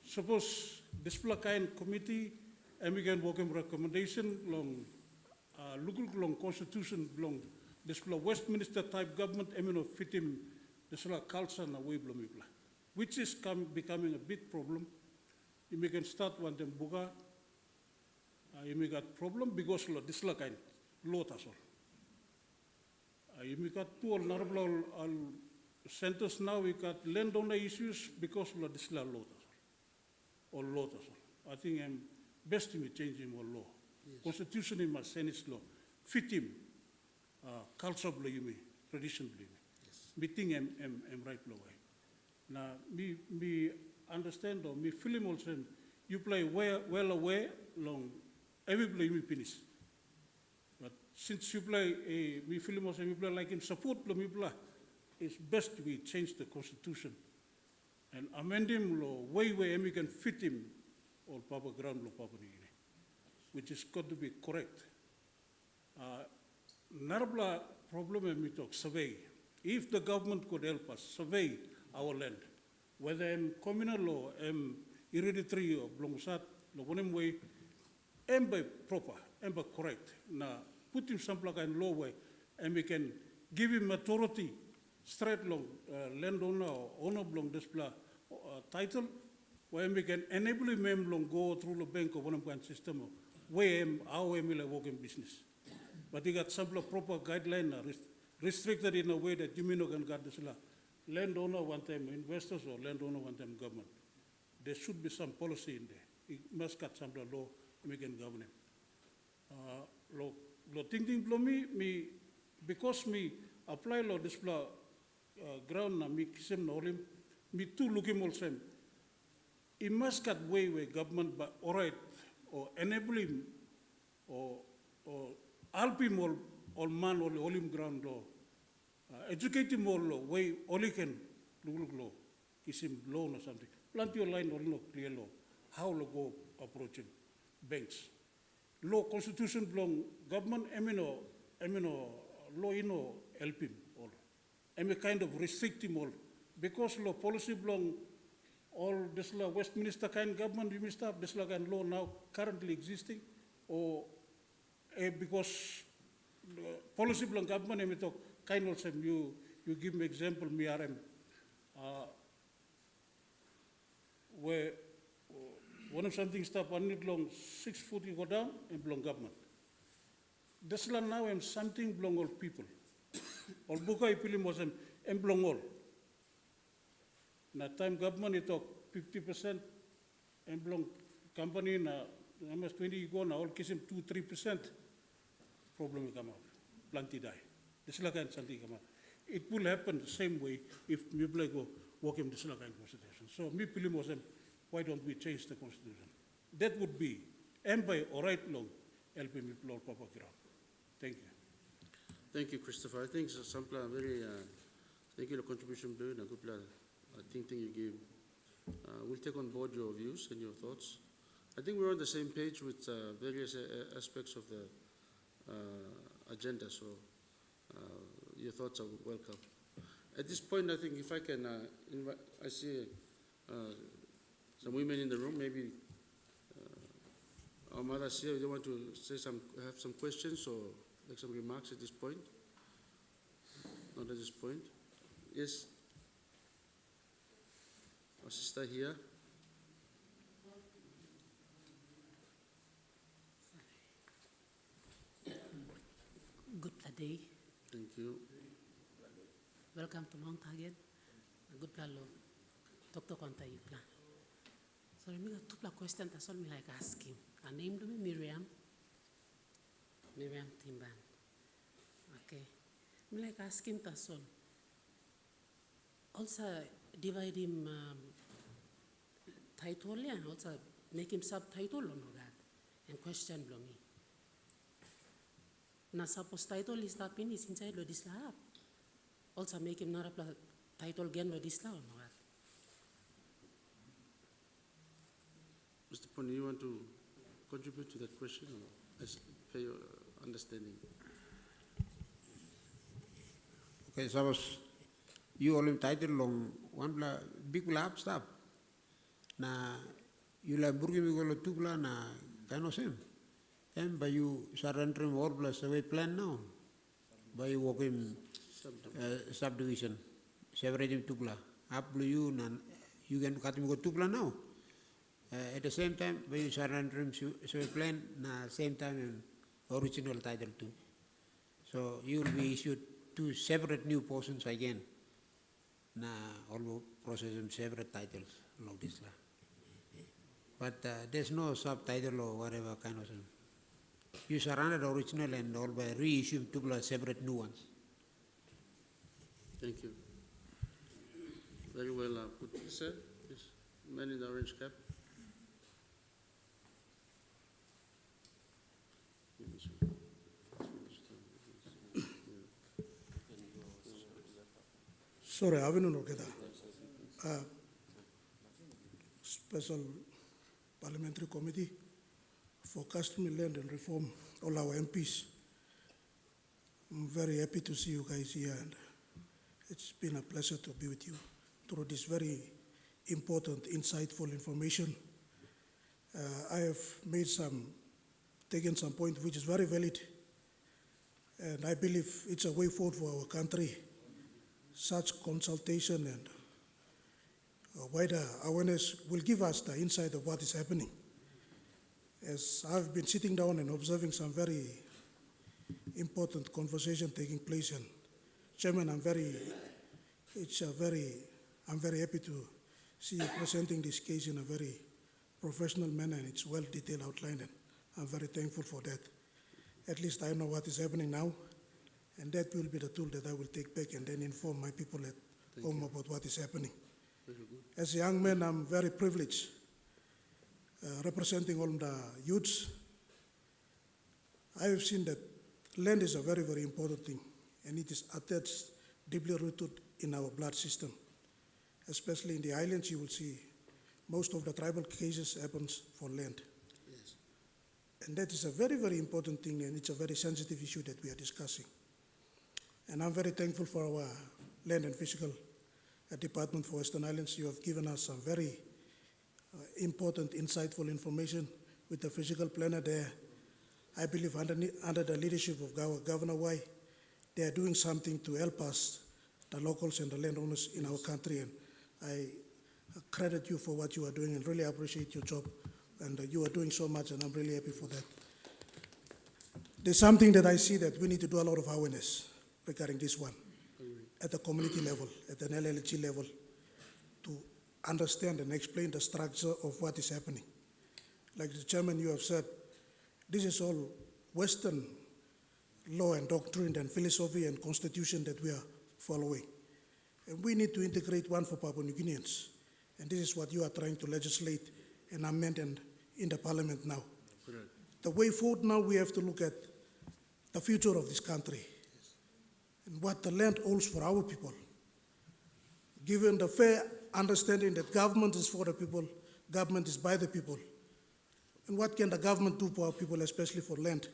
suppose this kind committee and we can work in recommendation long look long constitution long this Westminster type government fit him this culture na way which is becoming a big problem. You may can start one them buga you may got problem because this kind law as well. You may got two honorable centers now we got landowner issues because of this law or law as well. I think best to change him or law. Yes. Constitution in my Senate law fit him culture believe tradition believe me think right law way. Now me understand or me feel him also you play well aware long every play me finish. But since you play me feel him also me play like him support me play it's best we change the constitution and amend him law way we can fit him or Papa ground law Papa which is got to be correct. Narabla problem and we talk survey. If the government could help us survey our land, whether communal or hereditary or blongsat, logonem way, by proper, by correct. Now put him some kind law way, and we can give him authority straight long landowner or owner belong this title, where we can enable him long go through the bank of one kind system where how we work in business. but you got some proper guideline restricted in a way that you may not can get this landowner one time investors or landowner one time government. There should be some policy in there. It must got some law we can govern it. Lo thinking below me because me apply law this ground na me kisem na olim me too looking also. It must got way where government but alright or enable him or help him all man or olim ground law. Educate him all law way all he can look law. Kisim loan or something. Plenty of line or no clear law. How to go approaching banks. Law constitution belong government emino law help him all. Emi kind of restrict him all. Because law policy belong all this law Westminster kind government we must have this law kind law now currently existing or because policy belong government emi talk kind of same you give me example me RM where one of something stop one need long 6 foot you go down and belong government. This land now and something belong all people. All buka ipilim was and belong all. Na time government it talk 50% and belong company na almost 20 you go now all kiss him 2-3% problem will come out. Plenty die. This is like something come out. It will happen the same way if people go work in this like constitution. So me pilim was why don't we change the constitution? That would be, and by all right long, helping people all proper ground. Thank you. Thank you, Christopher. I think some plan very, thank you for the contribution, Blue, and a good plan. I think you give. We'll take on board your views and your thoughts. I think we're on the same page with various aspects of the agenda, so your thoughts are welcome. At this point, I think if I can invite, I see some women in the room, maybe our mothers here, they want to say have some questions or make some remarks at this point? Not at this point. Yes? Our sister here. Good day. Thank you. Welcome to Mount Hagen. Good plan, Dr. Konta plan. So I have two questions that's all me like asking. Her name to me Miriam Timban. Okay. Me like asking that's all. Also divide him title and also make him subtitle on that and question below me. Na suppose title is that pin is inside lo this lab. Also make him not a title again lo this lab. Mr. Pony, you want to contribute to that question or pay your understanding? Okay, suppose you all title long one big lab stuff. Na you la burgi mi golo tubla na kind of same. And by you surrender all plus away plan now. By you walking subdivision, separating tubla. Up you nan you can cut me go tubla now. At the same time, by you surrender away plan na same time in original title too. So you will be issued 2 separate new portions again. Na all process separate titles like this. But there's no subtitle or whatever kind of thing. You surrounded the original and all by reissue two separate new ones. Thank you. Very well put. Sir, yes, man in the orange cap. Sorry, I haven't looked at that. Special Parliamentary Committee for Customary Land and Reform, all our MPs. I'm very happy to see you guys here, and it's been a pleasure to be with you through this very important, insightful information. I have taken some point which is very valid, and I believe it's a way forward for our country. Such consultation and wider awareness will give us the insight of what is happening. As I've been sitting down and observing some very important conversation taking place. And Chairman, I'm very happy to see you presenting this case in a very professional manner, and it's well detailed outlined, and I'm very thankful for that. At least I know what is happening now, and that will be the tool that I will take back and then inform my people at home about what is happening. Very good. As a young man, I'm very privileged representing all the youths. I have seen that land is a very, very important thing, and it is attached, deeply rooted in our blood system. Especially in the islands, you will see most of the tribal cases happens for land. Yes. And that is a very, very important thing, and it's a very sensitive issue that we are discussing. And I'm very thankful for our Land and Physical Department for Western Islands. You have given us some very important, insightful information with the physical planner there. I believe under the leadership of Governor Y, they are doing something to help us, the locals and the landowners in our country. And I credit you for what you are doing and really appreciate your job. And you are doing so much, and I'm really happy for that. There's something that I see that we need to do a lot of awareness regarding this one at the community level, at an LLG level, to understand and explain the structure of what is happening. Like the chairman, you have said, this is all Western law and doctrine and philosophy and constitution that we are following. And we need to integrate one for Papua New Guineans. And this is what you are trying to legislate and amend in the parliament now. Correct. The way forward now, we have to look at the future of this country and what the land holds for our people. Given the fair understanding that government is for the people, government is by the people. And what can the government do for our people, especially for land?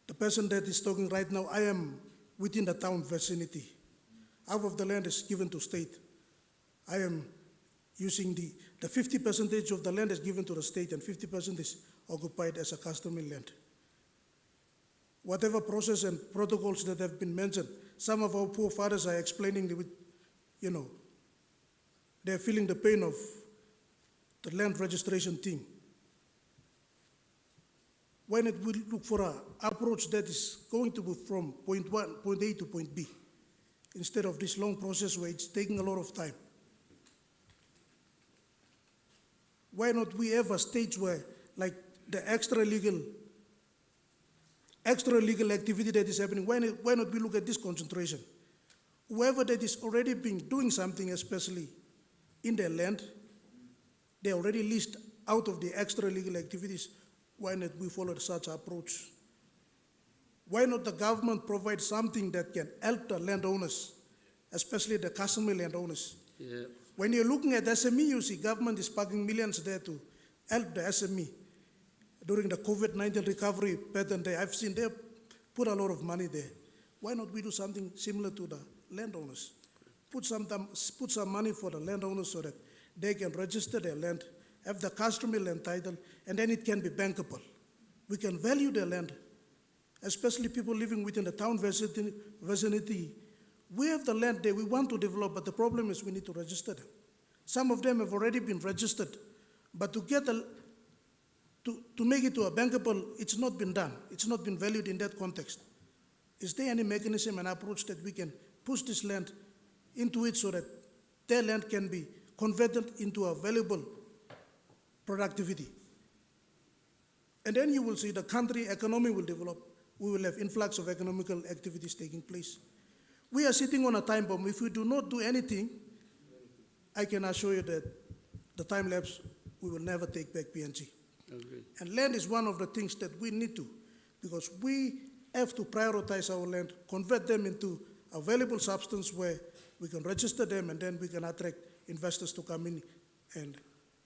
The person that is talking right now, I am within the town vicinity. Half of the land is given to state. I am using the 50% of the land is given to the state and 50% is occupied as a customary land. Whatever process and protocols that have been mentioned, some of our poor fathers are explaining with, they're feeling the pain of the land registration thing. Why not we look for an approach that is going to be from point A to point B, instead of this long process where it's taking a lot of time? Why not we have a stage where, like the extra legal activity that is happening, why not we look at this concentration? Whoever that is already been doing something, especially in their land, they already list out of the extra legal activities. Why not we follow such approach? Why not the government provide something that can help the landowners, especially the customary landowners? Yeah. When you're looking at SME, you see government is parking millions there to help the SME. During the COVID-19 recovery pattern day, I've seen they put a lot of money there. Why not we do something similar to the landowners? Put some money for the landowners so that they can register their land, have the customary land title, and then it can be bankable. We can value their land, especially people living within the town vicinity. We have the land there, we want to develop, but the problem is we need to register them. Some of them have already been registered, but to get to make it to a bankable, it's not been done. It's not been valued in that context. Is there any mechanism and approach that we can push this land into it so that their land can be converted into a valuable productivity? And then you will see the country economy will develop. We will have influx of economical activities taking place. We are sitting on a time bomb. If we do not do anything, I can assure you that the time lapse, we will never take back PNG. Agree. And land is one of the things that we need to, because we have to prioritize our land, convert them into a valuable substance where we can register them, and then we can attract investors to come in and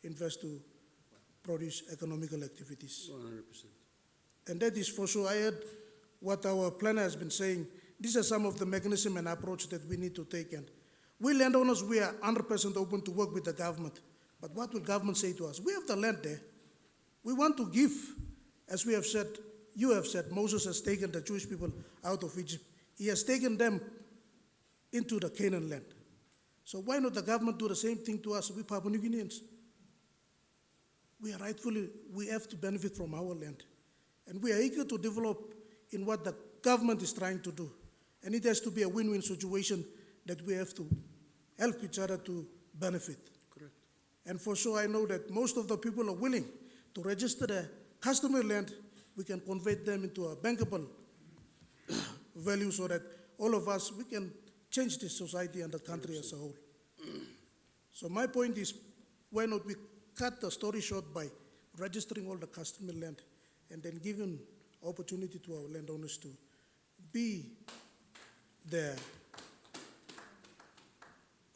invest to produce economical activities. 100%. And that is for sure. I heard what our planner has been saying. These are some of the mechanism and approach that we need to take. And we landowners, we are 100% open to work with the government. But what will government say to us? We have the land there. We want to give, as we have said, you have said, Moses has taken the Jewish people out of Egypt. He has taken them into the Canaan land. So why not the government do the same thing to us, we Papua New Guineans? We have to benefit from our land. And we are eager to develop in what the government is trying to do. And it has to be a win-win situation that we have to help each other to benefit. Correct. And for sure, I know that most of the people are willing to register their customary land. We can convert them into a bankable value so that all of us, we can change this society and the country as a whole. So my point is, why not we cut the story short by registering all the customary land and then giving opportunity to our landowners to be their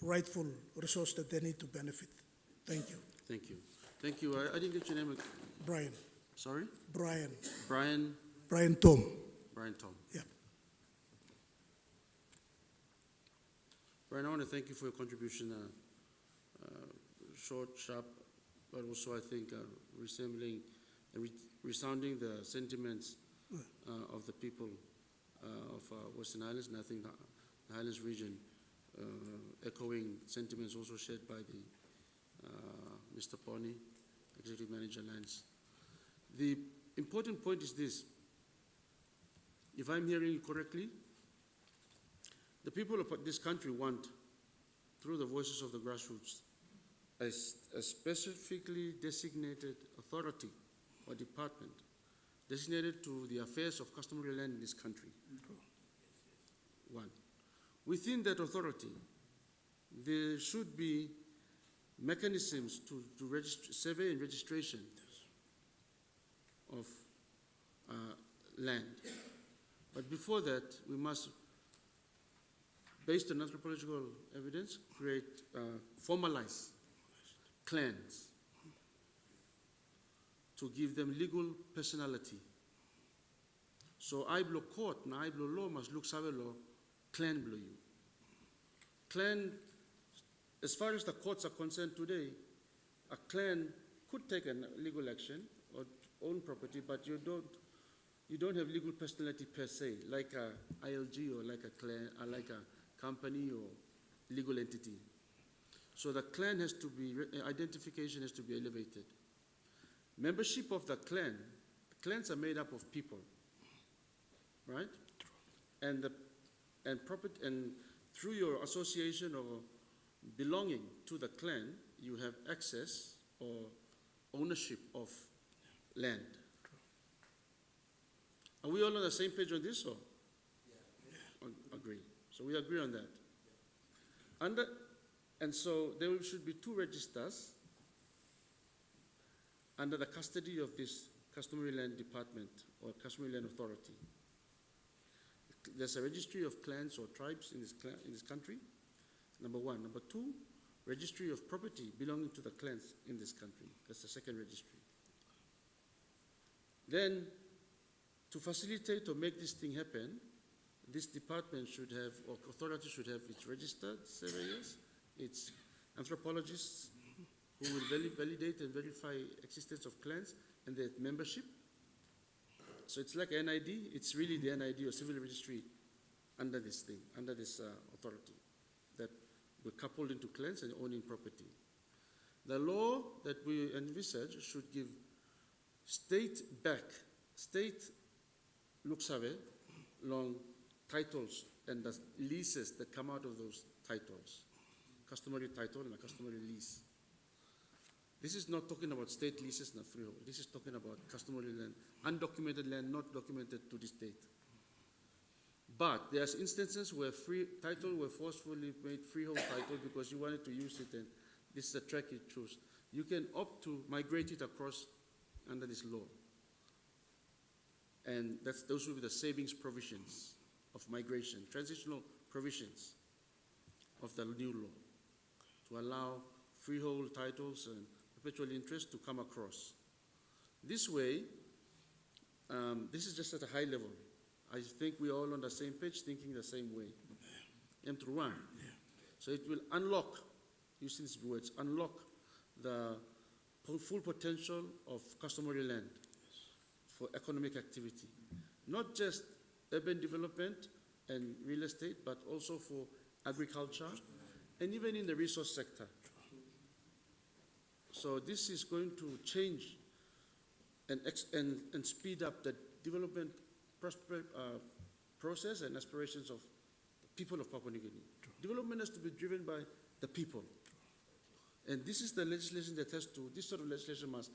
rightful resource that they need to benefit. Thank you. Thank you. Thank you. I didn't get your name. Brian. Sorry? Brian. Brian. Brian Tom. Brian Tom. Yeah. Brian, I want to thank you for your contribution. Short, sharp, but also I think resounding the sentiments of the people of Western Highlands, and I think the Highlands region, echoing sentiments also shared by the Mr. Pony, Executive Manager Lands. The important point is this. If I'm hearing you correctly, the people of this country want, through the voices of the grassroots, a specifically designated authority or department designated to the affairs of customary land in this country. One. Within that authority, there should be mechanisms to survey and registration of land. But before that, we must, based on anthropological evidence, formalize clans to give them legal personality. So Aiblo court and Aiblo law must look savelo clan blow you. Clan, as far as the courts are concerned today, a clan could take a legal action or own property, but you don't have legal personality per se, like a ILG or like a clan, or like a company or legal entity. So the clan has to be, identification has to be elevated. Membership of the clans are made up of people, right? And through your association or belonging to the clan, you have access or ownership of land. Are we all on the same page on this, or? Yeah. Agree. So we agree on that. And so there should be 2 registers under the custody of this Customary Land Department or Customary Land Authority. There's a registry of clans or tribes in this country, number 1. Number 2, registry of property belonging to the clans in this country. That's the second registry. Then, to facilitate or make this thing happen, this department should have, or authority should have, its registered surveyors, its anthropologists who will validate and verify existence of clans and their membership. So it's like NID, it's really the NID or civil registry under this thing, under this authority that we're coupled into clans and owning property. The law that we envisage should give state luksave long titles and the leases that come out of those titles. Customary title and a customary lease. This is not talking about state leases and freehold. This is talking about customary land, undocumented land not documented to this date. But there's instances where free title were forcefully made freehold title because you wanted to use it and this is a track you choose. You can opt to migrate it across under this law. And those will be the savings provisions of migration, transitional provisions of the new law to allow freehold titles and perpetual interest to come across. This way, this is just at a high level. I think we're all on the same page, thinking the same way. M through 1. Yeah. So it will unlock, using these words, unlock the full potential of customary land for economic activity. Not just urban development and real estate, but also for agriculture and even in the resource sector. So this is going to change and speed up the development process and aspirations of the people of Papua New Guinea. Development has to be driven by the people. And this is the legislation that has to, this sort of legislation must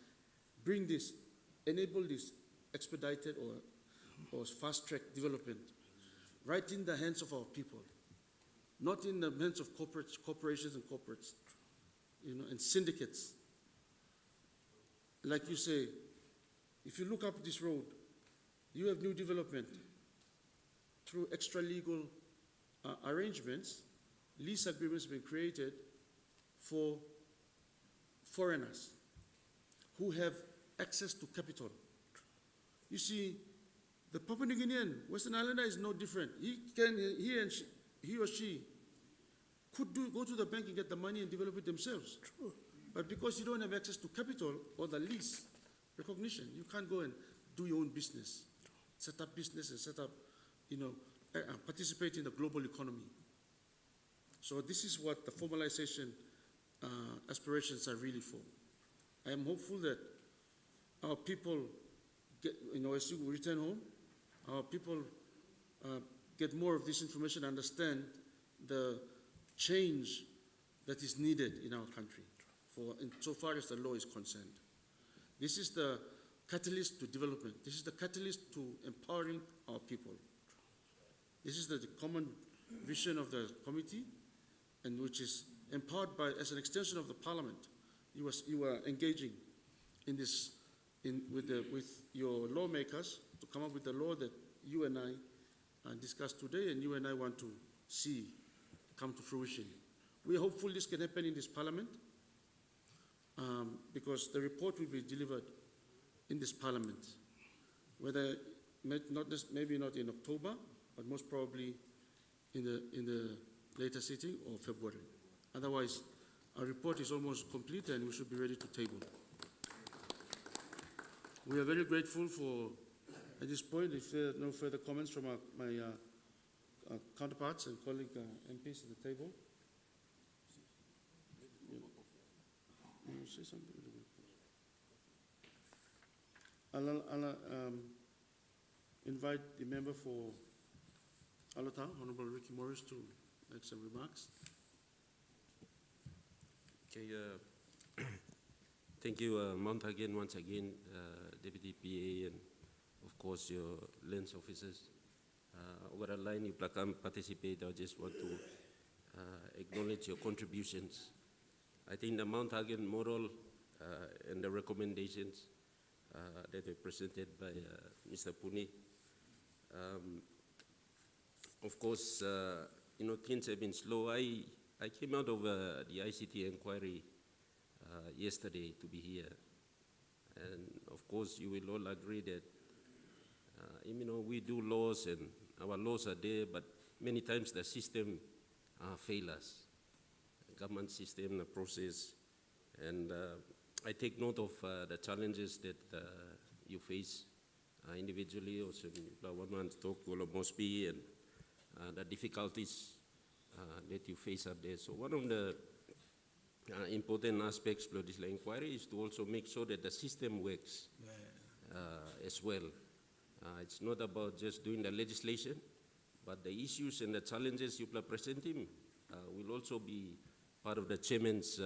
bring this, enable this expedited or fast-track development right in the hands of our people, not in the hands of corporations and corporates, and syndicates. Like you say, if you look up this road, you have new development through extra-legal arrangements. Lease agreements have been created for foreigners who have access to capital. You see, the Papua New Guinean, Western Islander is no different. He or she could go to the bank and get the money and develop it themselves. True. But because you don't have access to capital or the lease recognition, you can't go and do your own business, set up business and set up, participate in the global economy. So this is what the formalization aspirations are really for. I am hopeful that our people get, as you return home, our people get more of this information, understand the change that is needed in our country so far as the law is concerned. This is the catalyst to development. This is the catalyst to empowering our people. This is the common vision of the committee, and which is empowered by, as an extension of the parliament. You are engaging in this, with your lawmakers to come up with the law that you and I discussed today, and you and I want to see come to fruition. We are hopeful this can happen in this parliament, because the report will be delivered in this parliament, whether maybe not in October, but most probably in the later sitting or February. Otherwise, our report is almost complete and we should be ready to table. We are very grateful for, at this point, if there are no further comments from my counterparts and colleague MPs at the table. You say something? I'll invite the member for Alotau, Honorable Ricky Morris, to make some remarks. Okay, thank you, Mount again, once again, Deputy PA, and of course your lands officers. Over the line, you can participate. I just want to acknowledge your contributions. I think the Mount Hagen model and the recommendations that were presented by Mr. Puni. Of course, things have been slow. I came out of the ICT inquiry yesterday to be here. And of course, you will all agree that, we do laws and our laws are there, but many times the system fails us. The government system, the process, and I take note of the challenges that you face individually. Also, one man talked to Mosby and the difficulties that you face up there. So one of the important aspects of this inquiry is to also make sure that the system works as well. It's not about just doing the legislation, but the issues and the challenges you are presenting will also be part of the chairman's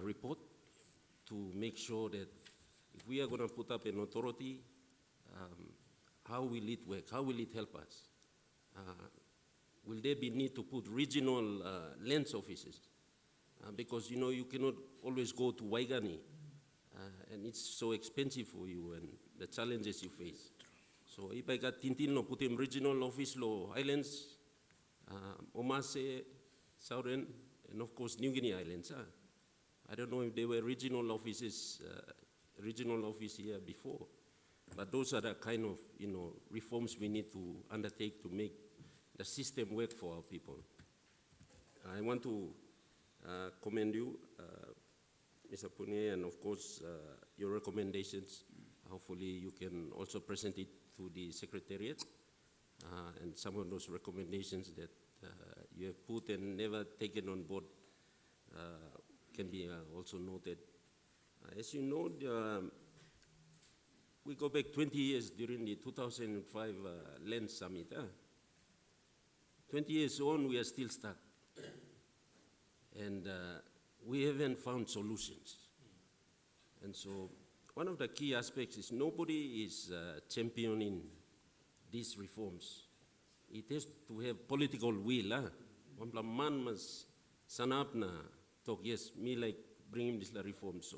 report to make sure that if we are going to put up an authority, how will it work? How will it help us? Will there be need to put regional lands offices? Because, you cannot always go to Waigani, and it's so expensive for you and the challenges you face. So if I got Tintin no put him regional office lo Islands, Omase, Southern, and of course New Guinea Islands. I don't know if there were regional offices, regional office here before, but those are the kind of reforms we need to undertake to make the system work for our people. I want to commend you, Mr. Pune, and of course your recommendations. Hopefully you can also present it to the Secretariat, and some of those recommendations that you have put and never taken on board can be also noted. As you know, we go back 20 years during the 2005 Land Summit. 20 years on, we are still stuck. And we haven't found solutions. And so one of the key aspects is nobody is championing these reforms. It has to have political will. One man must stand up na talk, yes, me like bring him this reform. So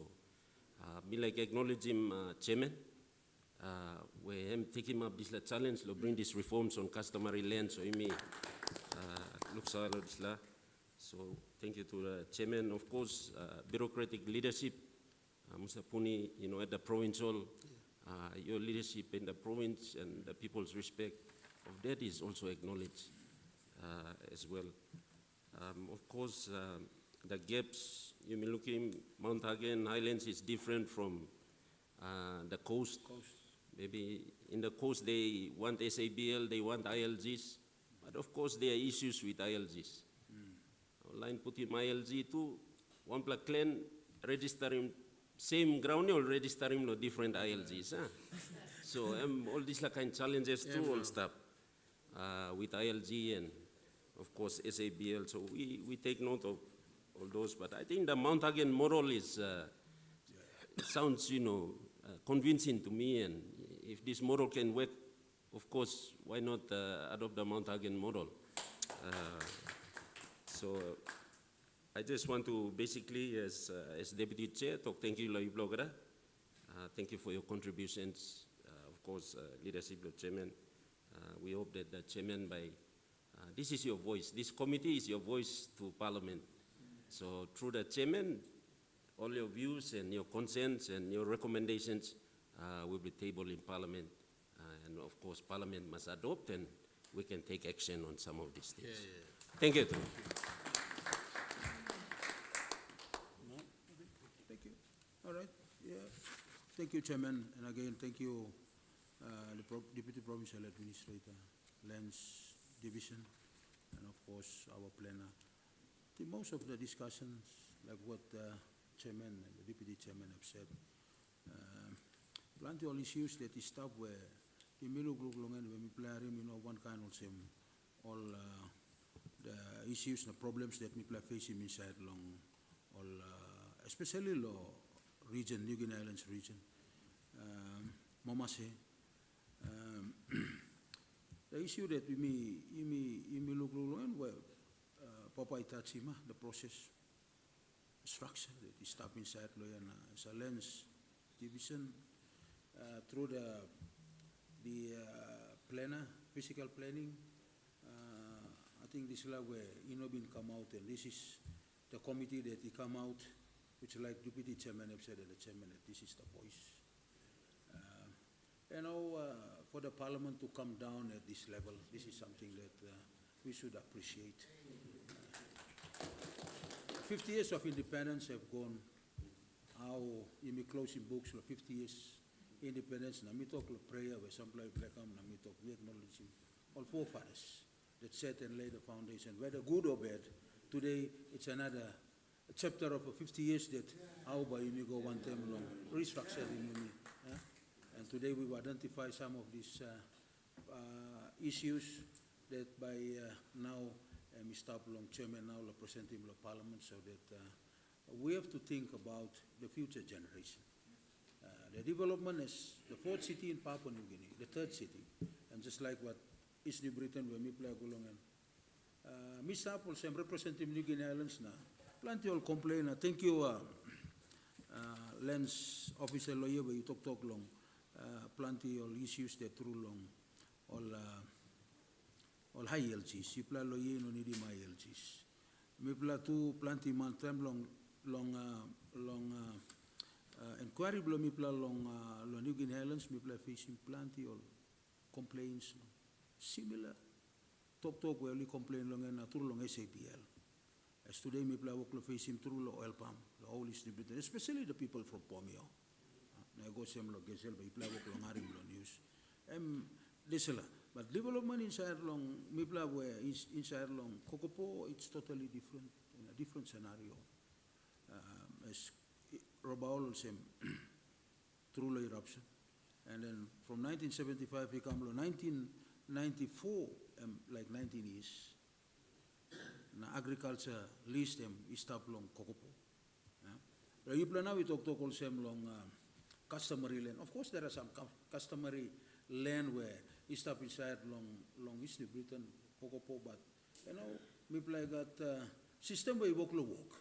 me like acknowledge him, chairman, where him take him up this challenge to bring these reforms on customary land. So he may look so this. So thank you to the chairman, of course, bureaucratic leadership, Mr. Puni, at the provincial, your leadership in the province and the people's respect of that is also acknowledged as well. Of course, the gaps, you may look in Mount Hagen, Highlands is different from the coast. Maybe in the coast they want SABL, they want ILGs, but of course there are issues with ILGs. Line put him ILG too, one black clan register him same ground or register him no different ILGs. So all these kind of challenges too all stuff with ILG and of course SABL. So we take note of all those, but I think the Mount Hagen model is sounds convincing to me, and if this model can work, of course, why not adopt the Mount Hagen model? So I just want to basically, as Deputy Chair, talk thank you, Blogger. Thank you for your contributions. Of course, leadership of Chairman. We hope that the Chairman, this is your voice. This committee is your voice to Parliament. So through the Chairman, all your views and your concerns and your recommendations will be tabled in Parliament. And of course, Parliament must adopt and we can take action on some of these things. Thank you. Thank you. All right. Yeah. Thank you, Chairman. And again, thank you, the Deputy Provincial Administrator, Lands Division, and of course, our planner. I think most of the discussions, like what the Chairman and the Deputy Chairman have said, plenty of issues that is stuff where the one kind of same all the issues, the problems that we face inside long, all especially the region, New Guinea Islands region, Momase. The issue that we look and where Papa Itachima, the process structure that is stuck inside Loyana as a lens division through the planner, physical planning. I think this is like where been come out, and this is the committee that he come out, which like Deputy Chairman have said, and the Chairman that this is the voice. For the Parliament to come down at this level, this is something that we should appreciate. 50 years of independence have gone. How you may close in books for 50 years independence. Na me talk prayer where some like na me talk. We acknowledge him. All forefathers that set and laid the foundation, whether good or bad. Today it's another chapter of 50 years that how by you may go one time long restructured in me. And today we will identify some of these issues that by now Mr. Long Chairman now representing the Parliament, so that we have to think about the future generation. The development is the fourth city in Papua New Guinea, the third city, and just like what East New Britain where me play along and Mr. Paul Sam representing New Guinea Islands now. Plenty will complain. Thank you, Lands Officer Lawyer, where you talk long. Plenty of issues that through long all high LGs. You play lawyer no need my LGs. Me play two plenty man time long inquiry below me play long New Guinea Islands. Me play facing plenty of complaints similar. Talk where we complain long and through long SAPL. As today me play work facing through the oil palm, the whole East New Britain, especially the people from Pomio. I go same like Gazelle, but you play work long Harim news. This but development inside long Mipla where inside long Kokopo, it's totally different in a different scenario. As Robaul same through the eruption, And then from 1975, become 1994, like 19 years. Na agriculture lease them stop long kokopo. You plan now we talk also long customary land. Of course, there are some customary land where you stop inside long East Britain kokopo, but you know, we play that system where you walk.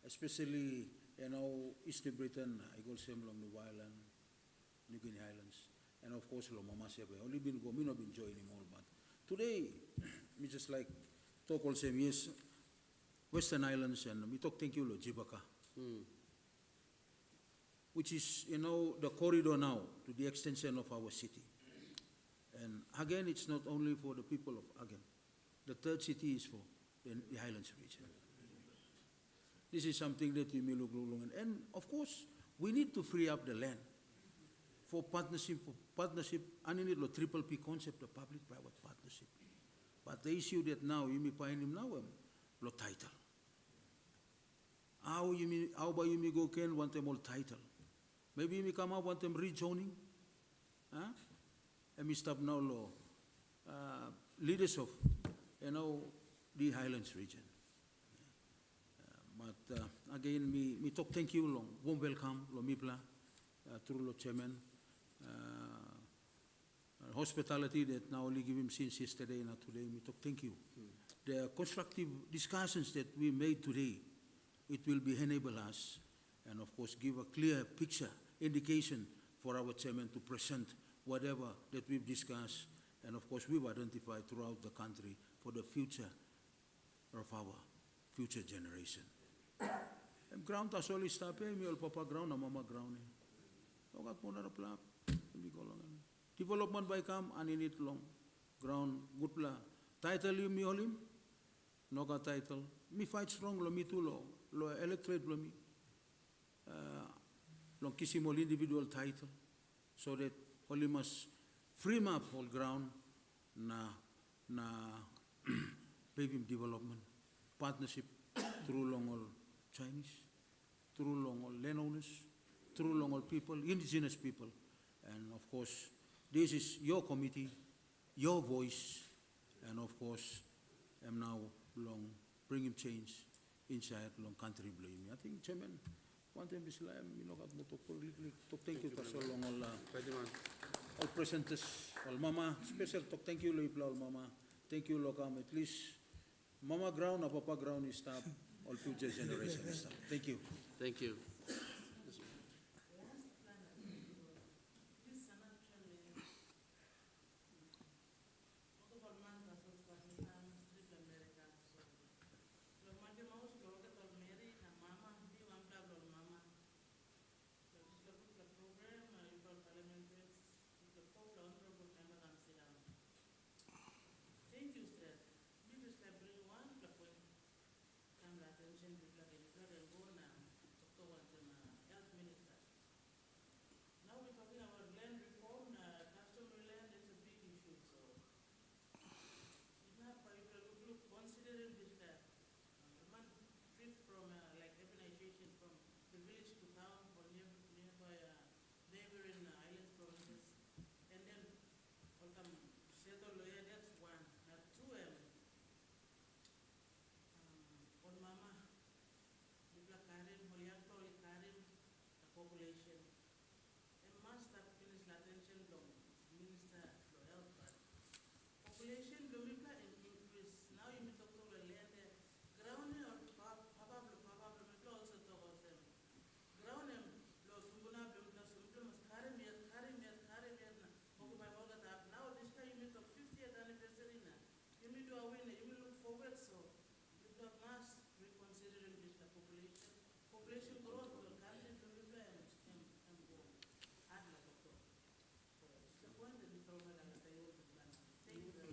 Especially, you know, East Britain, I go same along New Ireland, New Guinea Islands, and of course, Mama Sebe. Only been go, me not been enjoy anymore, but today, me just like talk all same yes, Western Islands, and we talk thank you, Lord Jibaka, which is, you know, the corridor now to the extension of our city. And again, it's not only for the people of Again. The third city is for the Highlands region. This is something that we may look long. And of course, we need to free up the land for partnership, and you need the triple P concept, the public-private partnership. But the issue that now, you may find him now, the title. How about you may go can want them all title? Maybe you may come up want them rezoning? Huh? And we stop now law. Leaders of, you know, the Highlands region. But again, me talk thank you long, warm welcome, lo mipla, through lo chairman. Hospitality that now only give him since yesterday and not today, me talk thank you. The constructive discussions that we made today, it will be enable us, and of course give a clear picture, indication for our chairman to present whatever that we've discussed, and of course we've identified throughout the country for the future of our future generation. Ground has always stopped, me all papa ground, mama ground. Look at the plap, development by come and in it long. Ground, good pla. Title you me all him? No got title. Me fight strong, lo me too lo electorate lo me. Long kiss him all individual title. So that only must free map all ground na paving development. Partnership through long all Chinese, through long all land owners, through long all people, indigenous people. And of course, this is your committee, your voice, and of course, I'm now long bringing change inside long country blame. I think Chairman, one time this time, you know, thank you to so long all presenters, all mama, special talk, thank you, all mama, thank you, Lokam, at least mama ground or papa ground is stop, all future generations stop. Thank you. Thank you.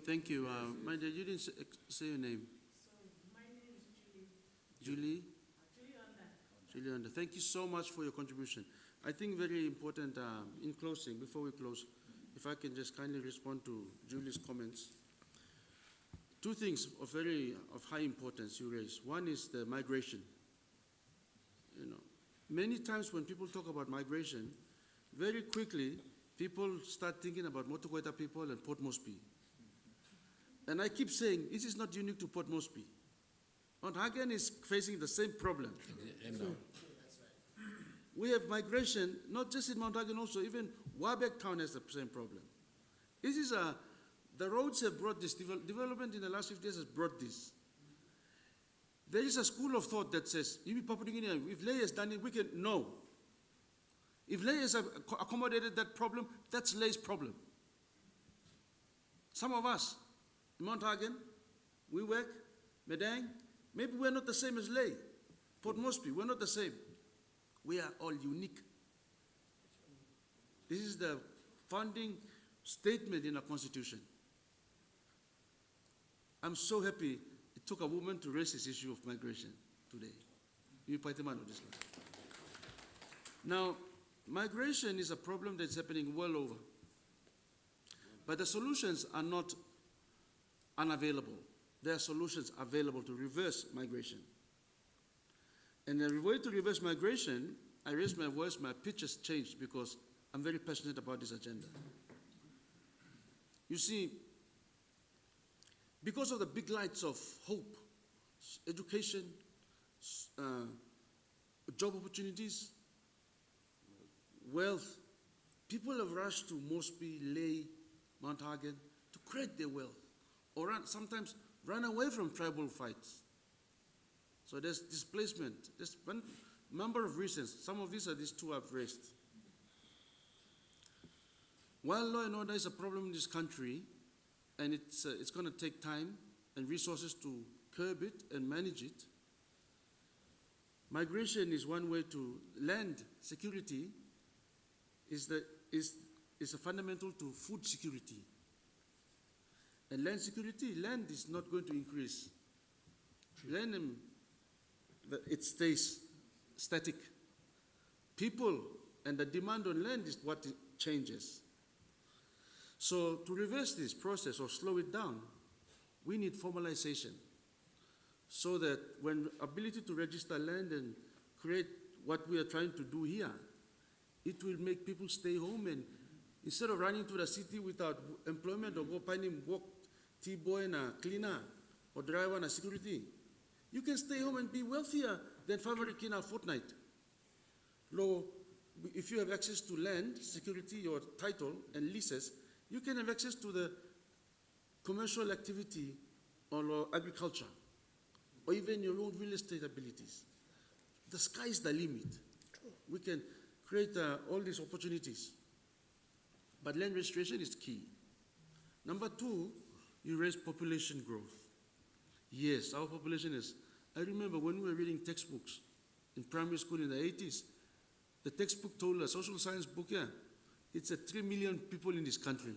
Thank you. My dear, you didn't say your name. Sorry, my name is Julie. Julie? Julie Under. Thank you so much for your contribution. I think very important, in closing, before we close, if I can just kindly respond to Julie's comments. Two things of high importance you raised. One is the migration. You know, many times when people talk about migration, very quickly, people start thinking about Motokoita people and Port Moresby. And I keep saying, this is not unique to Port Moresby. Mount Hagen is facing the same problem. We have migration, not just in Mount Hagen, also even Warbeck town has the same problem. This is the roads have brought this, development in the last 50 years has brought this. There is a school of thought that says, if Papua New Guinea, if Ley has done it, we can, no. If Ley has accommodated that problem, that's Ley's problem. Some of us, in Mount Hagen, we work, Medang, maybe we're not the same as Ley. Port Moresby, we're not the same. We are all unique. This is the founding statement in our constitution. I'm so happy it took a woman to raise this issue of migration today. Now, migration is a problem that's happening well over. But the solutions are not unavailable. There are solutions available to reverse migration. And the way to reverse migration, I raised my voice, my pitch has changed because I'm very passionate about this agenda. You see, because of the big lights of hope, education, job opportunities, wealth, people have rushed to Moresby, Ley, Mount Hagen to create their wealth, or sometimes run away from tribal fights. So there's displacement. There's one number of reasons. Some of these are these two I've raised. While law and order is a problem in this country, and it's going to take time and resources to curb it and manage it, migration is one way to land security is a fundamental to food security. And land security, land is not going to increase. Land, it stays static. People and the demand on land is what changes. So to reverse this process or slow it down, we need formalization so that when ability to register land and create what we are trying to do here, it will make people stay home and instead of running to the city without employment or go finding work, T-boy and a cleaner or driver and a security, you can stay home and be wealthier than fabric in a fortnight. Low, if you have access to land, security or title and leases, you can have access to the commercial activity or agriculture, or even your own real estate abilities. The sky is the limit. We can create all these opportunities. But land registration is key. Number two, you raise population growth. Yes, our population is, I remember when we were reading textbooks in primary school in the 80s, the textbook told us, social science book, it's 3 million people in this country.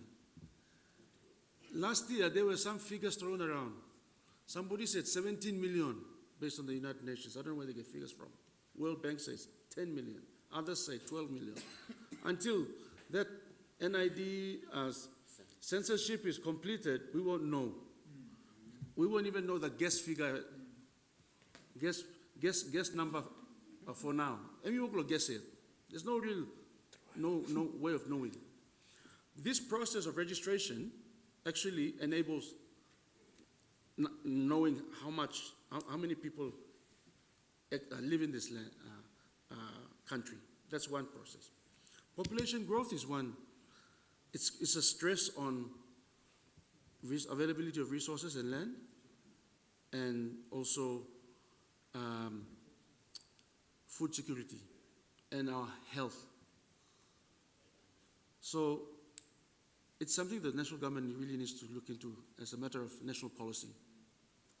Last year, there were some figures thrown around. Somebody said 17 million based on the United Nations. I don't know where they get figures from. World Bank says 10 million. Others say 12 million. Until that NID censorship is completed, we won't know. We won't even know the guess figure, guess number for now. And we won't guess it. There's no real, no way of knowing. This process of registration actually enables knowing how many people live in this land, country. That's one process. Population growth is one. It's a stress on availability of resources and land, and also food security and our health. So it's something that the national government really needs to look into as a matter of national policy,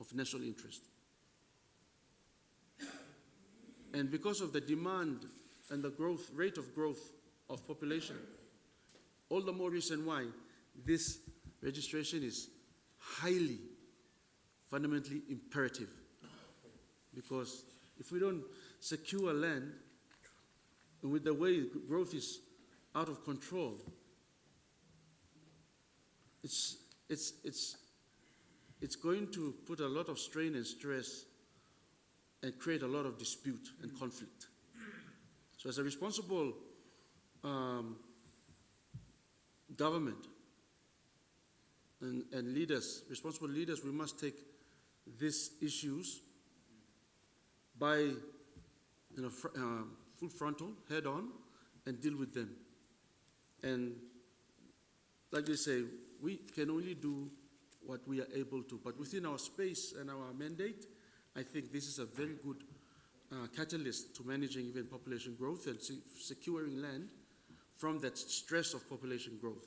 of national interest. And because of the demand and the rate of growth of population, all the more reason why this registration is highly, fundamentally imperative. Because if we don't secure land, and with the way growth is out of control, it's going to put a lot of strain and stress and create a lot of dispute and conflict. So as a responsible government and leaders, responsible leaders, we must take these issues by full frontal, head on, and deal with them. And like they say, we can only do what we are able to, but within our space and our mandate, I think this is a very good catalyst to managing even population growth and securing land from that stress of population growth.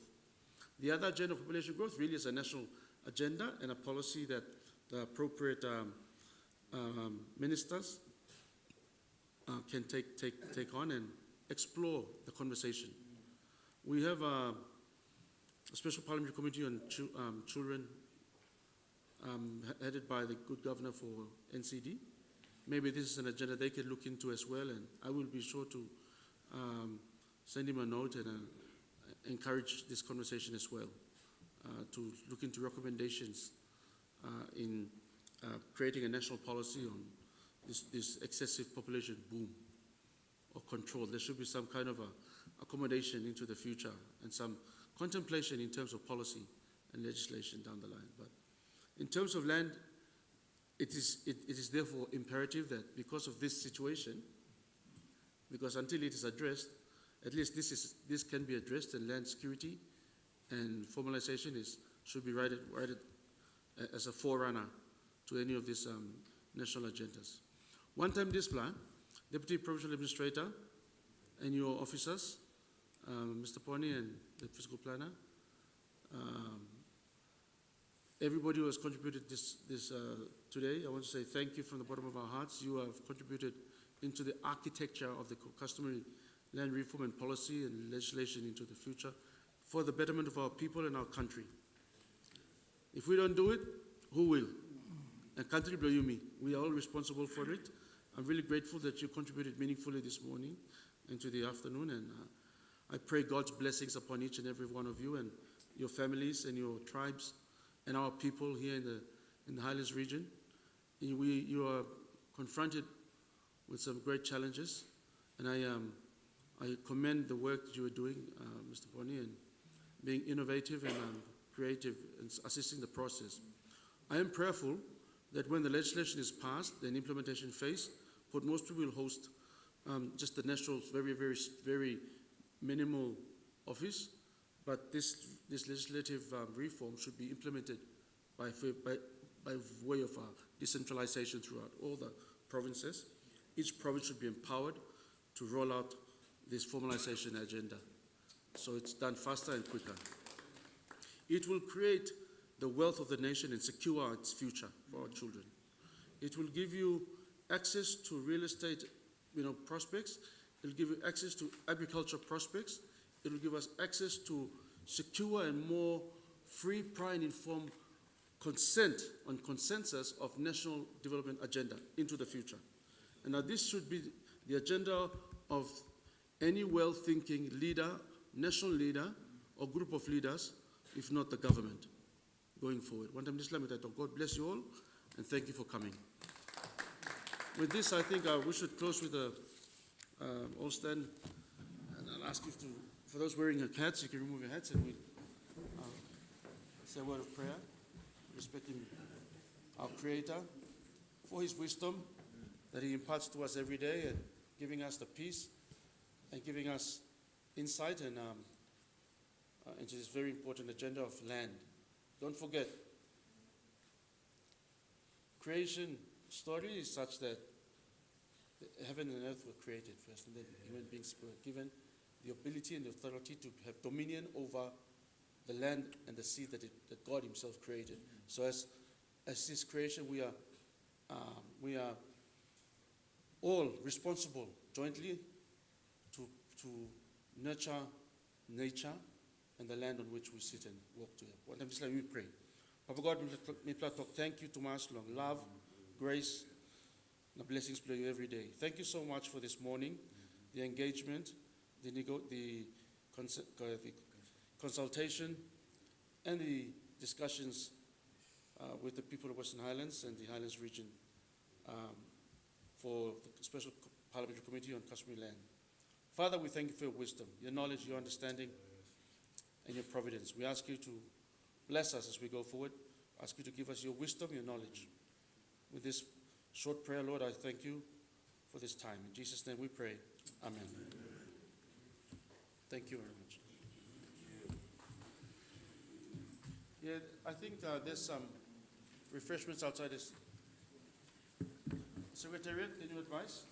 The other agenda of population growth really is a national agenda and a policy that the appropriate ministers can take on and explore the conversation. We have a special parliamentary committee on children headed by the good governor for NCD. Maybe this is an agenda they can look into as well, and I will be sure to send him a note and encourage this conversation as well, to look into recommendations in creating a national policy on this excessive population boom or control. There should be some kind of accommodation into the future and some contemplation in terms of policy and legislation down the line. But in terms of land, it is therefore imperative that because of this situation, because until it is addressed, at least this can be addressed, and land security and formalization should be rated as a forerunner to any of these national agendas. One-time display, Deputy Provincial Administrator and your officers, Mr. Pony and the Fiscal Planner, everybody who has contributed this today, I want to say thank you from the bottom of our hearts. You have contributed into the architecture of the customary land reform and policy and legislation into the future for the betterment of our people and our country. If we don't do it, who will? And country blow you me. We are all responsible for it. I'm really grateful that you contributed meaningfully this morning into the afternoon, and I pray God's blessings upon each and every one of you and your families and your tribes and our people here in the Highlands region. You are confronted with some great challenges, and I commend the work that you are doing, Mr. Pony, and being innovative and creative and assisting the process. I am prayerful that when the legislation is passed, the implementation phase, Port Moresby will host just the national, very, very, very minimal office, but this legislative reform should be implemented by way of decentralization throughout all the provinces. Each province should be empowered to roll out this formalization agenda, so it's done faster and quicker. It will create the wealth of the nation and secure its future for our children. It will give you access to real estate, prospects. It will give you access to agriculture prospects. It will give us access to secure and more free, prior and informed consent on consensus of national development agenda into the future. And now this should be the agenda of any well-thinking leader, national leader, or group of leaders, if not the government, going forward. One time, God bless you all, and thank you for coming. With this, I think we should close with all stand, and I'll ask you to, for those wearing your hats, you can remove your hats, and we say a word of prayer, respecting our Creator for His wisdom that He imparts to us every day, and giving us the peace and giving us insight and into this very important agenda of land. Don't forget, creation story is such that heaven and earth were created first, and then human beings were given the ability and the authority to have dominion over the land and the sea that God Himself created. So as His creation, we are all responsible jointly to nurture nature and the land on which we sit and walk together. One time, just like we pray. Papa God, may talk. Thank you, Tomas, long love, grace, and the blessings play you every day. Thank you so much for this morning, the engagement, the consultation, and the discussions with the people of Western Highlands and the Highlands region for the Special Parliamentary Committee on Customary Land. Father, we thank you for your wisdom, your knowledge, your understanding, and your providence. We ask you to bless us as we go forward. Ask you to give us your wisdom, your knowledge. With this short prayer, Lord, I thank you for this time. In Jesus' name we pray. Amen. Thank you very much. Yeah, I think there's some refreshments outside this. Secretariat, can you advise?